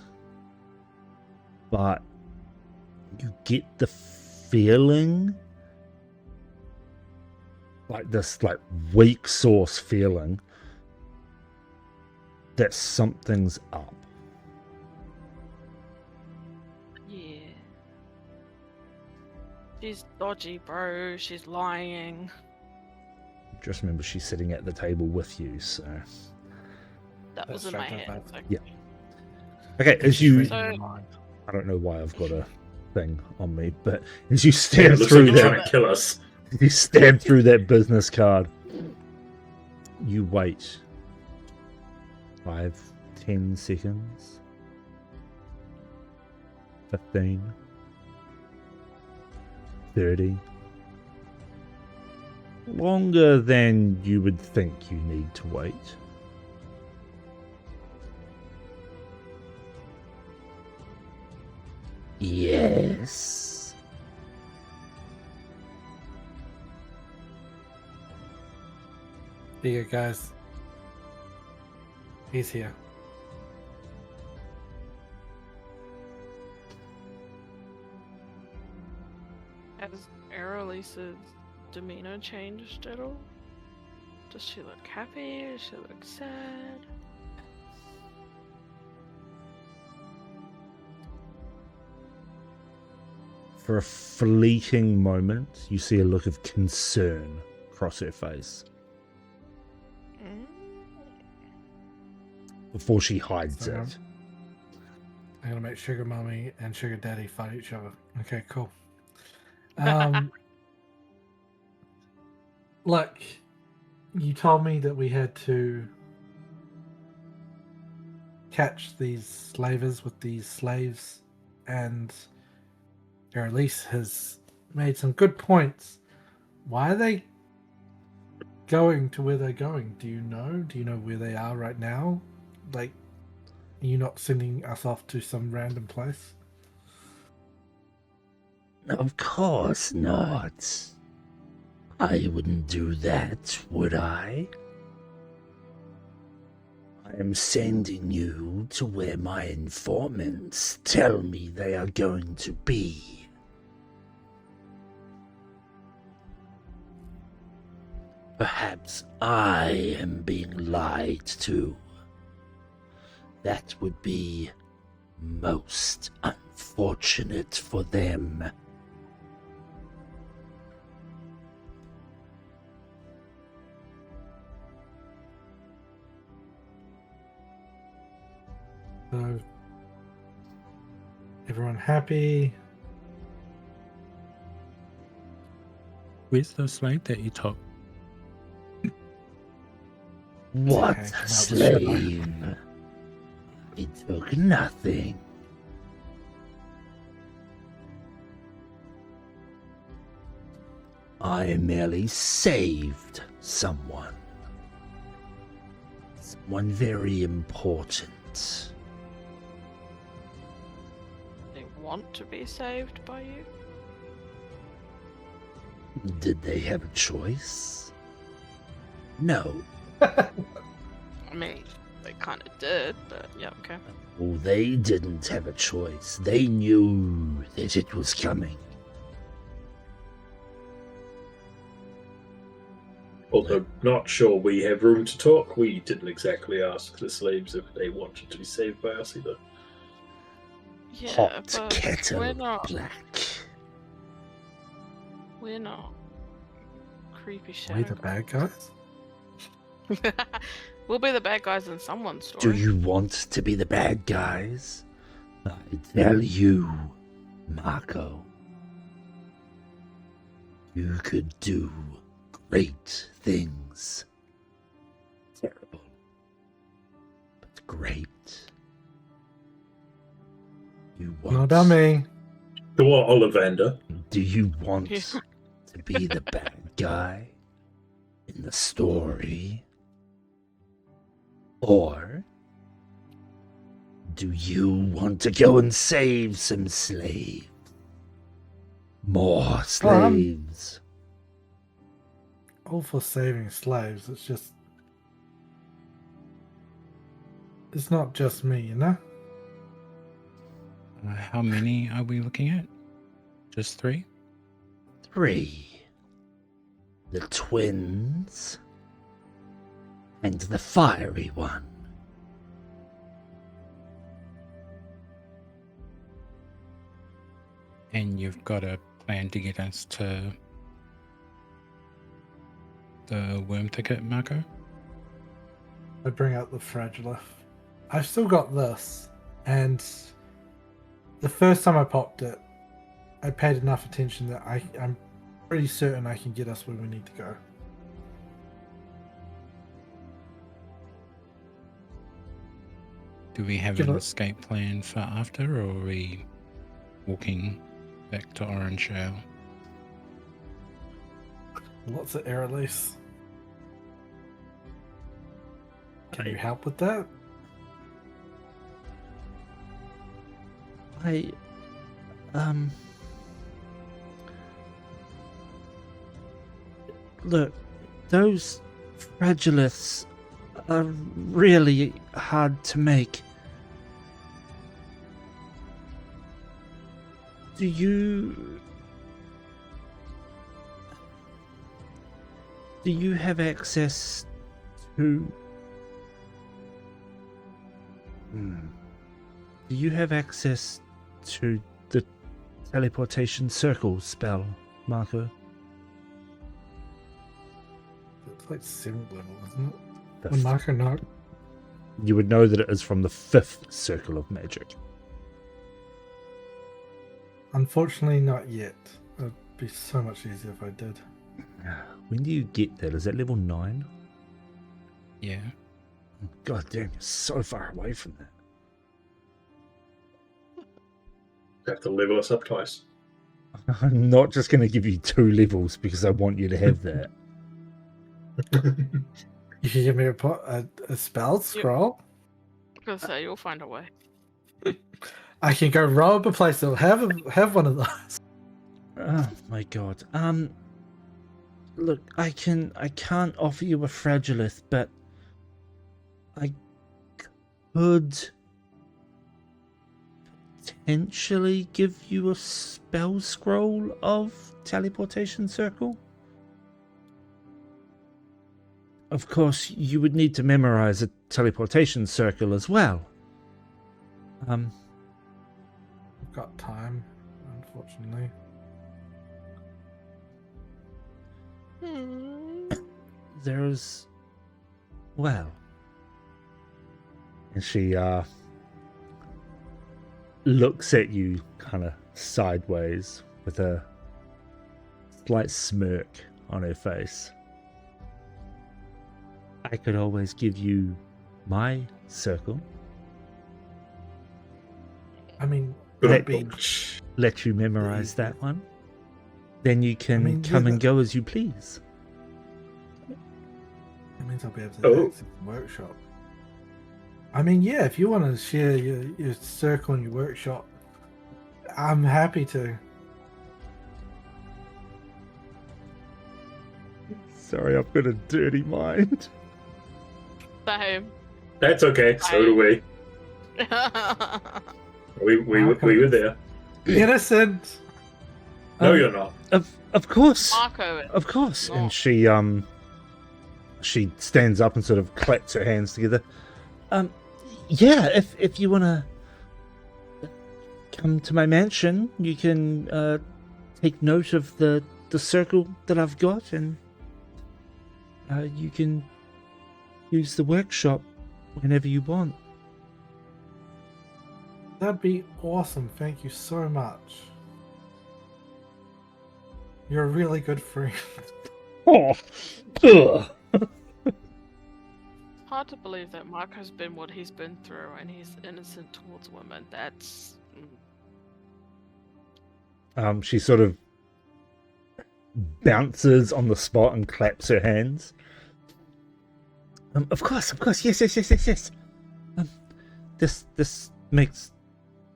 but you get the feeling, like this like weak sauce feeling, that something's up. Yeah. She's dodgy, bro. She's lying. Just remember she's sitting at the table with you, so... That was in my head. So. Yeah. Okay, as you... So- I don't know why I've got a thing on me, but as you Yeah, stab it looks through like you're that... trying to kill us. You stab through that business card. You wait. 5, 10 seconds. 15. 30. Longer than you would think you need to wait. Yes. There you go, guys. He's here. Has Aralisa's demeanor changed at all? Does she look happy? Does she look sad? For a fleeting moment, you see a look of concern cross her face before she hides So, it. I'm gonna make Sugar Mummy and Sugar Daddy fight each other. Okay, cool. Look, you told me that we had to catch these slavers with these slaves, and Aralise has made some good points. Why are they going to where they're going? Do you know? Do you know where they are right now? Like, are you not sending us off to some random place? Of course not. I wouldn't do that, would I? I am sending you to where my informants tell me they are going to be. Perhaps I am being lied to. That would be most unfortunate for them. So, everyone happy? Where's the slave that you took? What Okay, a now the slave! I took nothing. I merely saved someone. Someone very important. They want to be saved by you? Did they have a choice? No. I mean, they kind of did, but yeah, okay. Oh, they didn't have a choice. They knew that it was coming. Although not sure we have room to talk, we didn't exactly ask the slaves if they wanted to be saved by us either. Yeah, Hot but kettle we're not. black. We're not creepy Are we shadow. the bad guys? We'll be the bad guys in someone's Do story. you want to be the bad guys? I tell you, Marco. You could do great things. Terrible, but great. You want? Not about me. Go on, Ollivander. Do you want Yeah. to be the bad guy in the story? Or do you want to go and save some slaves? More slaves? All for saving slaves. It's just. It's not just me, you know? How many are we looking at? Just 3? 3. The twins. And the fiery one. And you've got a plan to get us to the worm ticket, Marco? I bring out the fragilith. I've still got this, and the first time I popped it, I paid enough attention that I'm pretty certain I can get us where we need to go. Do we have Give an it- escape plan for after, or are we walking back to Orange Ale? Lots of air release. Can you help with that? Look, those fragiliths are really hard to make. Do you have access to... Do you have access to the teleportation circle spell, Marco? It's like 7th level, isn't it? The When f- Marco knocked. you would know that it is from the 5th circle of magic. Unfortunately, not yet. It'd be so much easier if I did. When do you get that? Is that level 9? Yeah. God damn, you're so far away from that. You have to level us up twice. I'm not just going to give you 2 levels because I want you to have that. You can give me a spell scroll. I'm gonna say you'll find a way. I can go rob a place that'll have one of those. Oh my god. Look, I can't offer you a fragilith, but I could potentially give you a spell scroll of teleportation circle. Of course, you would need to memorize a teleportation circle as well. I've got time, unfortunately. There's... well... And she looks at you kind of sideways with a slight smirk on her face. I could always give you my circle. I mean, Let- it'd be Let you memorize that one. Then you can mean, yeah, come and that- go as you please. That means I'll be able to Oh. access the workshop. I mean, yeah, if you want to share your circle and your workshop, I'm happy to. Sorry, I've got a dirty mind. Same. That's okay. So do we. We were there. Innocent! No, you're not. Of course. Marco. Of course. No. And she stands up and sort of claps her hands together. Yeah, if you want to come to my mansion, you can take note of the circle that I've got, and you can use the workshop whenever you want. That'd be awesome. Thank you so much. You're a really good friend. Oh, ugh. Hard to believe that Marco's been what he's been through and he's innocent towards women. That's She sort of bounces on the spot and claps her hands. Of course, yes. This makes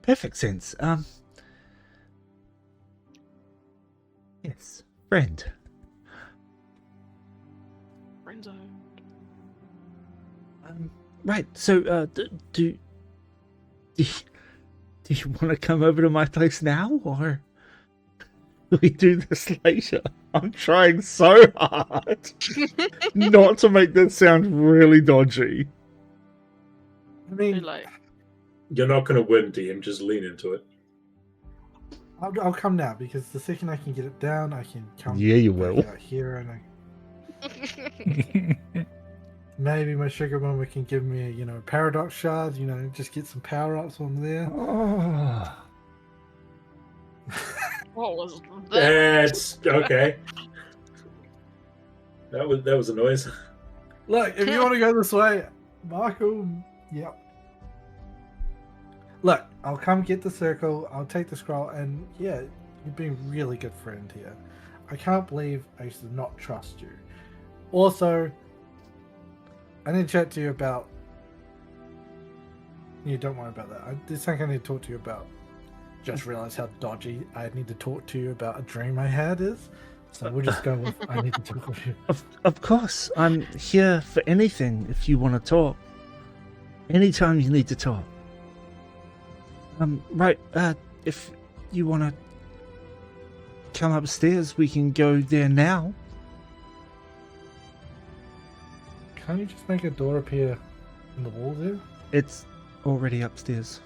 perfect sense. Yes, friend. friend zone. Right. So, do you want to come over to my place now, or We do this later. I'm trying so hard not to make that sound really dodgy. I Be mean, like, You're not going to win, DM. Just lean into it. I'll come now because the second I can get it down, I can come. Yeah, you back will. out here, and maybe my sugar mama can give me, a paradox shard. Just get some power ups on there. Oh. what was that? That's okay. That was a noise. Look, if you want to go this way, Marco. Yep. Look, I'll come get the circle. I'll take the scroll, and yeah, you've been a really good friend here. I can't believe I used to not trust you. Also, I need to chat to you about. Yeah, don't worry about that. There's something I need to talk to you about. Just realized how dodgy I need to talk to you about a dream I had is. So we'll just go with I need to talk with you. Of course, I'm here for anything if you want to talk. Anytime you need to talk. Right, if you want to come upstairs, we can go there now. Can't you just make a door appear in the wall there? It's already upstairs.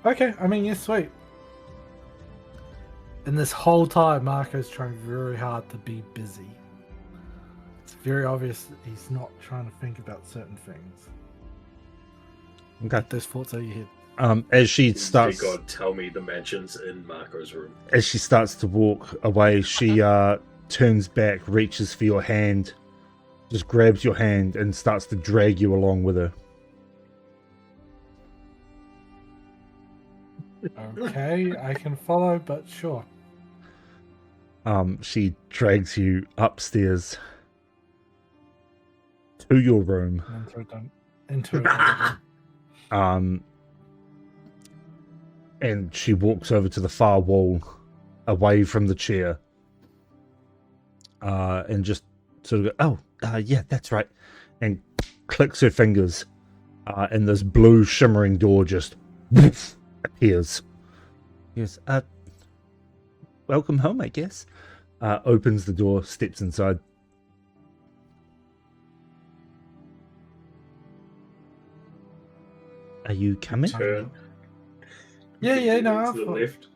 Okay, I mean, yeah, sweet. And this whole time, Marco's trying very hard to be busy. It's very obvious that he's not trying to think about certain things. Okay. Those thoughts are your head. As she starts, Dear God, tell me the mansion's in Marco's room. as she starts to walk away, she turns back, reaches for your hand, just grabs your hand, and starts to drag you along with her. Okay, I can follow, but sure. She drags you upstairs to your room. Into it. And she walks over to the far wall, away from the chair, and just sort of go, yeah, that's right, and clicks her fingers, and this blue shimmering door just appears. Yes, welcome home, I guess. Opens the door, steps inside. Are you coming? Turn. Yeah, no, To I'll the follow. left.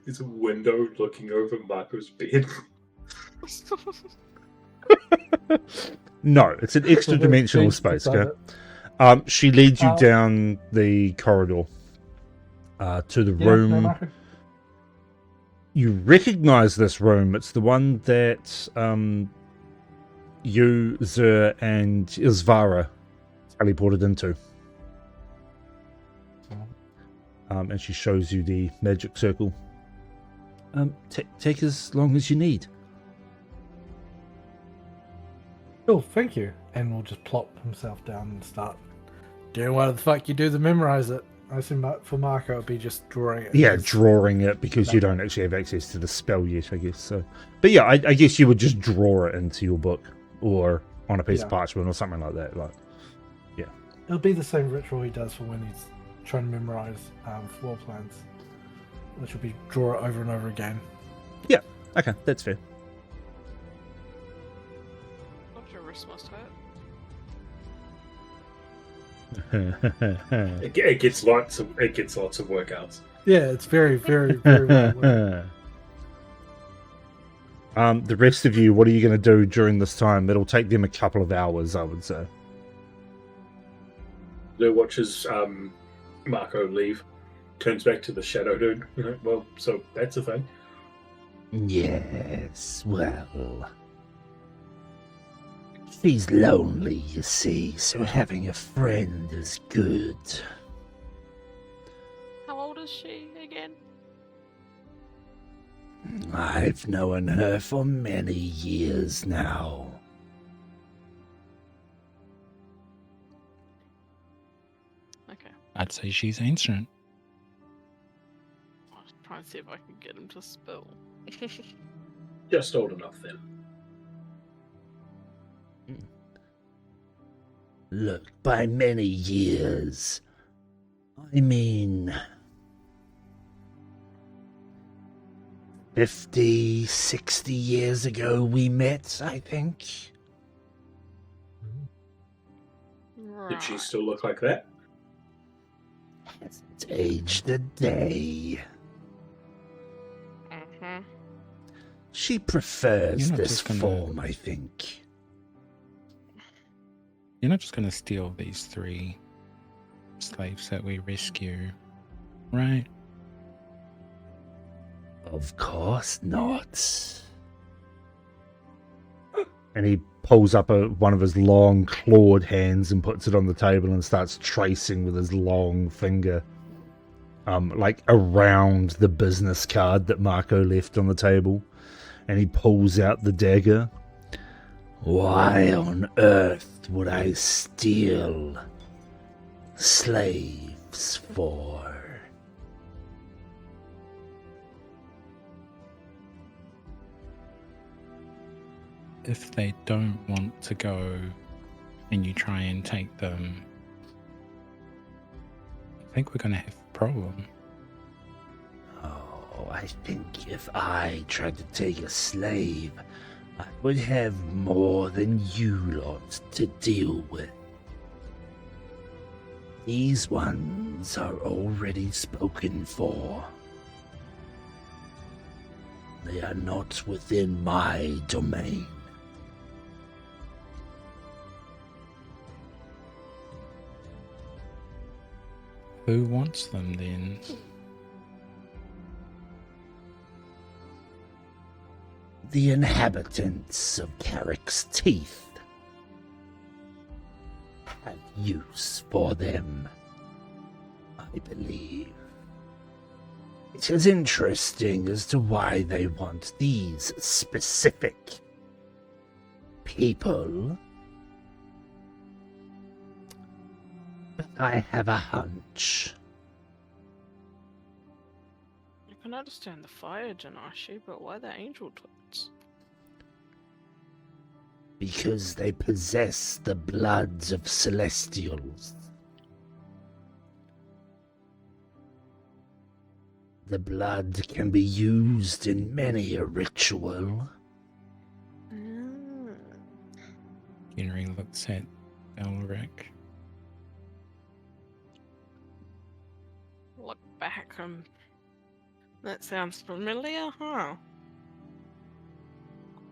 There's a window looking over Marco's bed. No, it's an extra dimensional space. Okay. She leads you down the corridor to the room. No, Marco. You recognize this room. It's the one that you, Zur, and Isvara teleported into. And she shows you the magic circle. Take as long as you need. Cool, thank you. And we'll just plop himself down and start doing what the fuck you do to memorize it. I assume for Marco it'd be just drawing it. Yeah, drawing it, because you don't actually have access to the spell yet, I guess. So, but yeah, I guess you would just draw it into your book or on a piece of parchment or something like that. Like, yeah, It'll be the same ritual he does for when he's trying to memorize floor plans, which will be draw it over and over again. yeah, okay, that's fair. God, your wrist must hurt. It gets lots of workouts. Yeah, it's very, very, very well. The rest of you, what are you going to do during this time? It'll take them a couple of hours, I would say. Lou watches Marco leave, turns back to the shadow dude. Well, so that's a thing. Yes, well. She's lonely, you see, so having a friend is good. How old is she again? I've known her for many years now. Okay. I'd say she's ancient. I'll try and see if I can get him to spill. Just old enough then. Look, by many years, I mean 50, 60 years ago we met, I think. Did she still look like that? Hasn't aged a day. Mm-hmm. She prefers You're not this just gonna- form, I think. You're not just going to steal these 3 slaves that we rescue, right? Of course not. And he pulls up one of his long clawed hands and puts it on the table and starts tracing with his long finger, like around the business card that Marco left on the table. And he pulls out the dagger. Why on earth would I steal slaves for? If they don't want to go and you try and take them, I think we're going to have a problem. Oh, I think if I tried to take a slave, I would have more than you lot to deal with. These ones are already spoken for. They are not within my domain. Who wants them then? The inhabitants of Carrick's Teeth have use for them, I believe. It is interesting as to why they want these specific people. But I have a hunch. I can understand the fire Janashi, but why the angel twins? Because they possess the bloods of celestials. The blood can be used in many a ritual. Henry looks at Elric. Look back, that sounds familiar, huh?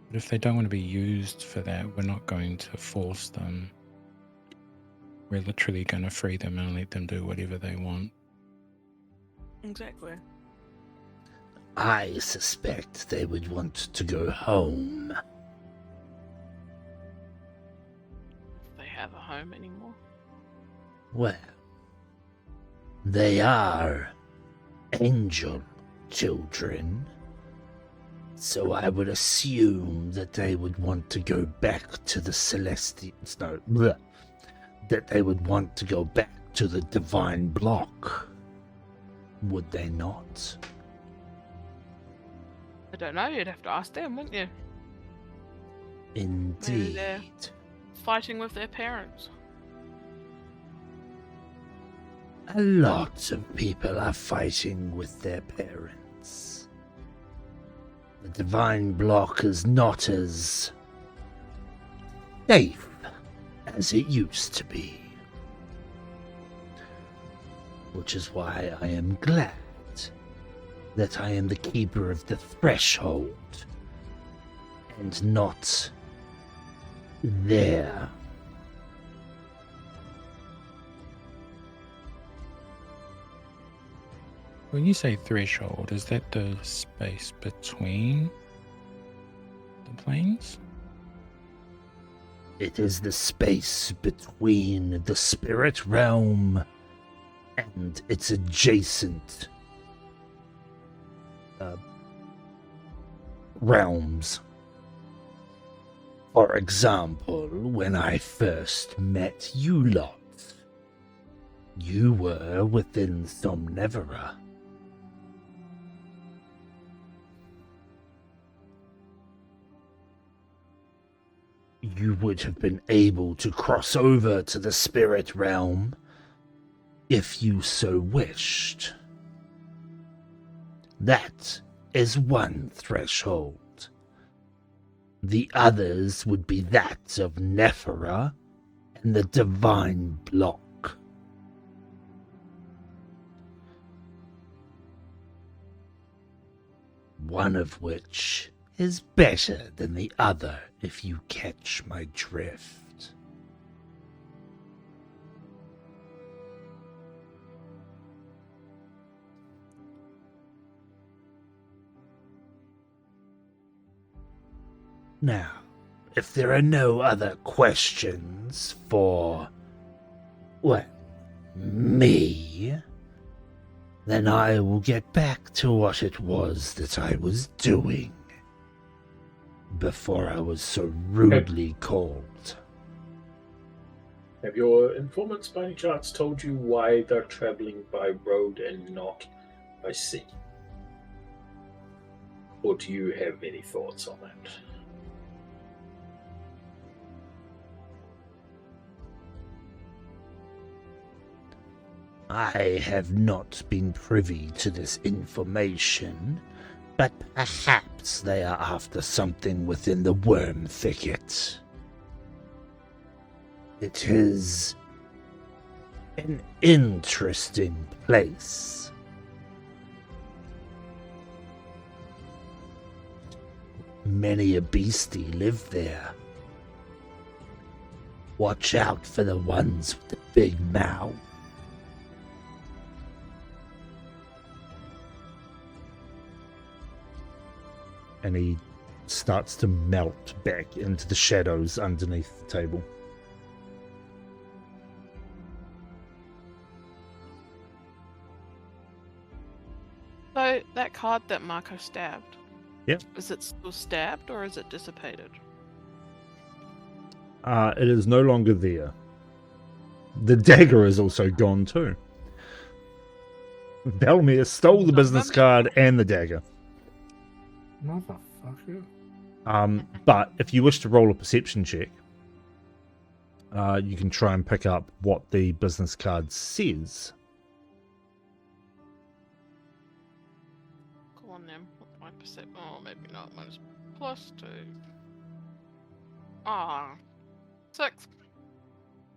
But if they don't want to be used for that, we're not going to force them. We're literally going to free them and let them do whatever they want. Exactly. I suspect they would want to go home. If they have a home anymore. Well, they are angel children, so I would assume that they would want to go back to the celestials. No, bleh, that they would want to go back to the divine block. Would they not? I don't know, you'd have to ask them, wouldn't you? Indeed. they're- Fighting with their parents. A lot of people are fighting with their parents. The divine block is not as safe as it used to be. Which is why I am glad that I am the keeper of the threshold and not there. When you say threshold, is that the space between the planes? It is the space between the spirit realm and its adjacent realms. For example, when I first met you lot, you were within Somnevera. You would have been able to cross over to the spirit realm if you so wished. That is one threshold. The others would be that of Nephera and the divine block. One of which is better than the other, if you catch my drift. Now, if there are no other questions for, well, me, then I will get back to what it was that I was doing before I was so rudely called. Have your informants by any chance told you why they're travelling by road and not by sea? Or do you have any thoughts on that? I have not been privy to this information, but perhaps they are after something within the worm thicket. It is an interesting place. Many a beastie live there. Watch out for the ones with the big mouth. And he starts to melt back into the shadows underneath the table. So that card that Marco stabbed. Yep. Is it still stabbed or is it dissipated? It is no longer there. The dagger is also gone too. Belmere stole the business card and the dagger. Motherfucker. But if you wish to roll a perception check, you can try and pick up what the business card says. Go on then. What's my perception? Oh, maybe not. Minus +2. Ah. 6.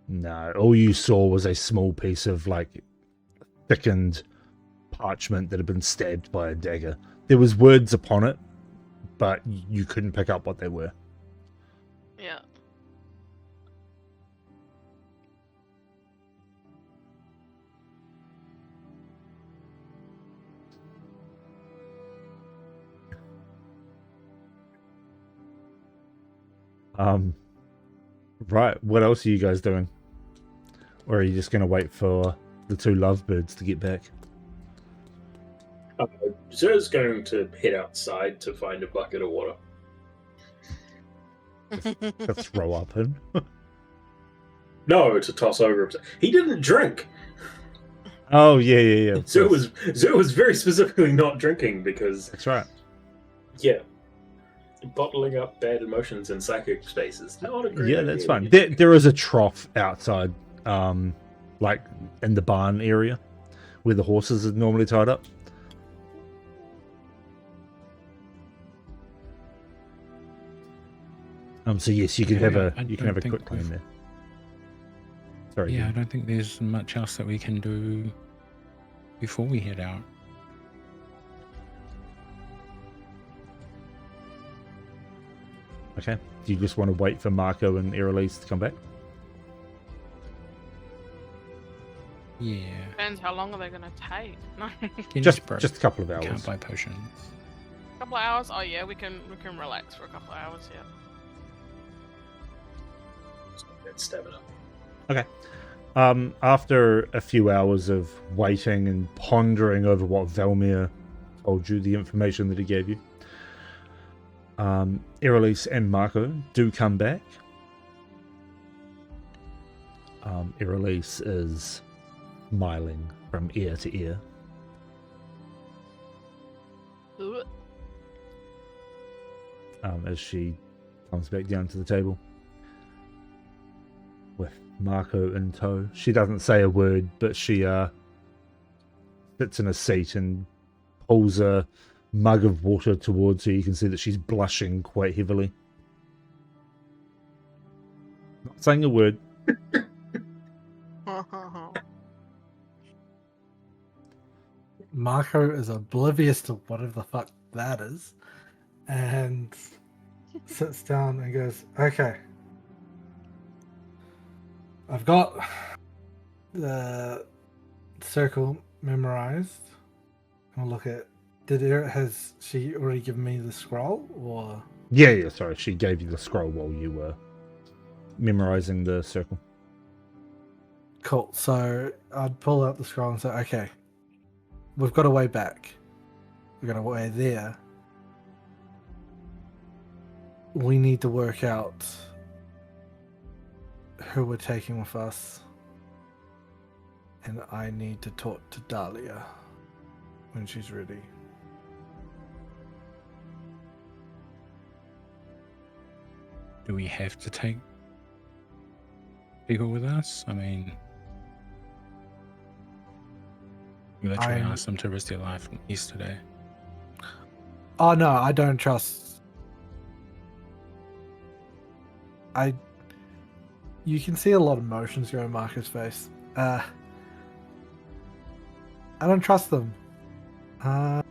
No, all you saw was a small piece of like thickened parchment that had been stabbed by a dagger. There was words upon it, but you couldn't pick up what they were. Yeah. Right, what else are you guys doing? Or are you just going to wait for the two lovebirds to get back? Zer's going to head outside to find a bucket of water. To throw up in? No, to toss over. He didn't drink. Oh, yeah. Zer was very specifically not drinking because, That's right. yeah, bottling up bad emotions in psychic spaces. Not a great Yeah, that's idea. fine. There is a trough outside, like in the barn area where the horses are normally tied up. So yes, you can Okay, have a I you can don't have a think quick clean we've- there. Sorry. Yeah, I Dean. don't think there's much else that we can do before we head out. Okay. Do you just want to wait for Marco and Erelise to come back? Yeah. Depends how long are they gonna take. No. Kenny's broke. Just a couple of Can't hours. buy potions. Couple of hours? Oh yeah, we can relax for a couple of hours, yeah. That's stamina. After a few hours of waiting and pondering over what Velmir told you, the information that he gave you, Erelise and Marco do come back. Erelise is smiling from ear to ear. Ugh. As she comes back down to the table with Marco in tow. She doesn't say a word, but she sits in a seat and pulls a mug of water towards her. You can see that she's blushing quite heavily. Not saying a word. Marco is oblivious to whatever the fuck that is, and sits down and goes, "Okay, I've got the circle memorized. I'll look at. Has she already given me the scroll, or Yeah, sorry. She gave you the scroll while you were memorizing the circle. Cool. So I'd pull out the scroll and say, okay, we've got a way back. We've got a way there. We need to work out who we're taking with us. And I need to talk to Dahlia when she's ready. Do we have to take people with us? I mean, we literally I'm- asked them to risk their life yesterday. Oh no, I don't trust. You can see a lot of emotions go in Marcus' face. I don't trust them. I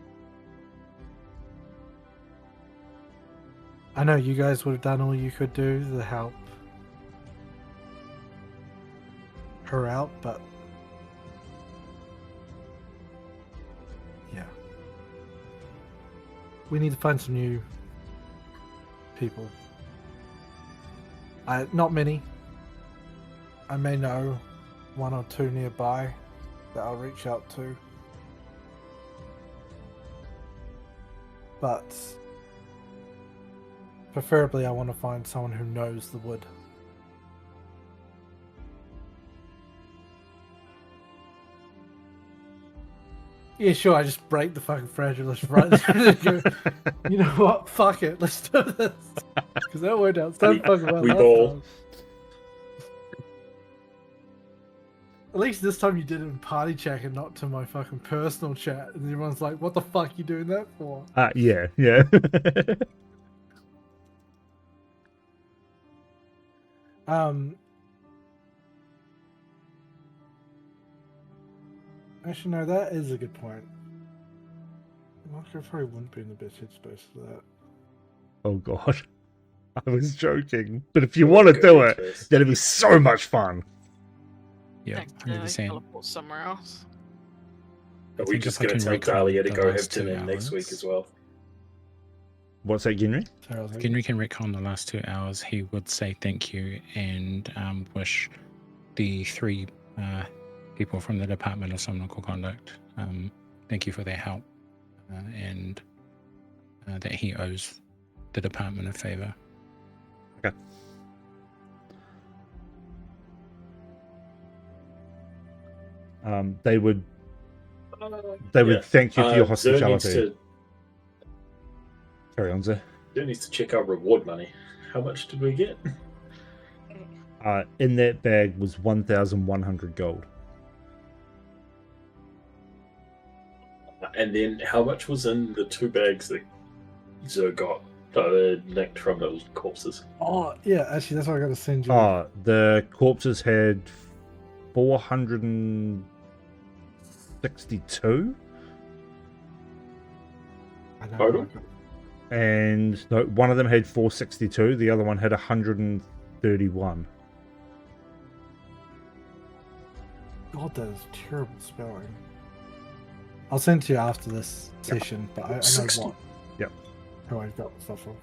know you guys would have done all you could do to help her out, but yeah. We need to find some new people. Not many. I may know one or two nearby that I'll reach out to. But preferably I want to find someone who knows the wood. Yeah, sure, I just break the fucking fragilist right there. You know what? Fuck it, let's do this. Because that worked out so fucking well we last bowl. time. At least this time you did it in party chat and not to my fucking personal chat. And everyone's like, what the fuck you doing that for? Yeah. Actually, no, that is a good point. Marco probably wouldn't be in the best headspace for that. Oh god. I was joking. But if you want to do it, that'd be so much fun. Yeah, Accidentally 100%. teleport somewhere else. Are I we think just if I going to can tell recall Dahlia to the go have last 2 dinner next week hours. as well? What's that, Genry? Sorry, I was like, Henry can recon the last 2 hours. He would say thank you and wish the 3 people from the Department of Somnical Conduct thank you for their help and that he owes the department a favor. Okay. They would thank you for your Zer needs hospitality. to, Carry on, Zer. Zer needs to check our reward money. How much did we get? In that bag was 1,100 gold. And then how much was in the 2 bags that Zer got nicked from the corpses? oh, yeah, actually, that's what I got to send you. The corpses had 462, I know, total? Marco. and no, one of them had 462. The other one had 131. God, that is terrible spelling. I'll send to you after this session, but I know 60. what. Yep. Who I've got stuff from.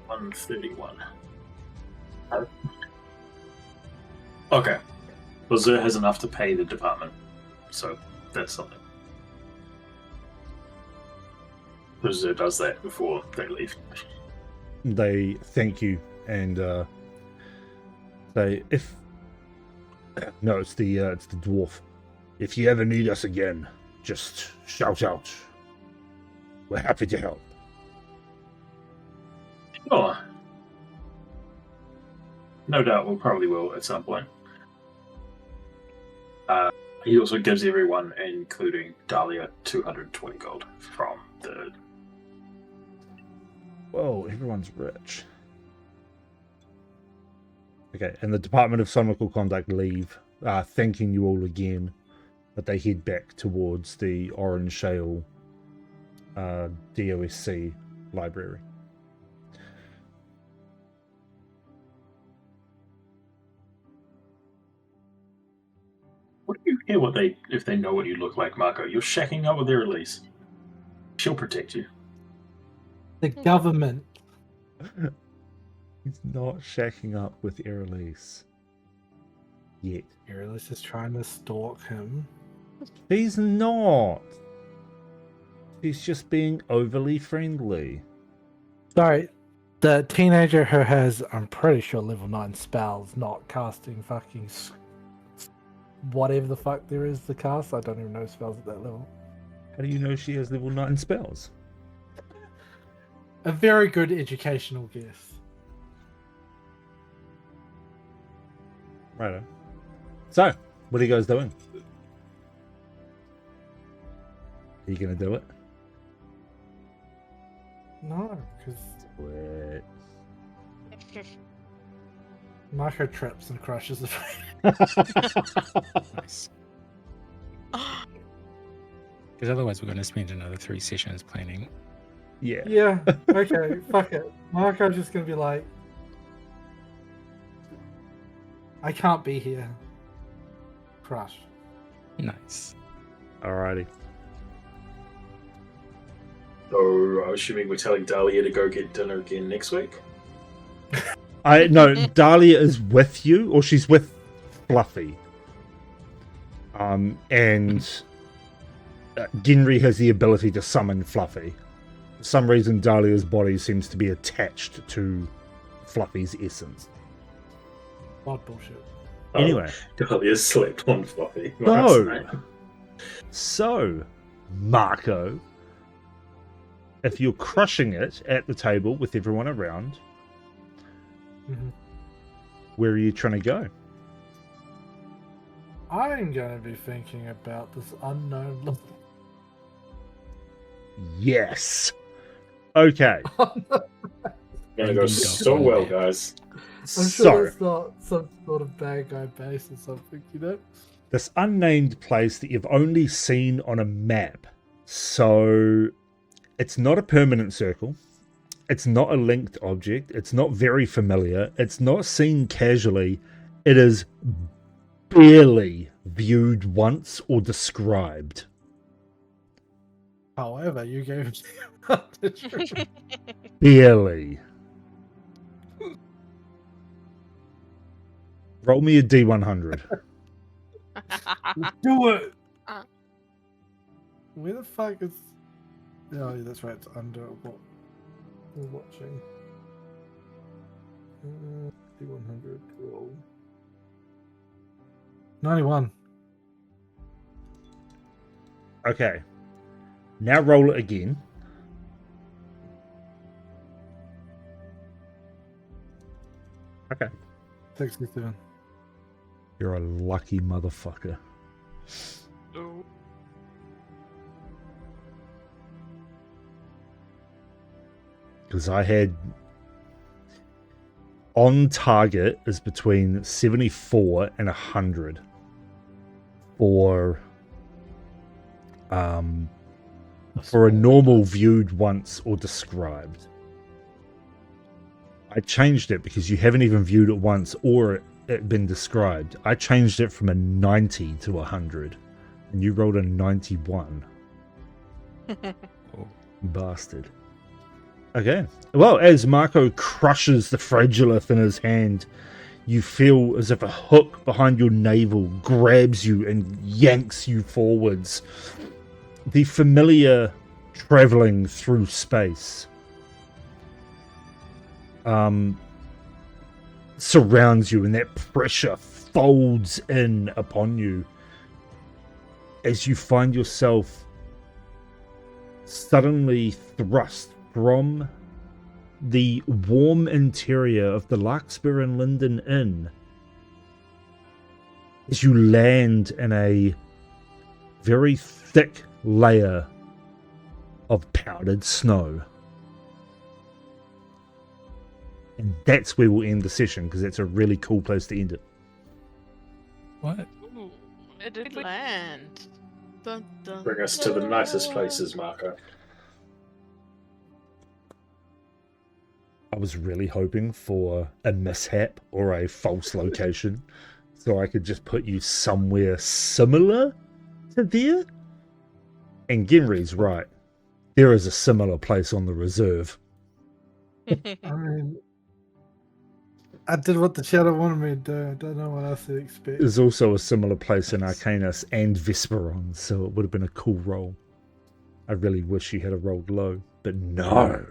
131. Okay. Well, Zer has enough to pay the department, so that's something. So Zer does that before they leave. They thank you and say, if no, it's the dwarf. If you ever need us again, just shout out. We're happy to help. Oh, no doubt we probably will at some point. He also gives everyone, including Dahlia, 220 gold from the. Whoa, everyone's rich. Okay, and the Department of Somnical Conduct leave, thanking you all again, but they head back towards the Orange Shale DOSC library. What do you care what they if they know what you look like, Marco? You're shacking up with their Elise. She'll protect you. The government. He's not shacking up with Erelise. Yet. Erelise is trying to stalk him. He's not. He's just being overly friendly. Sorry, the teenager who has, I'm pretty sure, level 9 spells, not casting fucking whatever the fuck there is to cast. I don't even know spells at that level. How do you know she has level 9 spells? A very good educational guess. Righto. So, what are you guys doing? Are you gonna do it? No, because What? Marco trips and crushes the Nice. Because otherwise we're going to spend another 3 sessions planning. Yeah. Yeah, okay, fuck it. Marco's just gonna be like, I can't be here. Crush. Nice. Alrighty. So I'm assuming we're telling Dahlia to go get dinner again next week. No, Dahlia is with you, or she's with Fluffy. And Ginry has the ability to summon Fluffy. For some reason, Dahlia's body seems to be attached to Fluffy's essence. What bullshit. Anyway. Dahlia slept on Fluffy. No. That's nice. So, Marco, if you're crushing it at the table with everyone around, Mhm. where are you trying to go? I'm gonna be thinking about this unknown. Yes. Okay. Gonna go so well, guys. I'm So, sure it's not some sort of bad guy base or something, you know? this unnamed place that you've only seen on a map. So, it's not a permanent circle. It's not a linked object. It's not very familiar. It's not seen casually. It is barely viewed once or described. However, you gave it advantage. Barely. Roll me a D100. Do it! Uh. Where the fuck is... Oh, yeah, that's right, it's under what we're watching. D100 roll. 91. Okay. Now roll it again. Okay. 67. You're a lucky motherfucker. Oh. Because I had on target is between 74 and 100 for a normal viewed once or described. I changed it because you haven't even viewed it once or it been described. I changed it from a 90 to 100 and you rolled a 91. Bastard. Okay. Well, as Marco crushes the fragilith in his hand, you feel as if a hook behind your navel grabs you and yanks you forwards. The familiar traveling through space surrounds you, and that pressure folds in upon you as you find yourself suddenly thrust from the warm interior of the Larkspur and Linden Inn as you land in a very thick layer of powdered snow. And that's where we'll end the session, because that's a really cool place to end it. What? Ooh, where did we land? Dun, dun, Bring us to the nicest dun. places, Marco. I was really hoping for a mishap or a false location, so I could just put you somewhere similar to there. And Genry's right. There is a similar place on the reserve. I mean, I did what the shadow wanted me to do. I don't know what else to expect. There's also a similar place in Arcanus and Vesperon, so it would have been a cool roll. I really wish he had a rolled low, but no.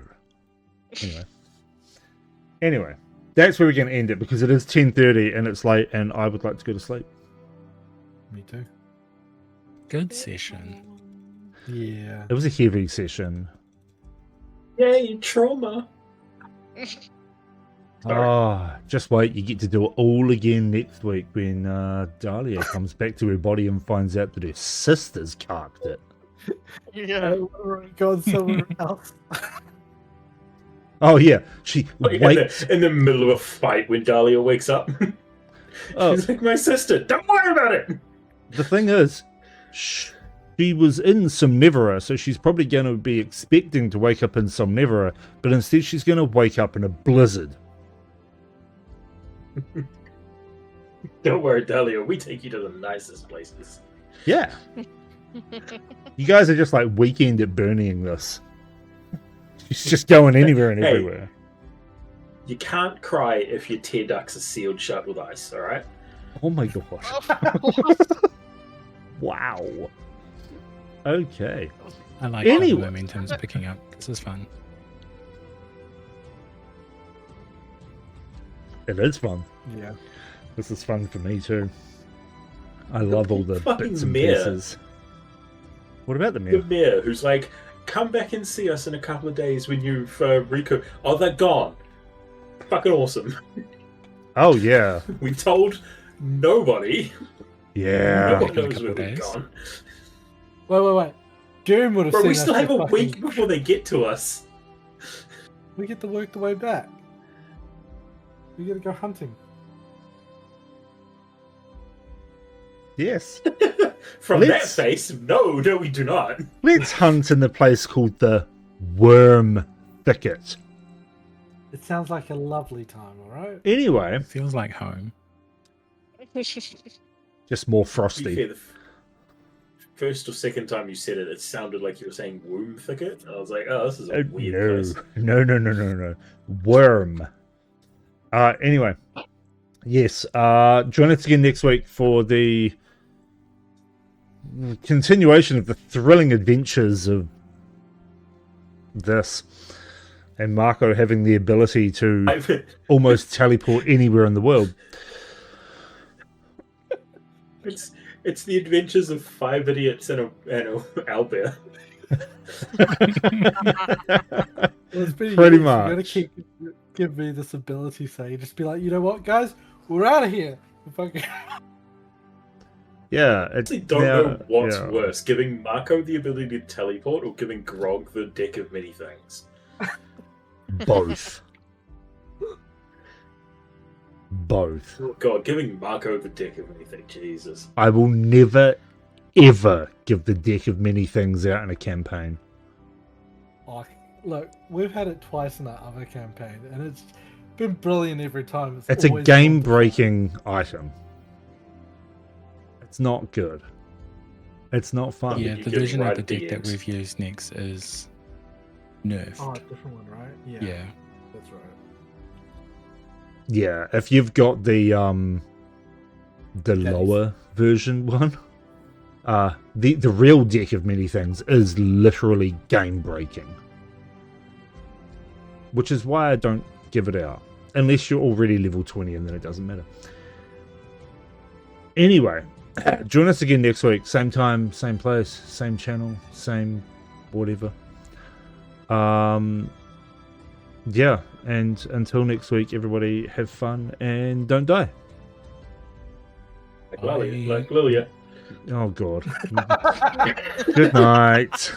Anyway, that's where we're going to end it because it is 10:30 and it's late, and I would like to go to sleep. Me too. Good session. Yeah. It was a heavy session. Yay, trauma. Oh, just wait, you get to do it all again next week when Dahlia comes back to her body and finds out that her sister's carked it. Yeah. Gone somewhere else. Oh yeah, she Like waits. in the middle of a fight when Dahlia wakes up. Oh. She's like, my sister, don't worry about it. The thing is, she was in Somnivora, so she's probably going to be expecting to wake up in Somnivora, but instead she's going to wake up in a blizzard. Don't worry, Dahlia, we take you to the nicest places. Yeah. You guys are just like Weekend at Bernieing this. She's just going anywhere and Hey. everywhere. You can't cry if your tear ducts are sealed shut with ice, alright? Oh my god. Wow. Okay. I like how the Anyway. momentum's picking up. This is fun. It is fun. Yeah. This is fun for me too. I love all the fucking bits and mayor. pieces. What about the The mayor? mayor who's like, come back and see us in a couple of days when you've reco. Oh, they're gone. Fucking awesome. Oh yeah. We told nobody. Yeah. No one In a knows couple where of we've days. gone. Wait. June would have Bro, seen we us still have get a fucking- week before they get to us. We get to work the way back. We gotta go hunting. Yes. From Let's- that face, no, we do not. Let's hunt in the place called the Worm Thicket. It sounds like a lovely time, alright? Anyway, Feels like home. just more To be frosty. fair, the first or second time you said it, it sounded like you were saying womb thicket. I was like, oh, this is a weird place. No. Worm. Anyway. Yes. Join us again next week for the continuation of the thrilling adventures of this. And Marco having the ability to almost teleport anywhere in the world. It's the adventures of 5 idiots and a owlbear. Well, it's been Pretty years. You gotta much. give me this ability, so you just be like, you know what, guys, we're out of here. Fucking... Yeah. I actually don't know what's worse, giving Marco the ability to teleport or giving Grog the deck of many things. Both. Both. Oh god, giving Marco the deck of anything, Jesus. I will never, ever give the deck of many things out in a campaign. Oh, look, we've had it twice in our other campaign, and it's been brilliant every time. It's a always game-breaking item. It's not good. It's not fun. Yeah, you the get version right of the at the deck that end. we've used next is nerfed. Oh, a different one, right? Yeah. That's right. Yeah, if you've got the That is- lower version one, the real deck of many things is literally game-breaking. Which is why I don't give it out. Unless you're already level 20 and then it doesn't matter. Anyway, join us again next week. Same time, same place, same channel, same whatever. Yeah, and until next week, everybody have fun and don't die. Like Lilia. Bye. Like Lilia. Oh, God. Good night.